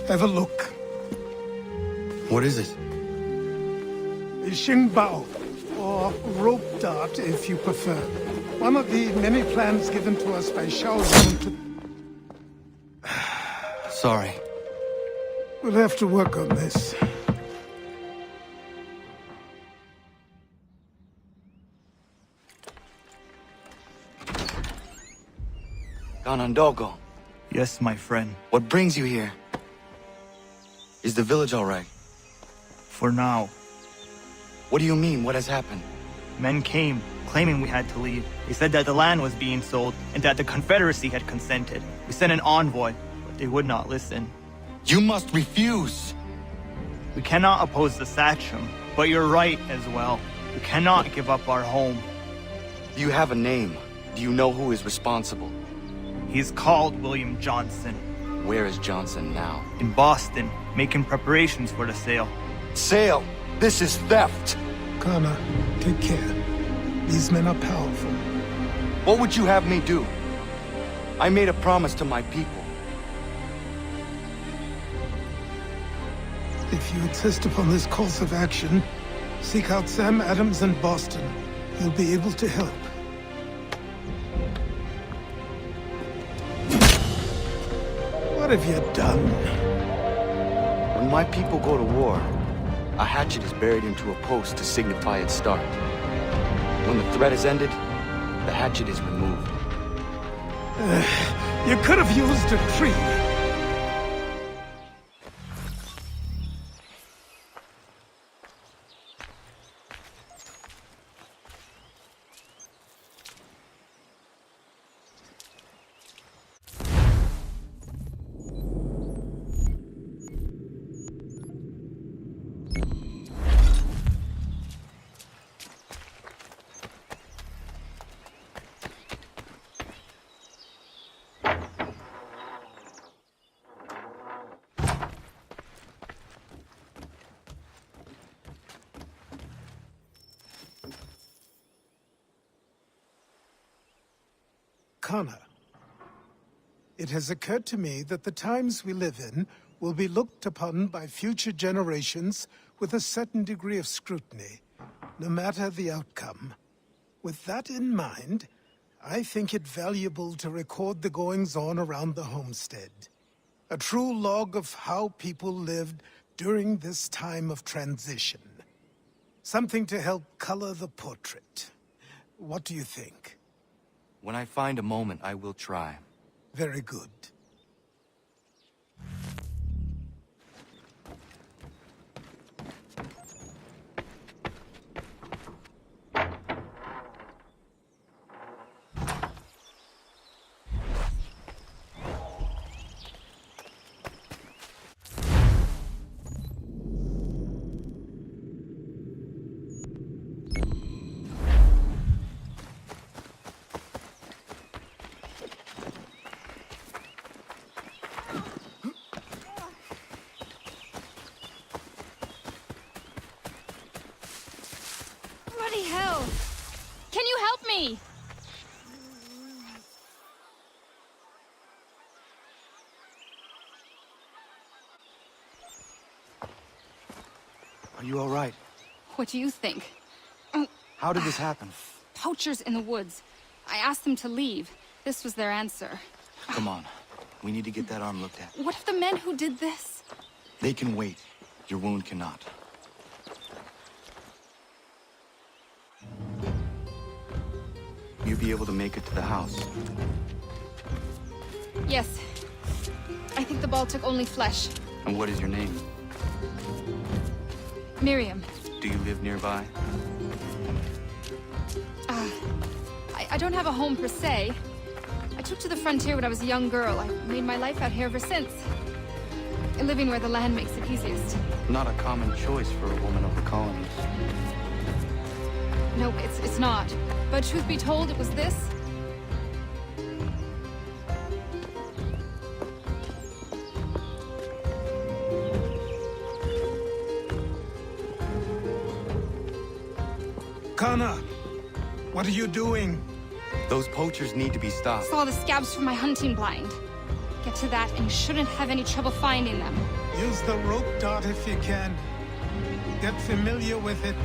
Have a look. What is it? A Xingbao, or rope dart if you prefer. One of the many plans given to us by Shao Zhong to... Sorry. We'll have to work on this. Ganondogo. Yes, my friend. What brings you here? Is the village all right? For now. What do you mean? What has happened? Men came, claiming we had to leave. They said that the land was being sold, and that the Confederacy had consented. We sent an envoy, but they would not listen. You must refuse! We cannot oppose the Sachem, but you're right as well. We cannot give up our home. Do you have a name? Do you know who is responsible? He's called William Johnson. Where is Johnson now? In Boston, making preparations for the sale. Sale? This is theft! Connor, take care. These men are powerful. What would you have me do? I made a promise to my people. If you insist upon this course of action, seek out Sam Adams in Boston. He'll be able to help. What have you done? When my people go to war, a hatchet is buried into a post to signify its start. When the threat is ended, the hatchet is removed. You could have used a tree. Connor, it has occurred to me that the times we live in will be looked upon by future generations with a certain degree of scrutiny, no matter the outcome. With that in mind, I think it valuable to record the goings-on around the homestead. A true log of how people lived during this time of transition. Something to help color the portrait. What do you think? When I find a moment, I will try. Very good. Are you all right? What do you think? How did this happen? Poachers in the woods. I asked them to leave. This was their answer. Come on. We need to get that arm looked at. What if the men who did this? They can wait. Your wound cannot. You'll be able to make it to the house. Yes. I think the ball took only flesh. And what is your name? Miriam. Do you live nearby? I don't have a home per se. I took to the frontier when I was a young girl. I made my life out here ever since. Living where the land makes it easiest. Not a common choice for a woman of the colonies. No, it's not. But truth be told, it was this. Kana, what are you doing? Those poachers need to be stopped. Saw the scabs from my hunting blind. Get to that, and you shouldn't have any trouble finding them. Use the rope dart if you can. Get familiar with it.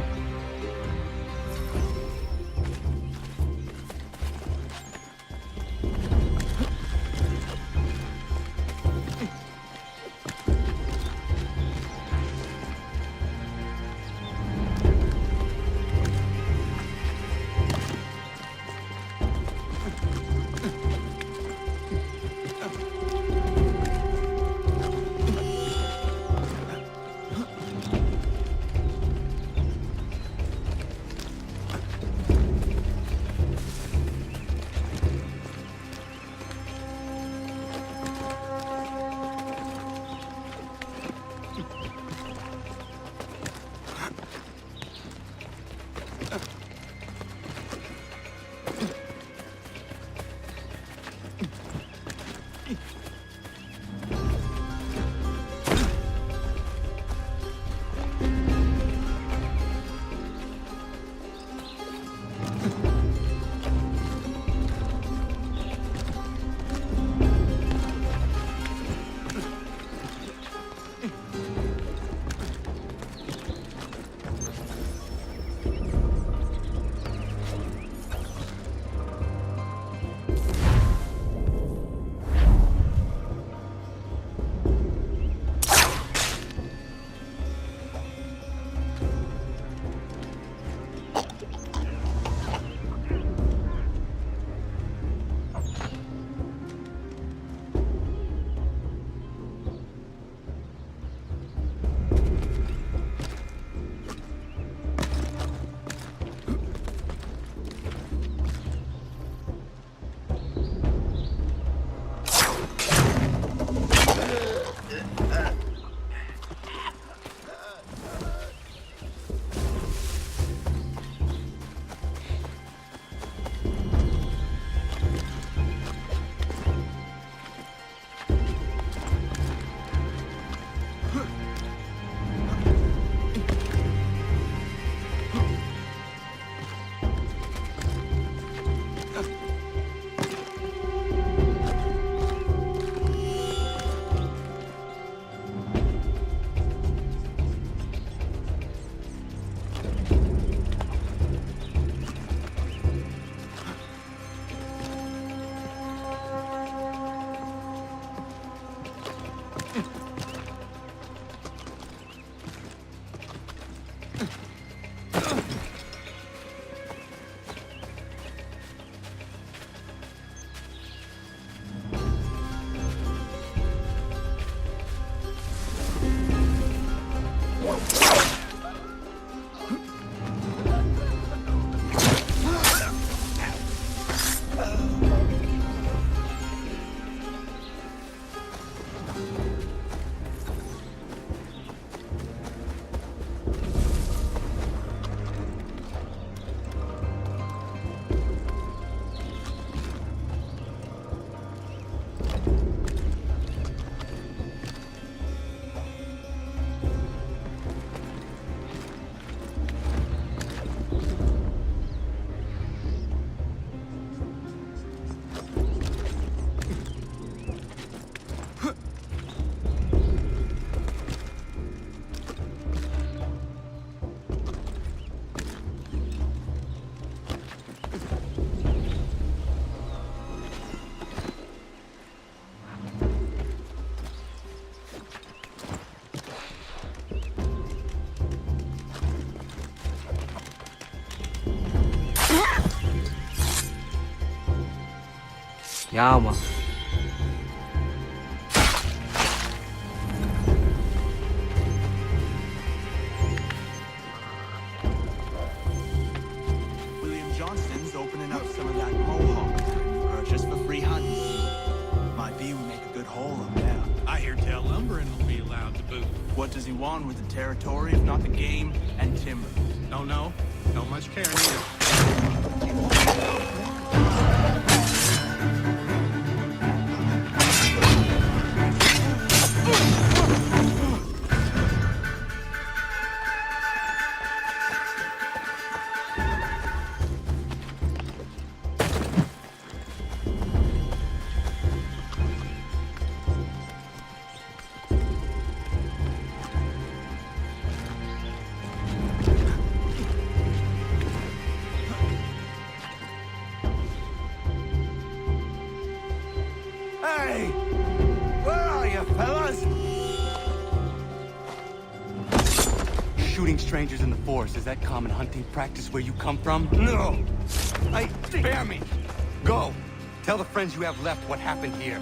Yeah, man. William Johnston's opening up some of that Mohawk purchase for free hunting. Might be we make a good haul up there. I hear tell lumbering will be allowed to boot. What does he want with the territory if not the game and timber? Don't know. Don't much care neither. Hey! Where are you, fellas? Shooting strangers in the forest, is that common hunting practice where you come from? No! Hey, spare me! Go! Tell the friends you have left what happened here.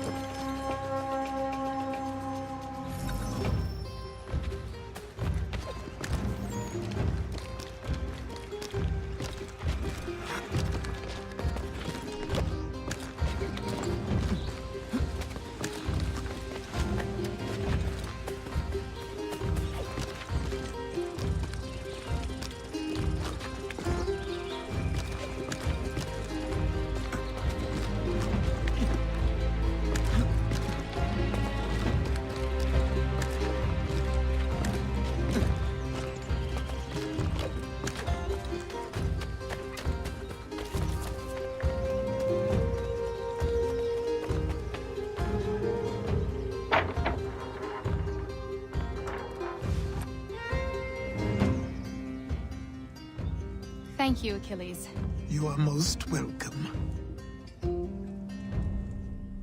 Thank you, Achilles. You are most welcome.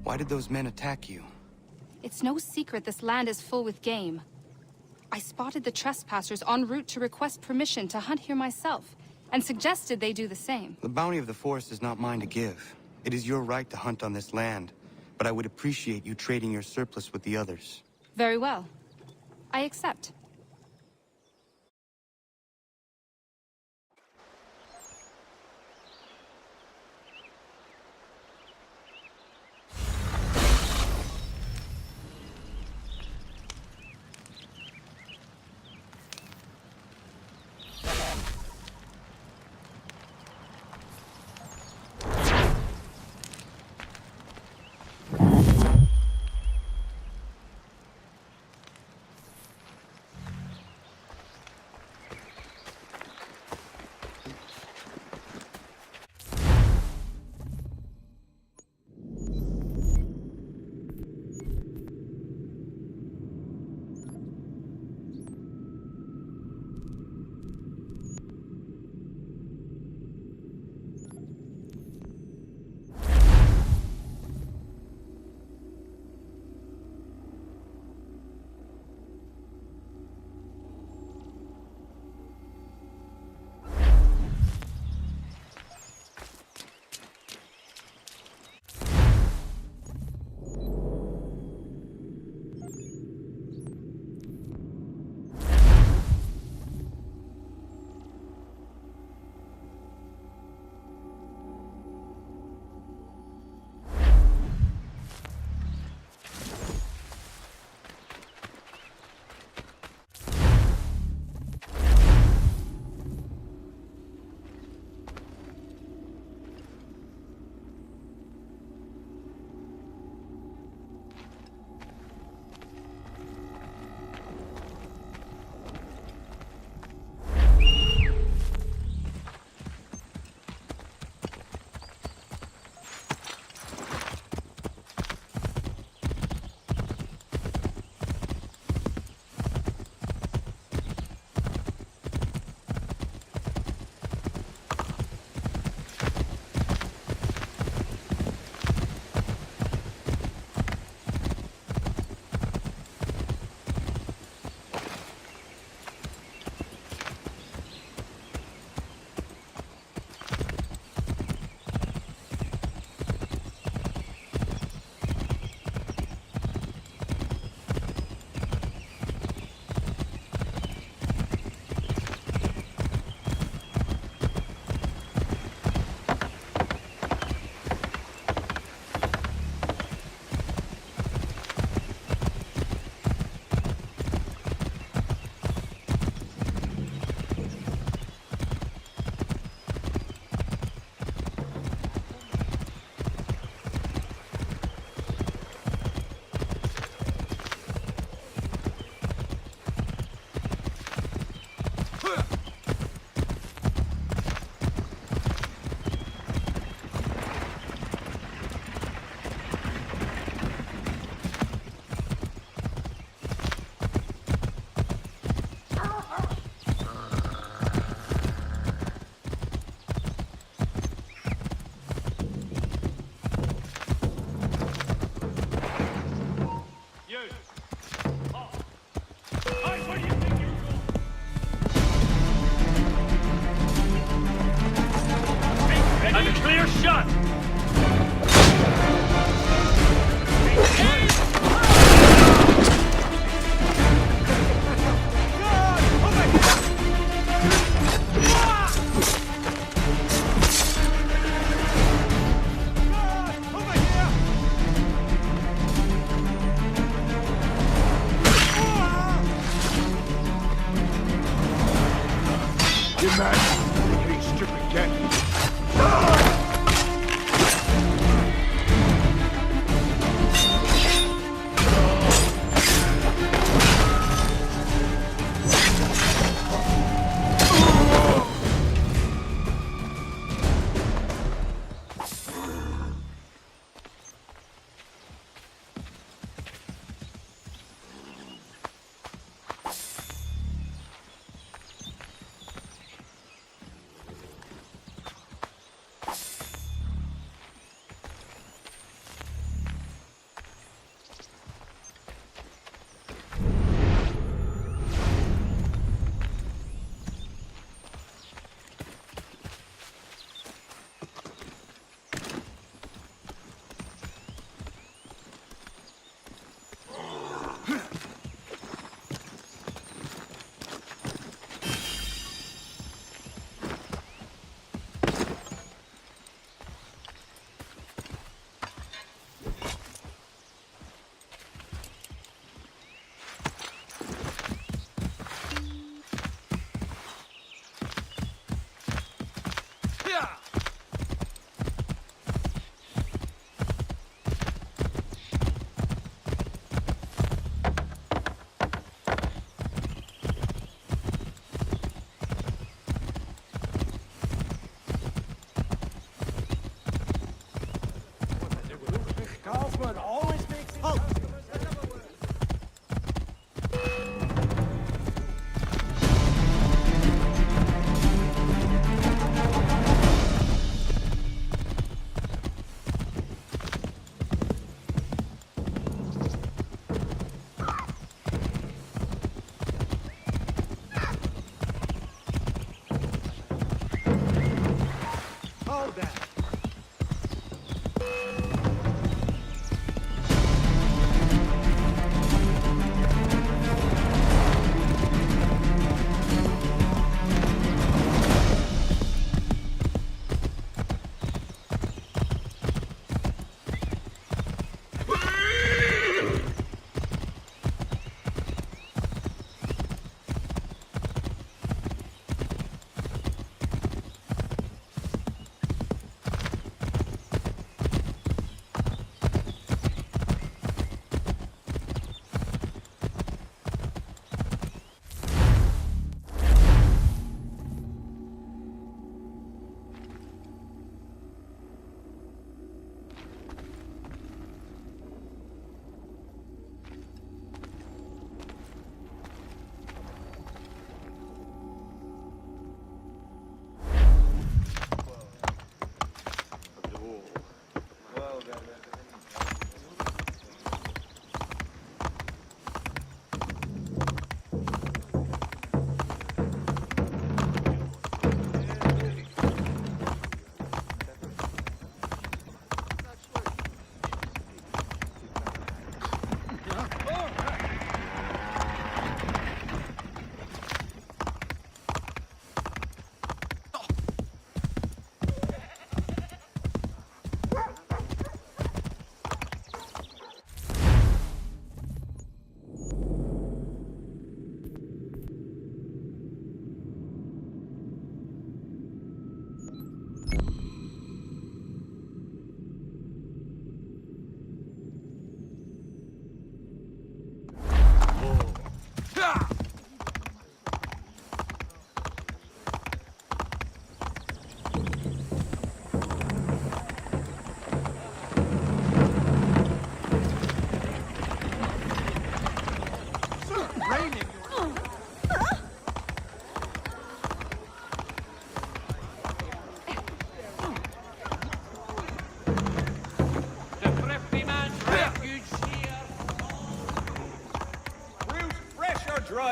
Why did those men attack you? It's no secret this land is full with game. I spotted the trespassers en route to request permission to hunt here myself, and suggested they do the same. The bounty of the forest is not mine to give. It is your right to hunt on this land, but I would appreciate you trading your surplus with the others. Very well. I accept.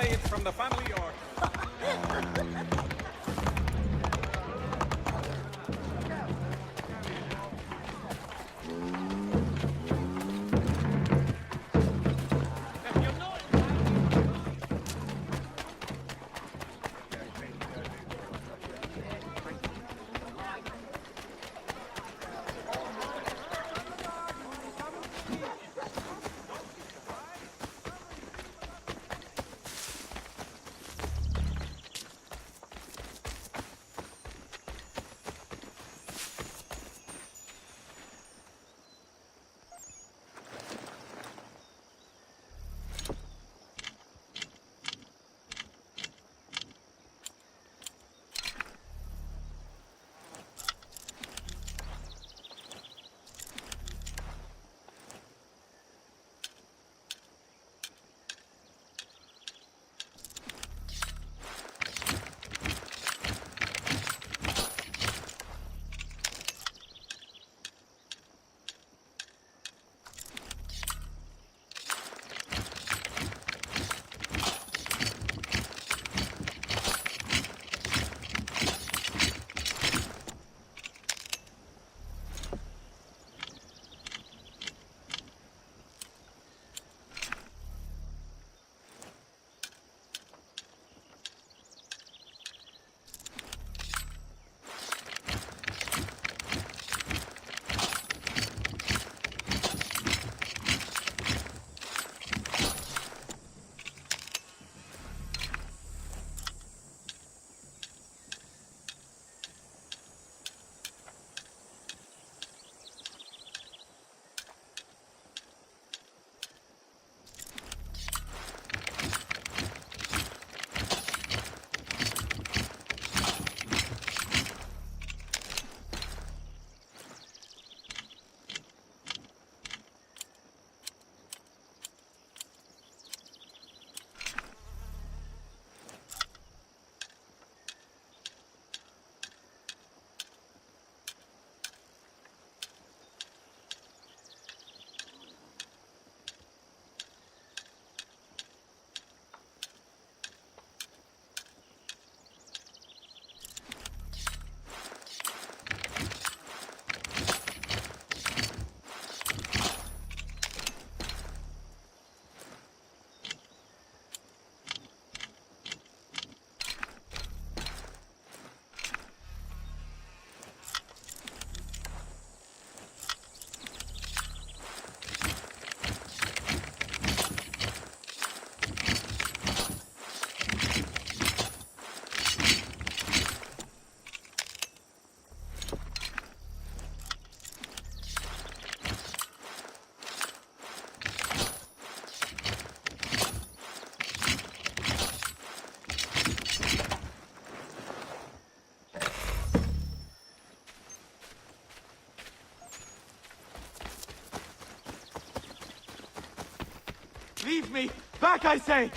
it's from the family or... Leave me! Back, I say!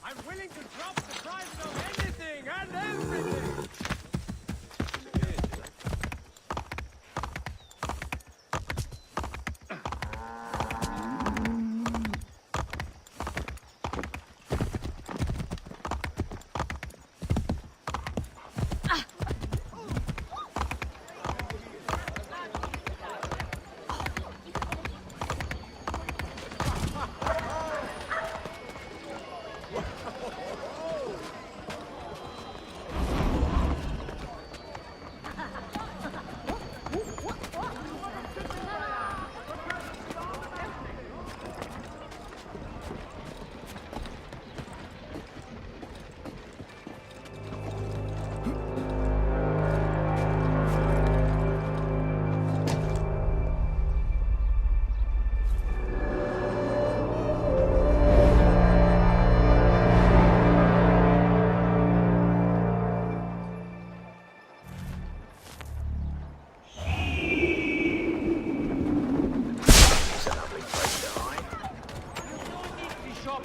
I'm willing to drop the price of anything and everything!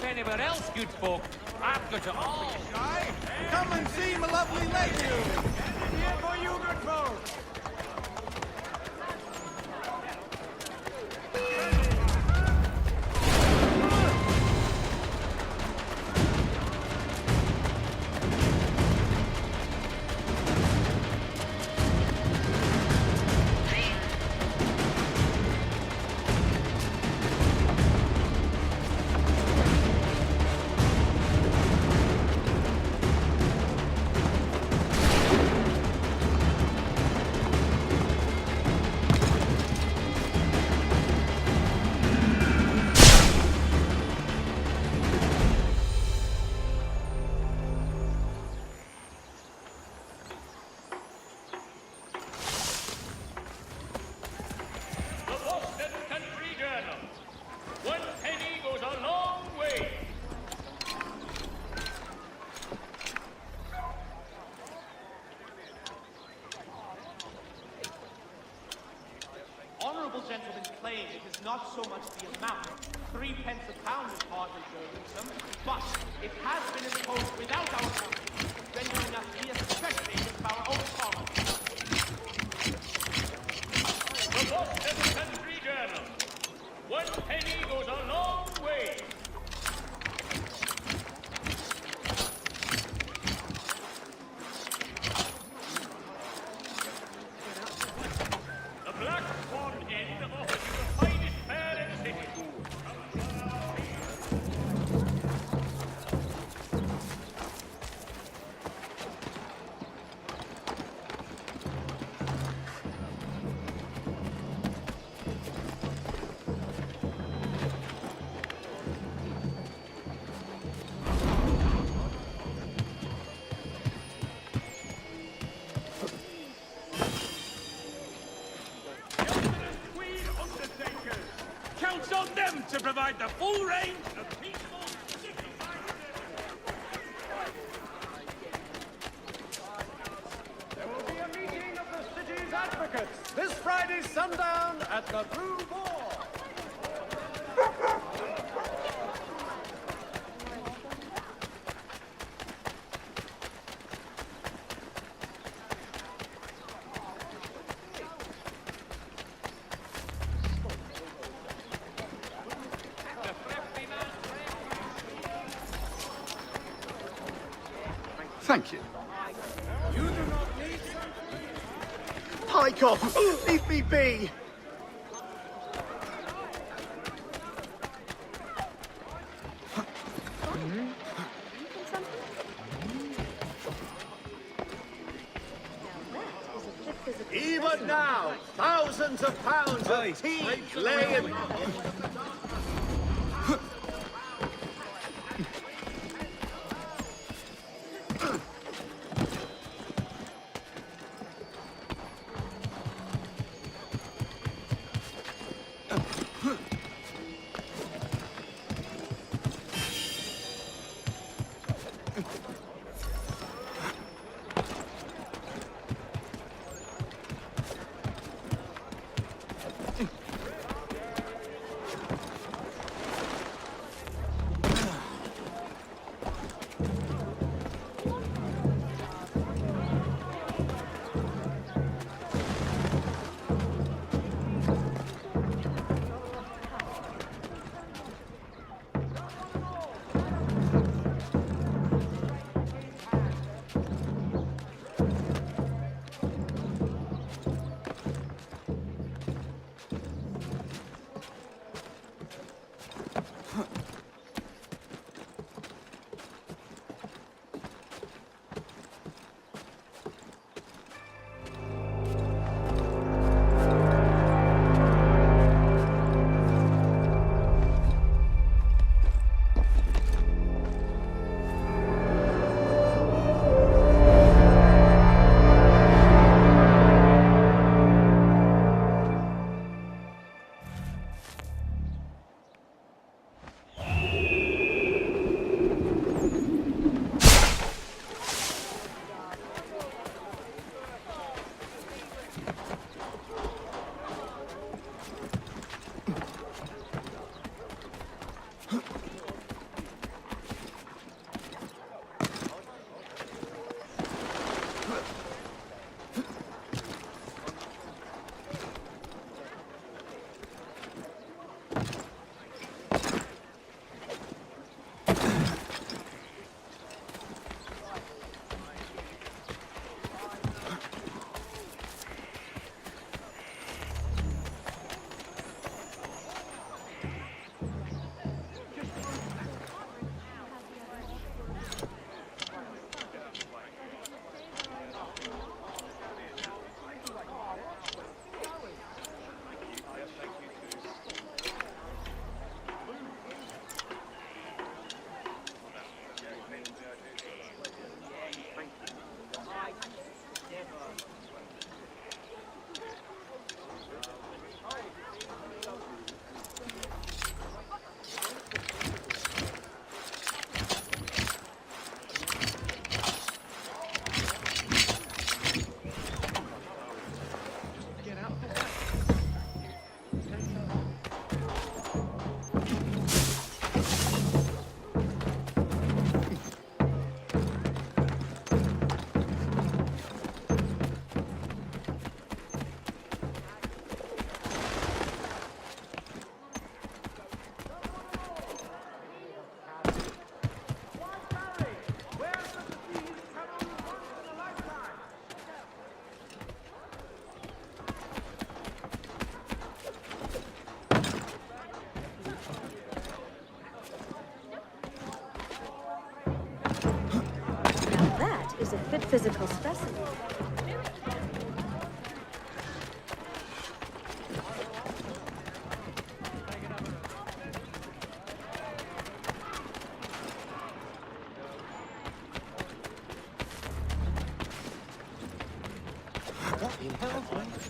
Anywhere else, good folk? I've got it all. Come and see my lovely lady! Here for you, good folk! Not so much the amount. 3 pence a pound is hardly burdensome, but it has been imposed without our company, rendering us especially against our own colonies. The Boston Country Journal. 1 penny goes a long way. The Black Swan Inn offers you the finest fare in the city. Counts on them to provide the full range of peaceful, dignified... There will be a meeting of the city's advocates this Friday sundown at the Blue Boar. Thank you. You do not need some... Pike off! Leave me be! Even now, thousands of pounds of tea laying... is a fit physical specimen.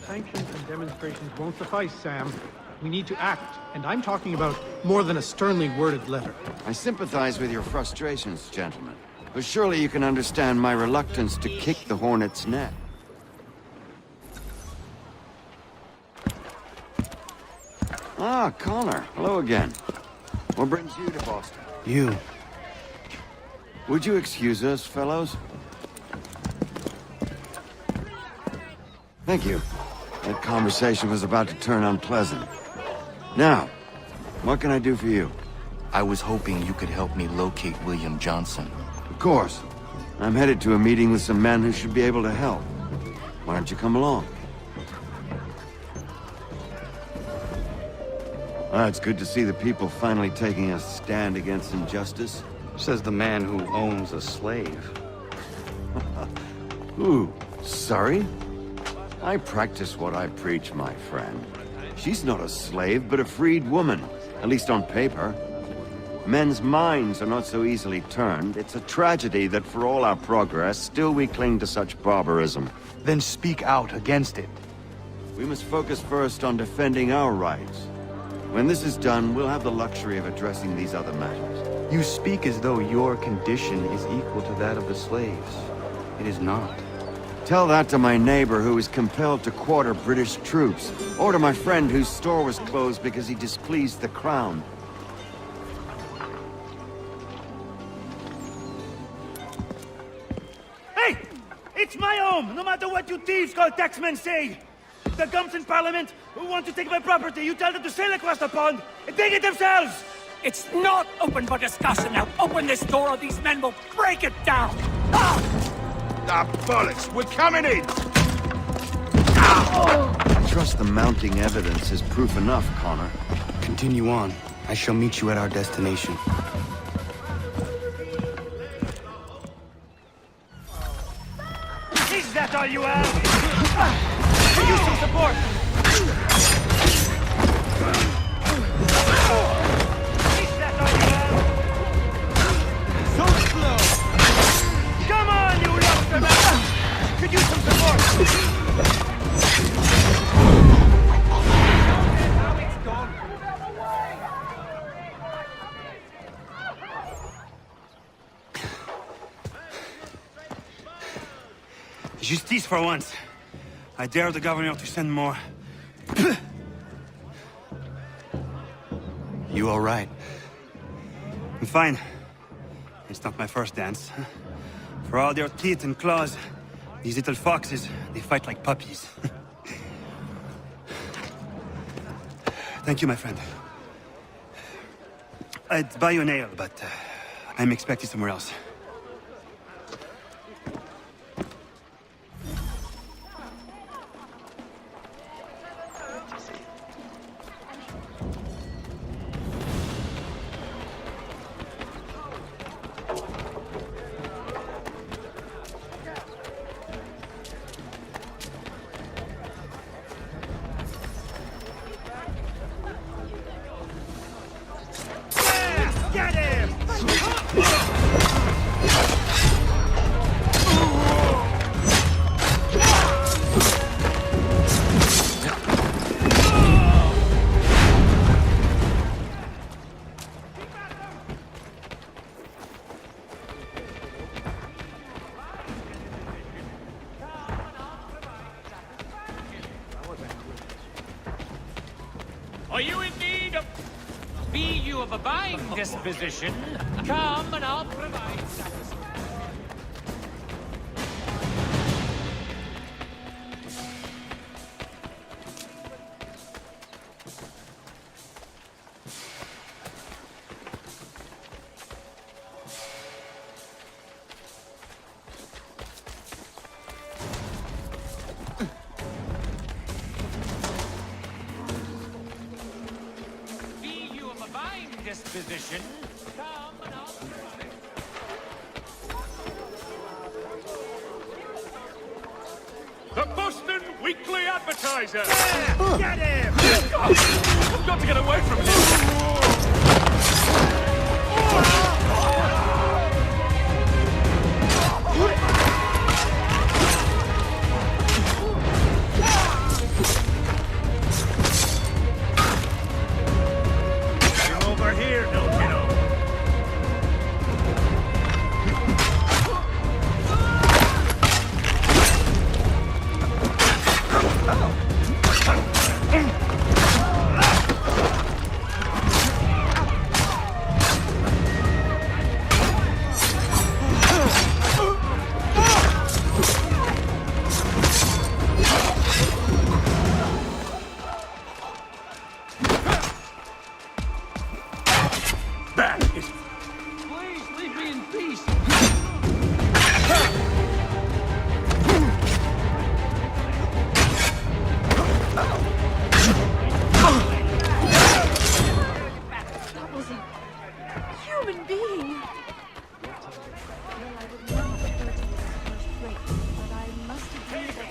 Sanctions and demonstrations won't suffice, Sam. We need to act, and I'm talking about more than a sternly worded letter. I sympathize with your frustrations, gentlemen. But surely you can understand my reluctance to kick the hornet's nest. Ah, Connor. Hello again. What brings you to Boston? You. Would you excuse us, fellows? Thank you. That conversation was about to turn unpleasant. Now, what can I do for you? I was hoping you could help me locate William Johnson. Of course. I'm headed to a meeting with some men who should be able to help. Why don't you come along? It's good to see the people finally taking a stand against injustice. Says the man who owns a slave. Ooh, sorry? I practice what I preach, my friend. She's not a slave, but a freed woman, at least on paper. Men's minds are not so easily turned. It's a tragedy that for all our progress, still we cling to such barbarism. Then speak out against it. We must focus first on defending our rights. When this is done, we'll have the luxury of addressing these other matters. You speak as though your condition is equal to that of the slaves. It is not. Tell that to my neighbor who is compelled to quarter British troops, or to my friend whose store was closed because he displeased the crown. Hey! It's my home, no matter what you thieves called taxmen say! The gums in Parliament who want to take my property, you tell them to sail across the pond and take it themselves! It's not open for discussion now. Open this door or these men will break it down. Ah, bollocks! We're coming in! I trust the mounting evidence is proof enough, Connor. Continue on. I shall meet you at our destination. Is that all you have? Could use some support! Is that all you have? So slow! Come on, you lobster man! Could use some support! Now it's gone! Justice for once. I dare the governor to send more. You all right? I'm fine. It's not my first dance. For all their teeth and claws, these little foxes, they fight like puppies. Thank you, my friend. I'd buy you an ale, but I'm expected somewhere else. Get him! Are you indeed a... Be you of a buying disposition, come and I'll provide satisfaction. Disposition. Come and I'll provide. The Boston Weekly Advertiser! Get him! I've got to get away from him! Over here, no kiddo. Please, leave me in peace. That was a human being. But I must agree that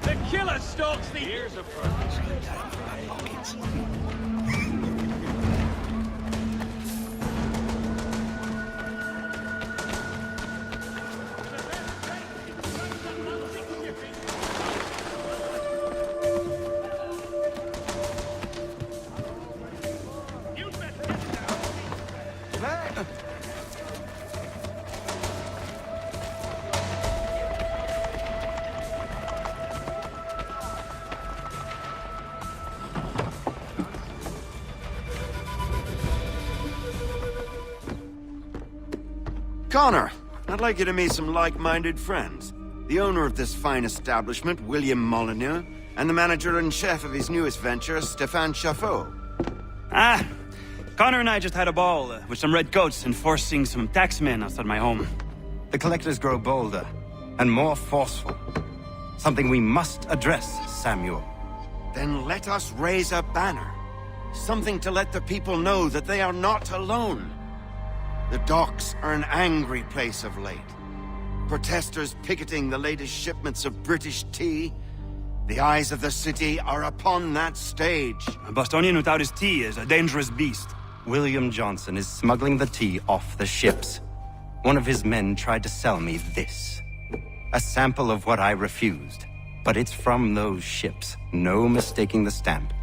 The killer stalks the ears of Connor, I'd like you to meet some like-minded friends. The owner of this fine establishment, William Molyneux, and the manager and chef of his newest venture, Stéphane Chaffeau. Ah, Connor and I just had a ball with some redcoats enforcing some taxmen outside my home. The collectors grow bolder and more forceful. Something we must address, Samuel. Then let us raise a banner. Something to let the people know that they are not alone. The docks are an angry place of late. Protesters picketing the latest shipments of British tea. The eyes of the city are upon that stage. A Bostonian without his tea is a dangerous beast. William Johnson is smuggling the tea off the ships. One of his men tried to sell me this. A sample of what I refused. But it's from those ships. No mistaking the stamp.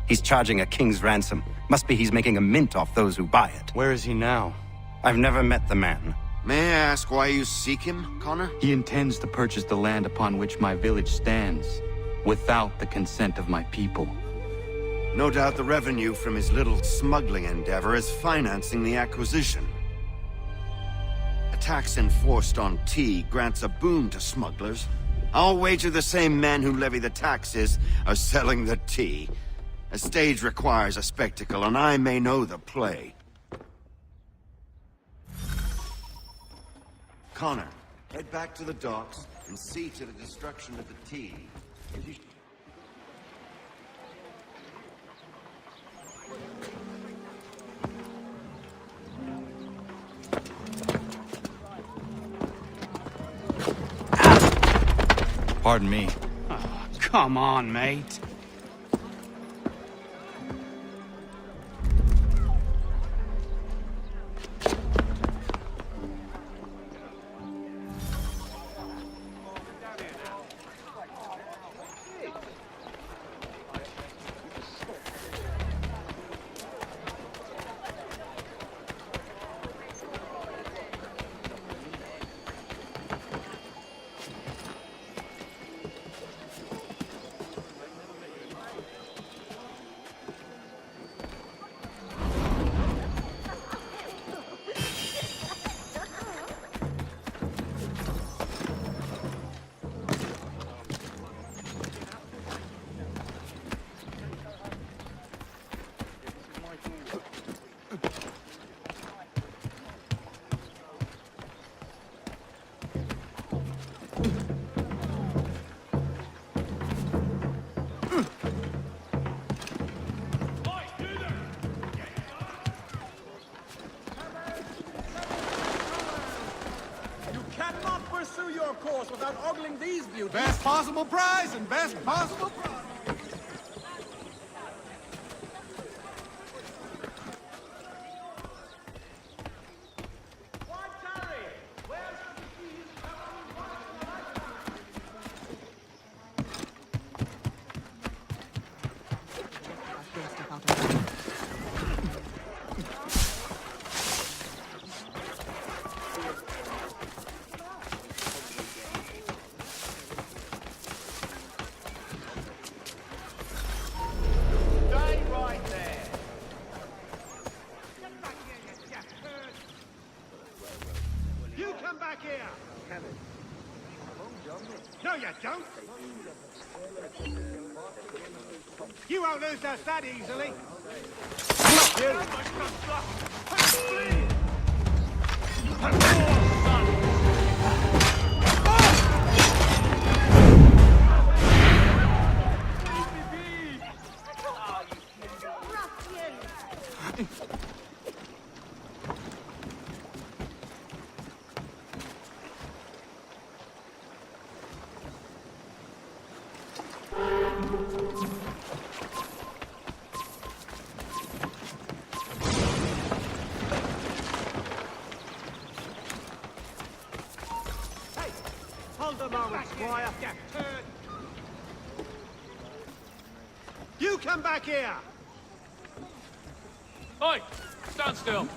He's charging a king's ransom. Must be he's making a mint off those who buy it. Where is he now? I've never met the man. May I ask why you seek him, Connor? He intends to purchase the land upon which my village stands, without the consent of my people. No doubt the revenue from his little smuggling endeavor is financing the acquisition. A tax enforced on tea grants a boon to smugglers. I'll wager the same men who levy the taxes are selling the tea. A stage requires a spectacle, and I may know the play. Connor, head back to the docks and see to the destruction of the tea. Pardon me. Oh, come on, mate. Without ogling these beauties. Best possible price and best possible price. No, you don't. You won't lose us that easily. moment, Squire. You come back here! Oi! Stand still!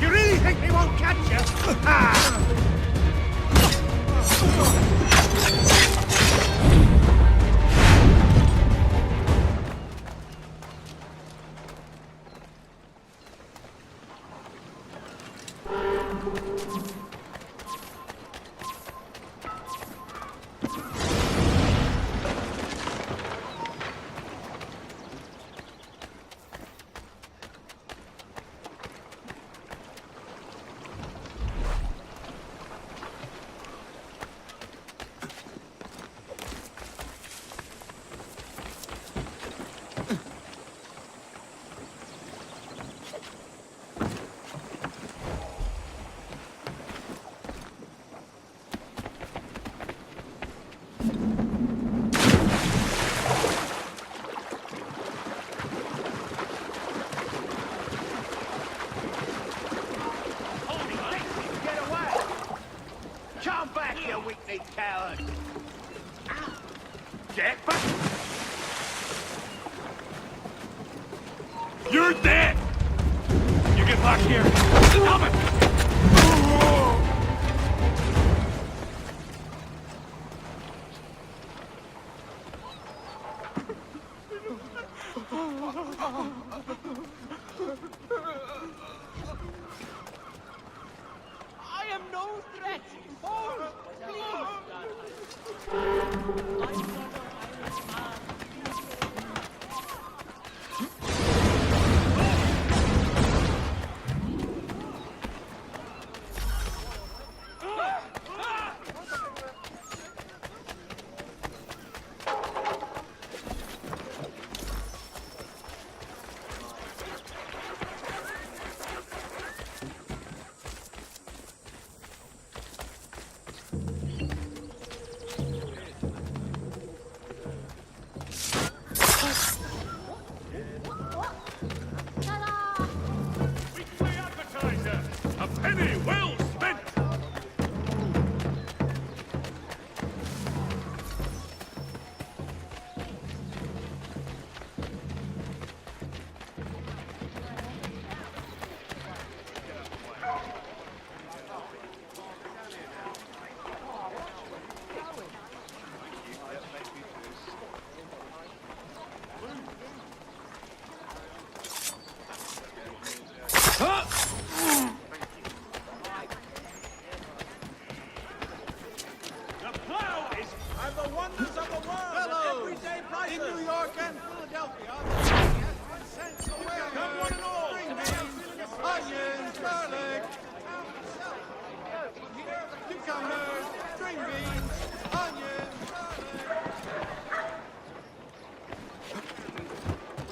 You really think they won't catch you? Ah! Come back, you weak-kneed coward! Get back! You're dead! You get back here! Stop it! I am no threat! Hold!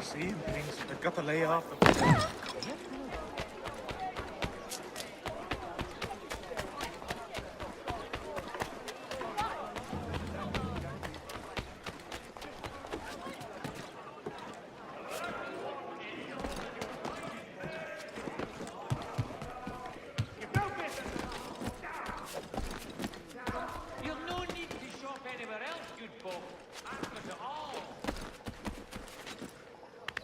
See, things that got to lay off. You'll no need to shop anywhere else, good folk. Ask us at all.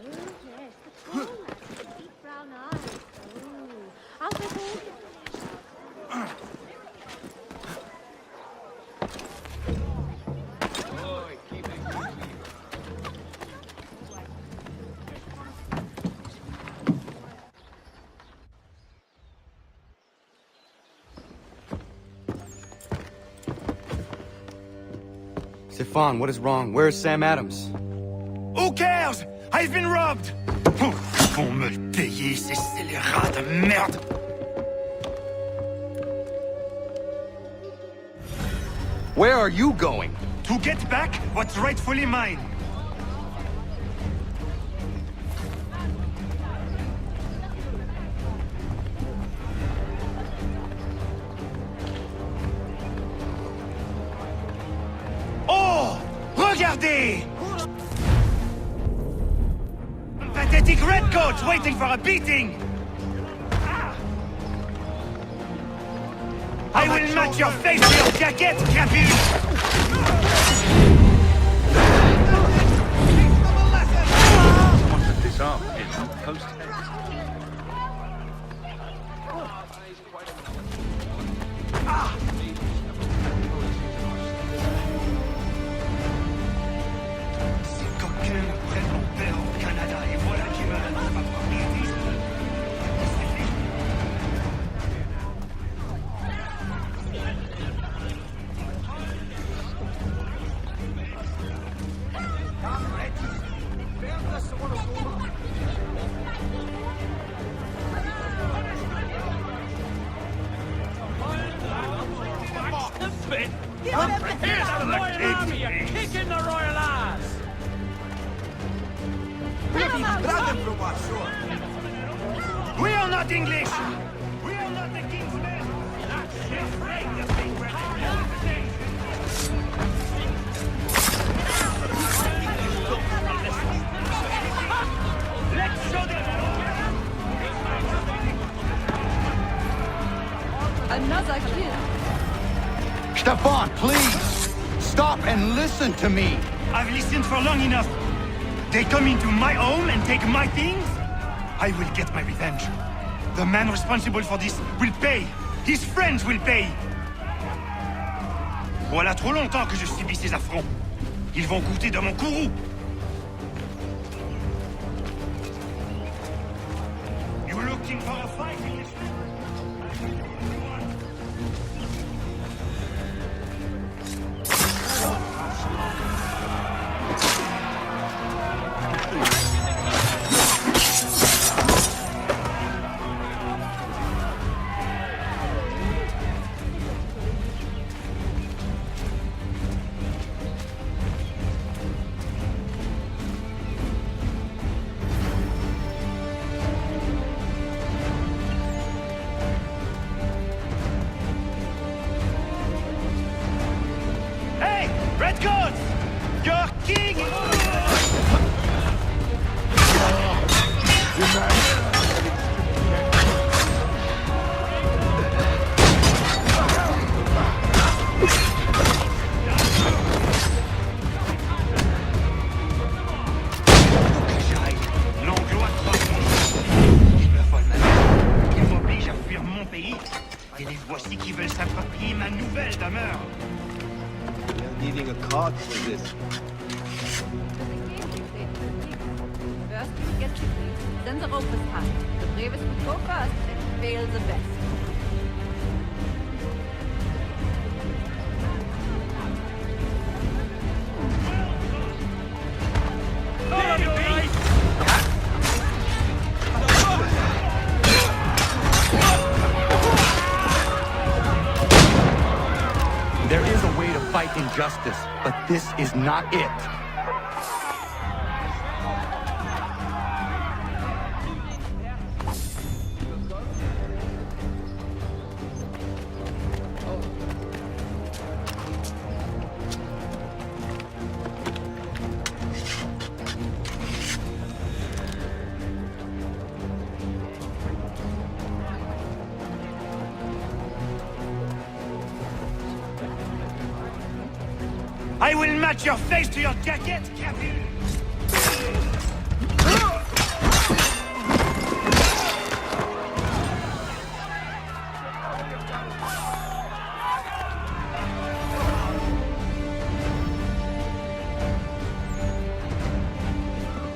Oh, yes, the tall lad with the deep brown eyes. Oh, I'll go hold Stefan, what is wrong? Where is Sam Adams? Who cares? I've been robbed! Ils vont me le payer, ces scélérats de merde! Where are you going? To get back what's rightfully mine. Oh! Regardez! Pathetic redcoats waiting for a beating! I will match your face to your jacket, capuche! Want to disarm him post haste. Ces coquins me prennent mon père au Canada et voilà qui me laisse ma propriété. Here's the Royal Army, you're kicking the Royal ass! We are not English! We are not the king's men! We're afraid of being Let's show them! Another kill. Stefan, please! Stop and listen to me! I've listened for long enough. They come into my home and take my things? I will get my revenge. The man responsible for this will pay. His friends will pay. Voilà trop longtemps que je subis ces affronts. Ils vont goûter de mon courroux. You looking for a fight in this? Redcoats! Your king! L'anglois croit il me vole ma vie. Il m'oblige à fuir mon pays. Et les voici qui veulent s'approprier ma nouvelle demeure. Needing a card for this. First you get the key, then the rope is cut. The bravest will go first and fail the best. There is a way to fight injustice, but this is not it. I will match your face to your jacket, Captain!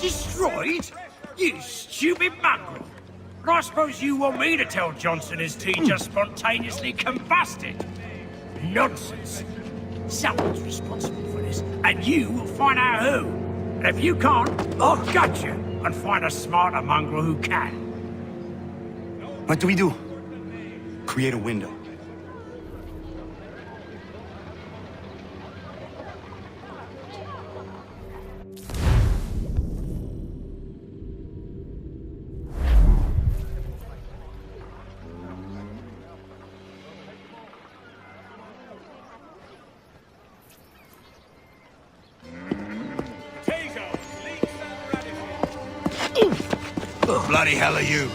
Destroyed? You stupid mongrel! And I suppose you want me to tell Johnson his tea just spontaneously combusted? Nonsense! Someone's responsible for this, and you will find out who. And if you can't, I'll gut you and find a smarter mongrel who can. What do we do? Create a window. bloody hell are you?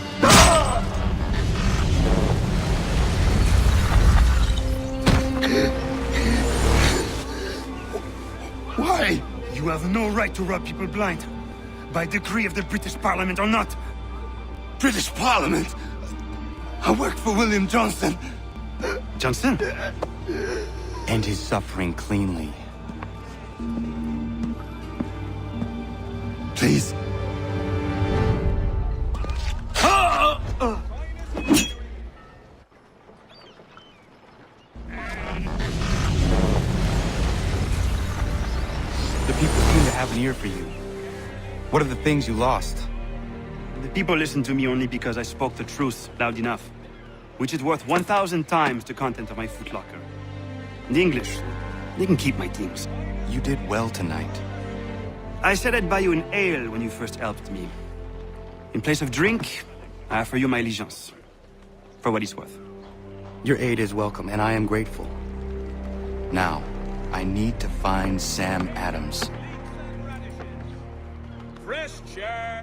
Why? You have no right to rob people blind. By decree of the British Parliament or not. British Parliament? I work for William Johnson. Johnson? End his suffering cleanly. Please. The people seem to have an ear for you. What are the things you lost? The people listen to me only because I spoke the truth loud enough, which is worth 1,000 times the content of my footlocker. The English, they can keep my things. You did well tonight. I said I'd buy you an ale when you first helped me. In place of drink, I offer you my allegiance. For what it's worth. Your aid is welcome, and I am grateful. Now, I need to find Sam Adams. Fresh chair.